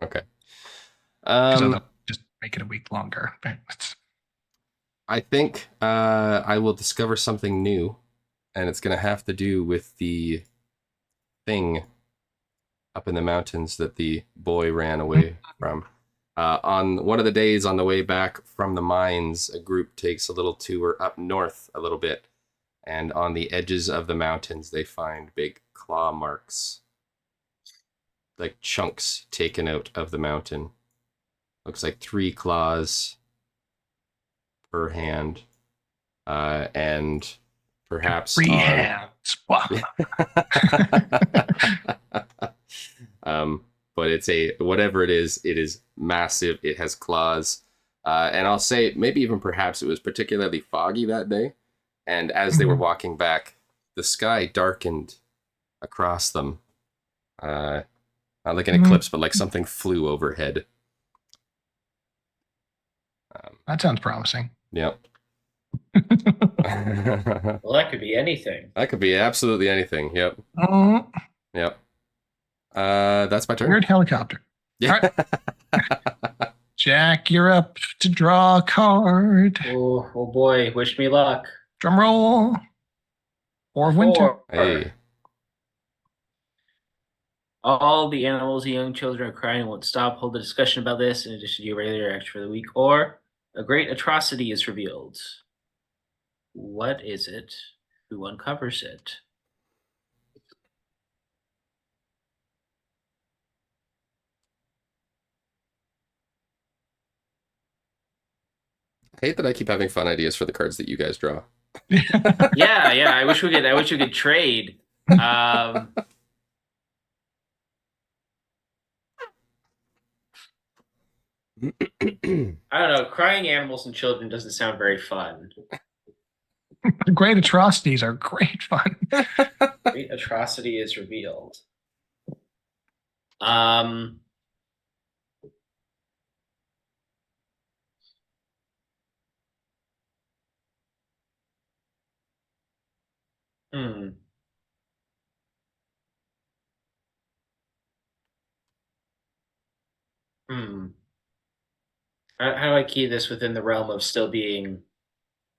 Okay. Just make it a week longer. I think I will discover something new, and it's going to have to do with the thing up in the mountains that the boy ran away from. On one of the days on the way back from the mines, a group takes a little tour up north a little bit, and on the edges of the mountains, they find big claw marks, like chunks taken out of the mountain. Looks like 3 claws per hand, and perhaps 3 hands. Wow. But it's whatever it is massive. It has claws, and I'll say maybe even perhaps it was particularly foggy that day, and as they were walking back, the sky darkened across them. Not like an eclipse, but like something flew overhead. That sounds promising. Yep. Well, that could be anything. That could be absolutely anything. Yep. Yep. That's my turn. Weird helicopter. Yeah. All right. Jack, you're up to draw a card. Oh boy, wish me luck. Drum roll. 4 of winter. 4. Hey. All the animals and young children are crying and won't stop. Hold a discussion about this in addition to your regular action for the week. Or a great atrocity is revealed. What is it? Who uncovers it? I hate that I keep having fun ideas for the cards that you guys draw. Yeah. I wish we could trade. I don't know. Crying animals and children doesn't sound very fun. Great atrocities are great fun. Great atrocity is revealed. Hmm. Hmm. How do I key this within the realm of still being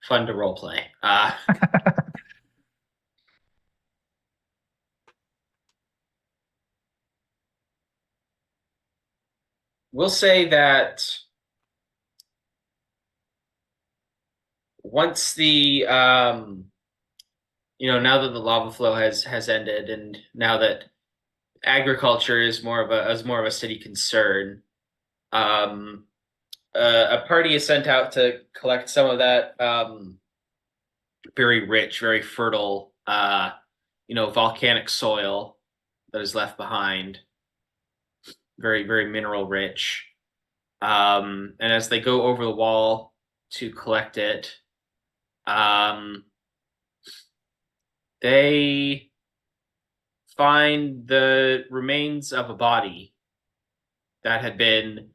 fun to roleplay? We'll say that once the now that the lava flow has ended, and now that agriculture is more of a city concern, a party is sent out to collect some of that very rich, very fertile, volcanic soil that is left behind. Very, very mineral rich. And as they go over the wall to collect it, they find the remains of a body that had been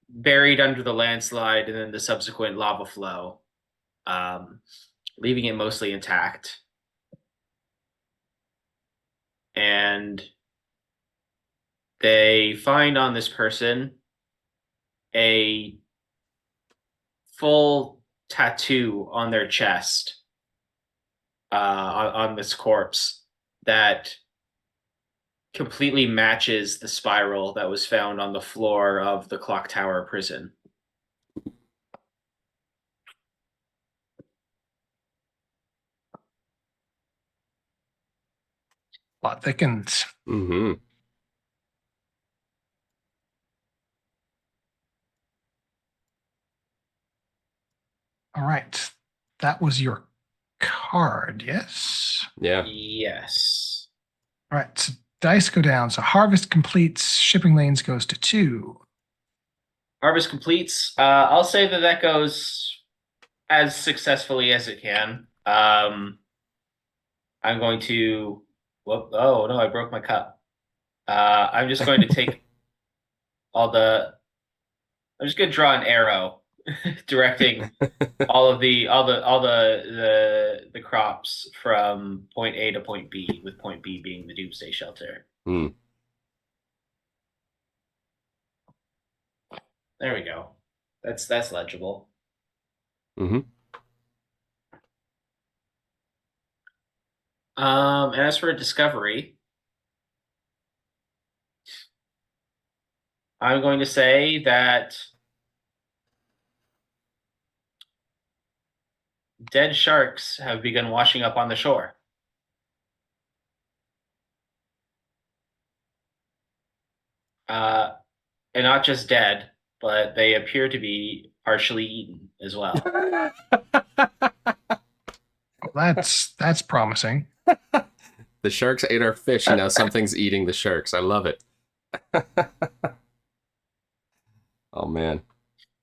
buried under the landslide and then the subsequent lava flow, leaving it mostly intact. And they find on this person a full tattoo on their chest, on this corpse, that completely matches the spiral that was found on the floor of the clock tower prison. Plot thickens. Mm-hmm. All right. That was your card, yes? Yeah. Yes. All right. So dice go down. So harvest completes. Shipping lanes goes to 2. Harvest completes. I'll say that goes as successfully as it can. I'm going to. Oh no! I broke my cup. I'm just going to take I'm just going to draw an arrow directing all the crops from point A to point B, with point B being the doomsday shelter. Mm. There we go. That's legible. Mm-hmm. And as for a discovery, I'm going to say that dead sharks have begun washing up on the shore. And not just dead, but they appear to be partially eaten as well. That's promising. The sharks ate our fish, and now something's eating the sharks. I love it. Oh man.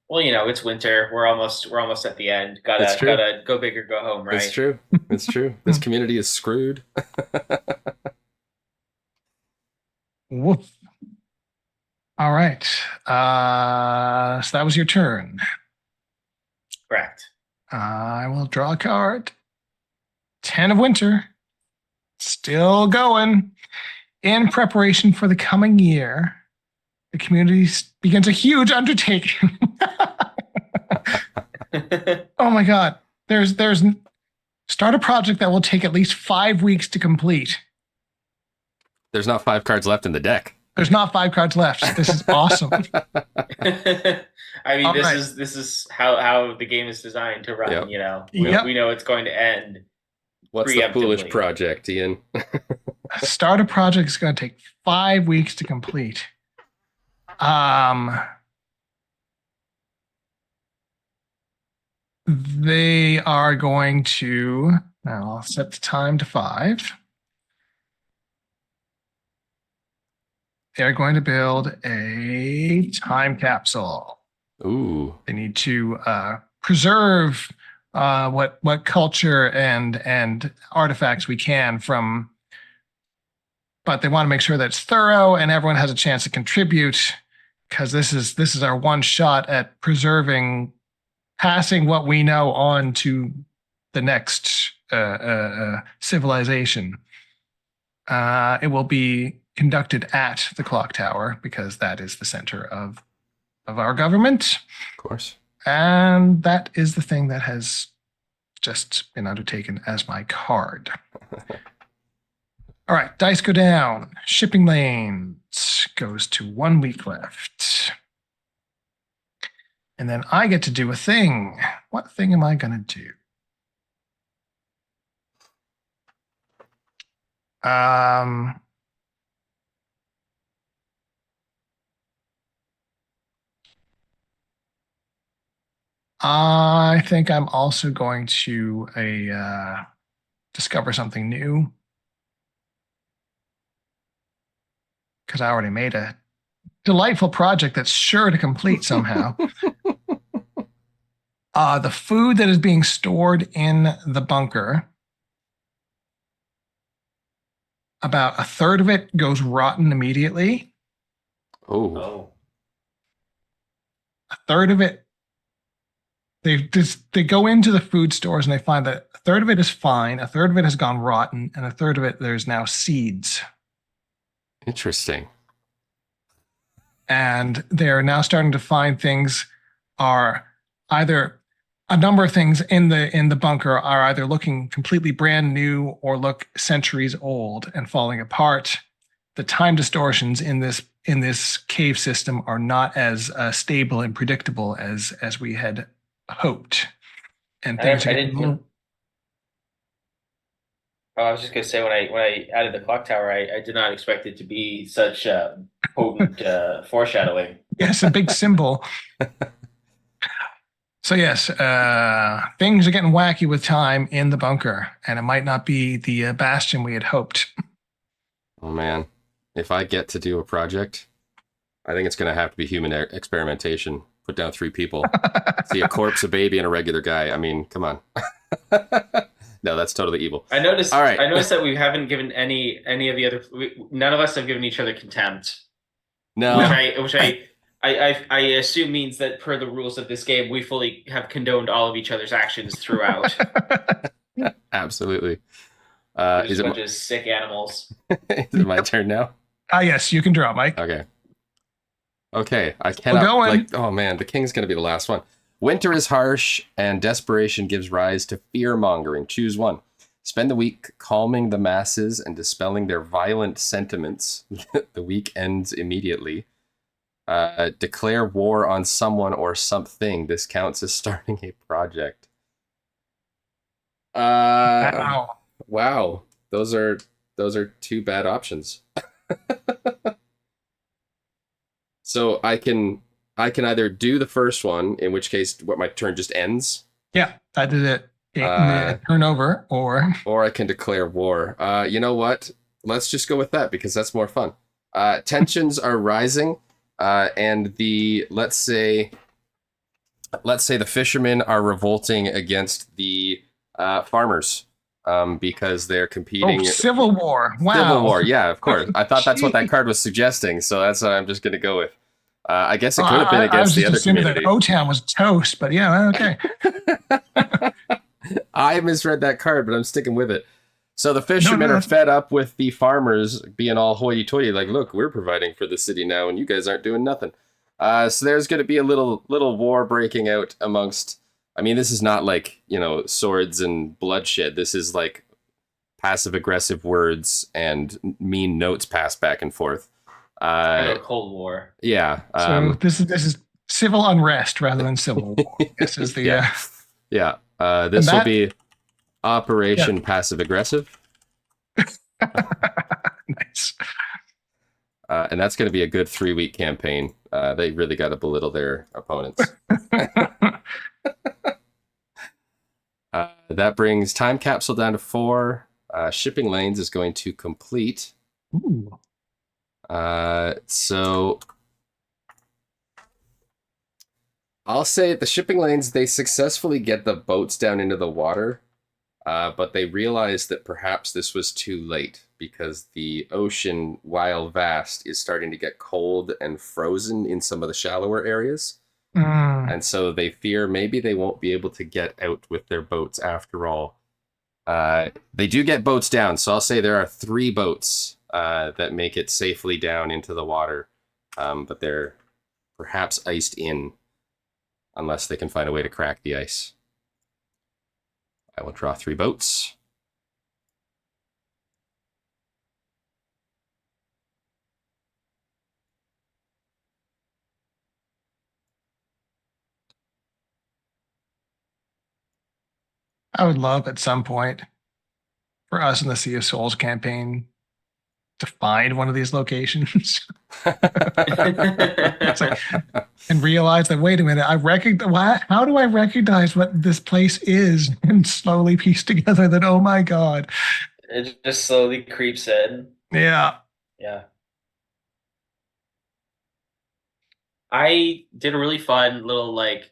Well, it's winter. We're almost at the end. Gotta go big or go home, right? It's true. It's true. This community is screwed. Woof. All right. So that was your turn. Correct. I will draw a card. 10 of winter. Still going. In preparation for the coming year, the community begins a huge undertaking. Oh my God. There's start a project that will take at least 5 weeks to complete. There's not 5 cards left in the deck. There's not 5 cards left. This is awesome. I mean, this is how the game is designed to run. Yep. We know it's going to end. What's the foolish project, Ian? Start a project is going to take 5 weeks to complete. They are going to. Now I'll set the time to 5. They're going to build a time capsule. Ooh. They need to preserve what culture and artifacts we can from, but they want to make sure that it's thorough and everyone has a chance to contribute, because this is our one shot at passing what we know on to the next civilization. It will be conducted at the clock tower because that is the center of our government. Of course. And that is the thing that has just been undertaken as my card. All right, dice go down. Shipping lanes goes to 1 week left. And then I get to do a thing. What thing am I going to do? Um, I think I'm also going to discover something new because I already made a delightful project that's sure to complete somehow. The food that is being stored in the bunker, about a third of it goes rotten immediately. Oh, Oh. A third of it, they go into the food stores and they find that a third of it is fine, a third of it has gone rotten, and a third of it there's now seeds. interesting. And they're now starting to find things are either a number of things in the bunker are either looking completely brand new or look centuries old and falling apart. The time distortions in this cave system are not as stable and predictable as we had hoped, and things are I getting didn't. Oh, I was just gonna say when I added the clock tower, I did not expect it to be such potent foreshadowing. yes, a big symbol. So yes, things are getting wacky with time in the bunker, and it might not be the bastion we had hoped. Oh man, if I get to do a project, I think it's going to have to be human experimentation. Put down 3 people, see a corpse, a baby, and a regular guy. I mean, come on. No, that's totally evil. I noticed. All right. I noticed that we haven't given any of the other. None of us have given each other contempt, No. which I assume means that per the rules of this game, we fully have condoned all of each other's actions throughout. Absolutely. There's Is a it bunch of sick animals. is it my turn now? Yes, you can draw, Mike. Okay. Okay, I We're cannot going. oh man, the king's gonna be the last one. Winter is harsh, and desperation gives rise to fear-mongering. Choose one. Spend the week calming the masses and dispelling their violent sentiments. The week ends immediately. Declare war on someone or something. This counts as starting a project. Wow. Wow. Those are 2 bad options. So I can either do the first one, in which case what my turn just ends, Yeah, that did it. Turn over, or I can declare war. You know what? Let's just go with that because that's more fun. Tensions are rising, and let's say the fishermen are revolting against the farmers because they're competing. civil war. Wow. Civil war, yeah, of course. I thought that's what that Gee. card was suggesting, so that's what I'm just going to go with. I guess it could have been I was against the just other assuming community. that O-Town was toast, but yeah, okay. I misread that card, but I'm sticking with it. So the fishermen No, are fed up with the farmers being all hoity-toity, like, look, we're providing for the city now, and you guys aren't doing nothing. So there's going to be a little war breaking out amongst. I mean, this is not like swords and bloodshed. This is like passive-aggressive words and mean notes passed back and forth. Kind of a Cold War. Yeah. So this is civil unrest rather than civil war. This is the yeah. This will be Operation Yeah. Passive Aggressive. Nice. And that's going to be a good 3-week campaign. They really got to belittle their opponents. That brings time capsule down to 4. Shipping lanes is going to complete. Ooh. So I'll say the shipping lanes, they successfully get the boats down into the water, but they realize that perhaps this was too late because the ocean, while vast, is starting to get cold and frozen in some of the shallower areas. And so they fear maybe they won't be able to get out with their boats after all. They do get boats down, so I'll say there are 3 boats that make it safely down into the water, but they're perhaps iced in unless they can find a way to crack the ice. I will draw 3 boats. I would love at some point for us in the Sea of Souls campaign to find one of these locations. It's like, and realize that, wait a minute, how do I recognize what this place is? And slowly piece together that, oh my God. It just slowly creeps in. Yeah. Yeah. I did a really fun little like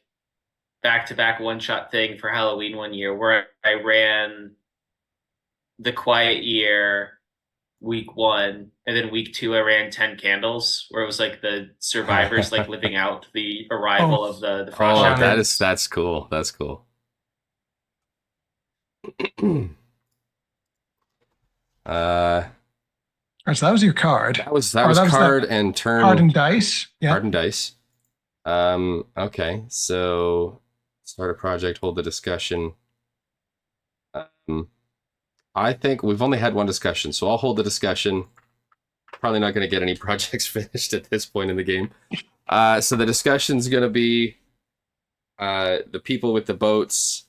back-to-back one-shot thing for Halloween one year where I ran the Quiet Year week 1, and then week 2 I ran 10 candles, where it was like the survivors like living out the arrival of the frost Oh, shamans. that's cool. That's cool. All right, so that was your card. That was Or card and turn. Card and dice. Yeah. Card and dice. Okay, so start a project, hold the discussion. I think we've only had one discussion, so I'll hold the discussion. Probably not going to get any projects finished at this point in the game. So the discussion's going to be the people with the boats.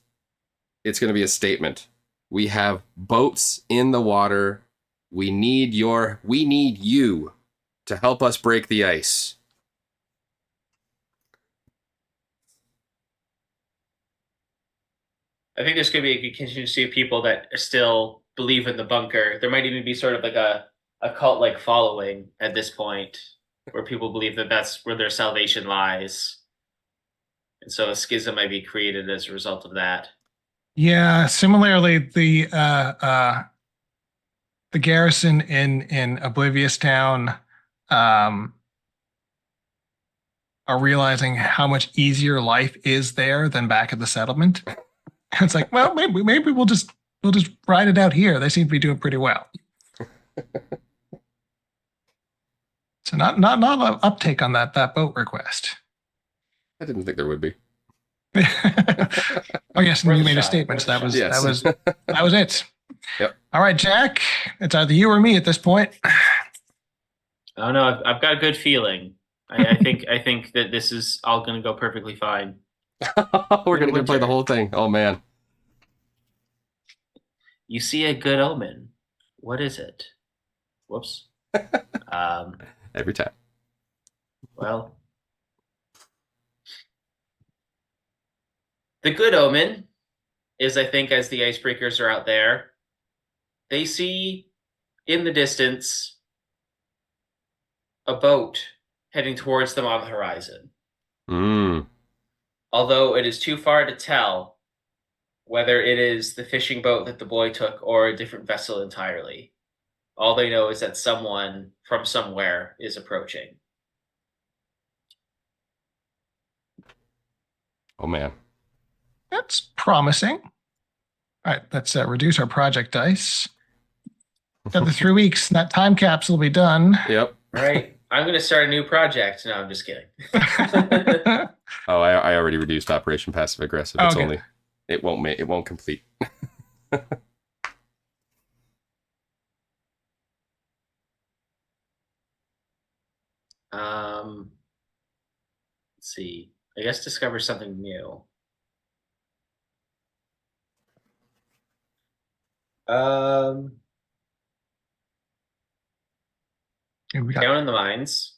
It's going to be a statement. We have boats in the water. We need you to help us break the ice. I think there's going to be a contingency of people that still believe in the bunker. There might even be sort of like a cult-like following at this point, where people believe that that's where their salvation lies. And so a schism might be created as a result of that. Yeah. Similarly, the garrison in Oblivious Town are realizing how much easier life is there than back at the settlement. It's like, well, maybe we'll just ride it out here. They seem to be doing pretty well. So not an uptake on that boat request. I didn't think there would be. Oh yes, and you made a statement. So that was it. Yep. All right, Jack. It's either you or me at this point. Oh no, I've got a good feeling. I think that this is all going to go perfectly fine. We're going to play the whole thing. Oh man. You see a good omen. What is it? Whoops. Every time. Well, The good omen is, I think, as the icebreakers are out there, they see in the distance a boat heading towards them on the horizon. Although it is too far to tell whether it is the fishing boat that the boy took or a different vessel entirely. All they know is that someone from somewhere is approaching. Oh man. That's promising. All right, let's reduce our project dice. Another 3 weeks, and that time capsule will be done. Yep. All right. I'm going to start a new project. No, I'm just kidding. Oh, I already reduced Operation Passive Aggressive. It's Okay. only it won't complete. Let's see. I guess discover something new. And we got Down in the mines,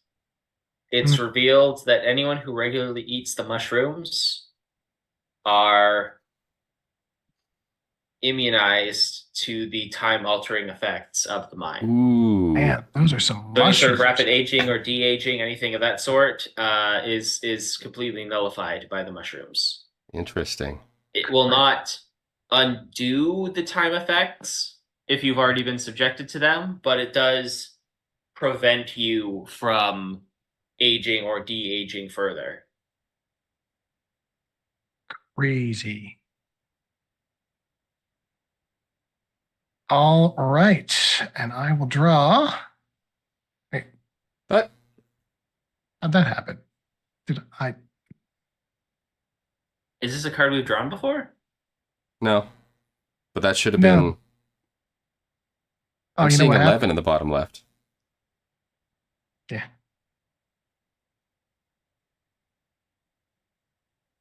it's revealed that anyone who regularly eats the mushrooms are immunized to the time-altering effects of the mine. Ooh. man, those are some So any sort mushrooms. of rapid aging or de-aging, anything of that sort, is completely nullified by the mushrooms. Interesting. It will not undo the time effects if you've already been subjected to them, but it does prevent you from aging or de-aging further. Crazy. All right, and I will draw. Wait, But how'd that happen? Did I? Is this a card we've drawn before? no. But that should have No. been. Oh, I'm you know seeing what 11 happened? in the bottom left. Yeah.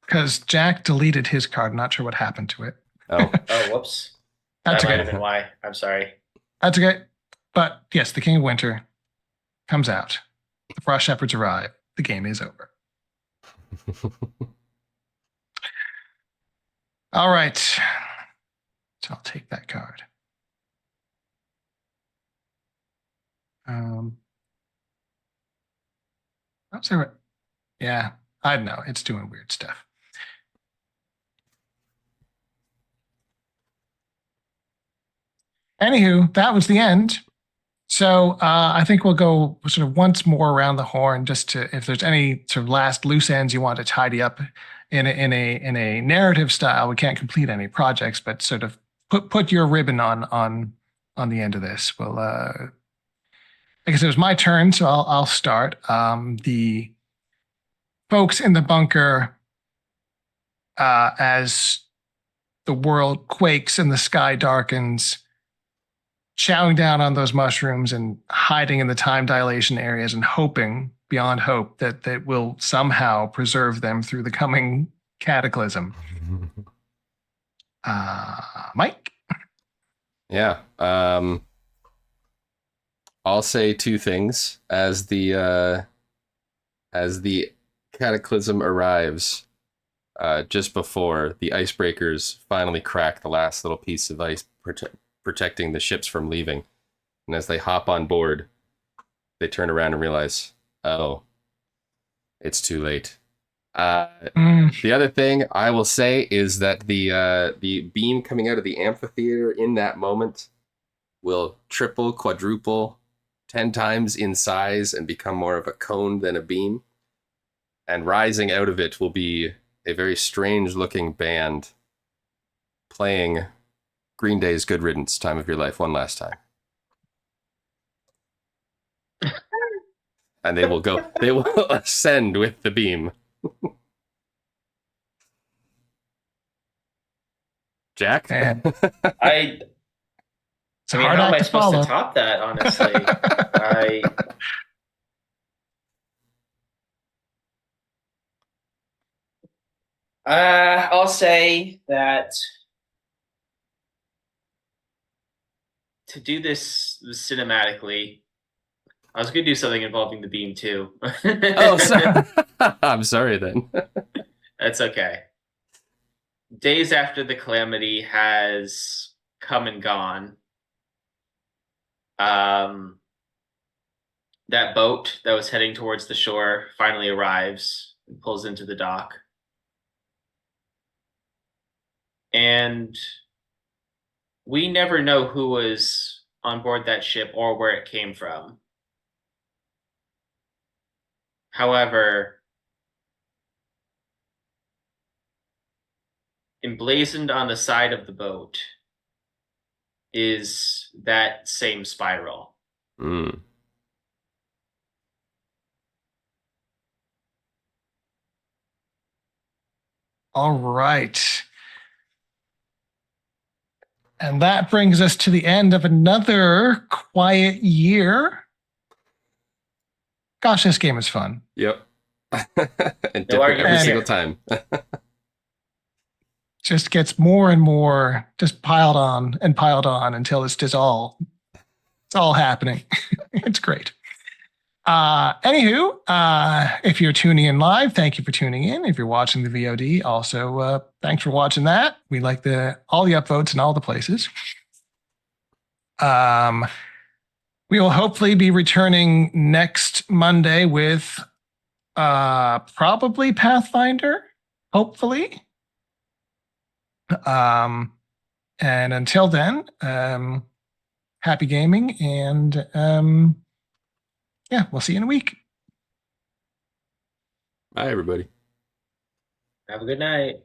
Because Jack deleted his card. Not sure what happened to it. Oh. Oh, whoops. That's That might okay. have been why. I'm sorry. That's okay. But yes, the King of Winter comes out. The Frost Shepherds arrive. The game is over. All right. So I'll take that card. I'm sorry. Yeah, I don't know. It's doing weird stuff. Anywho, that was the end. So I think we'll go sort of once more around the horn, just to if there's any sort of last loose ends you want to tidy up in a narrative style. We can't complete any projects, but sort of put your ribbon on the end of this. Well, I guess it was my turn, so I'll start. The folks in the bunker, as the world quakes and the sky darkens, chowing down on those mushrooms and hiding in the time dilation areas and hoping beyond hope that that will somehow preserve them through the coming cataclysm. Mike? Yeah. I'll say two things as the cataclysm arrives. Just before the icebreakers finally crack the last little piece of ice protecting the ships from leaving. And as they hop on board, they turn around and realize, oh, it's too late. The other thing I will say is that the beam coming out of the amphitheater in that moment will triple, quadruple, 10 times in size and become more of a cone than a beam. And rising out of it will be a very strange looking band playing Green Day's Good Riddance, Time of Your Life, one last time. And they will ascend with the beam. Jack? Man, It's it's a I mean, hard how am act I to supposed follow. to top that, honestly? I'll say that to do this cinematically, I was going to do something involving the beam too. Oh, sorry. I'm sorry then. That's okay. Days after the calamity has come and gone, that boat that was heading towards the shore finally arrives and pulls into the dock. And we never know who was on board that ship or where it came from. However, emblazoned on the side of the boat is that same spiral. Mm. All right. And that brings us to the end of another quiet year. Gosh, this game is fun. Yep. And No different every arguments single here. time. Just gets more and more just piled on until it's all happening. It's great. Anywho, if you're tuning in live, thank you for tuning in. If you're watching the VOD, also thanks for watching that. We like all the upvotes in all the places. We will hopefully be returning next Monday with probably Pathfinder, hopefully. And until then, happy gaming, and yeah, we'll see you in a week. Bye, everybody. Have a good night.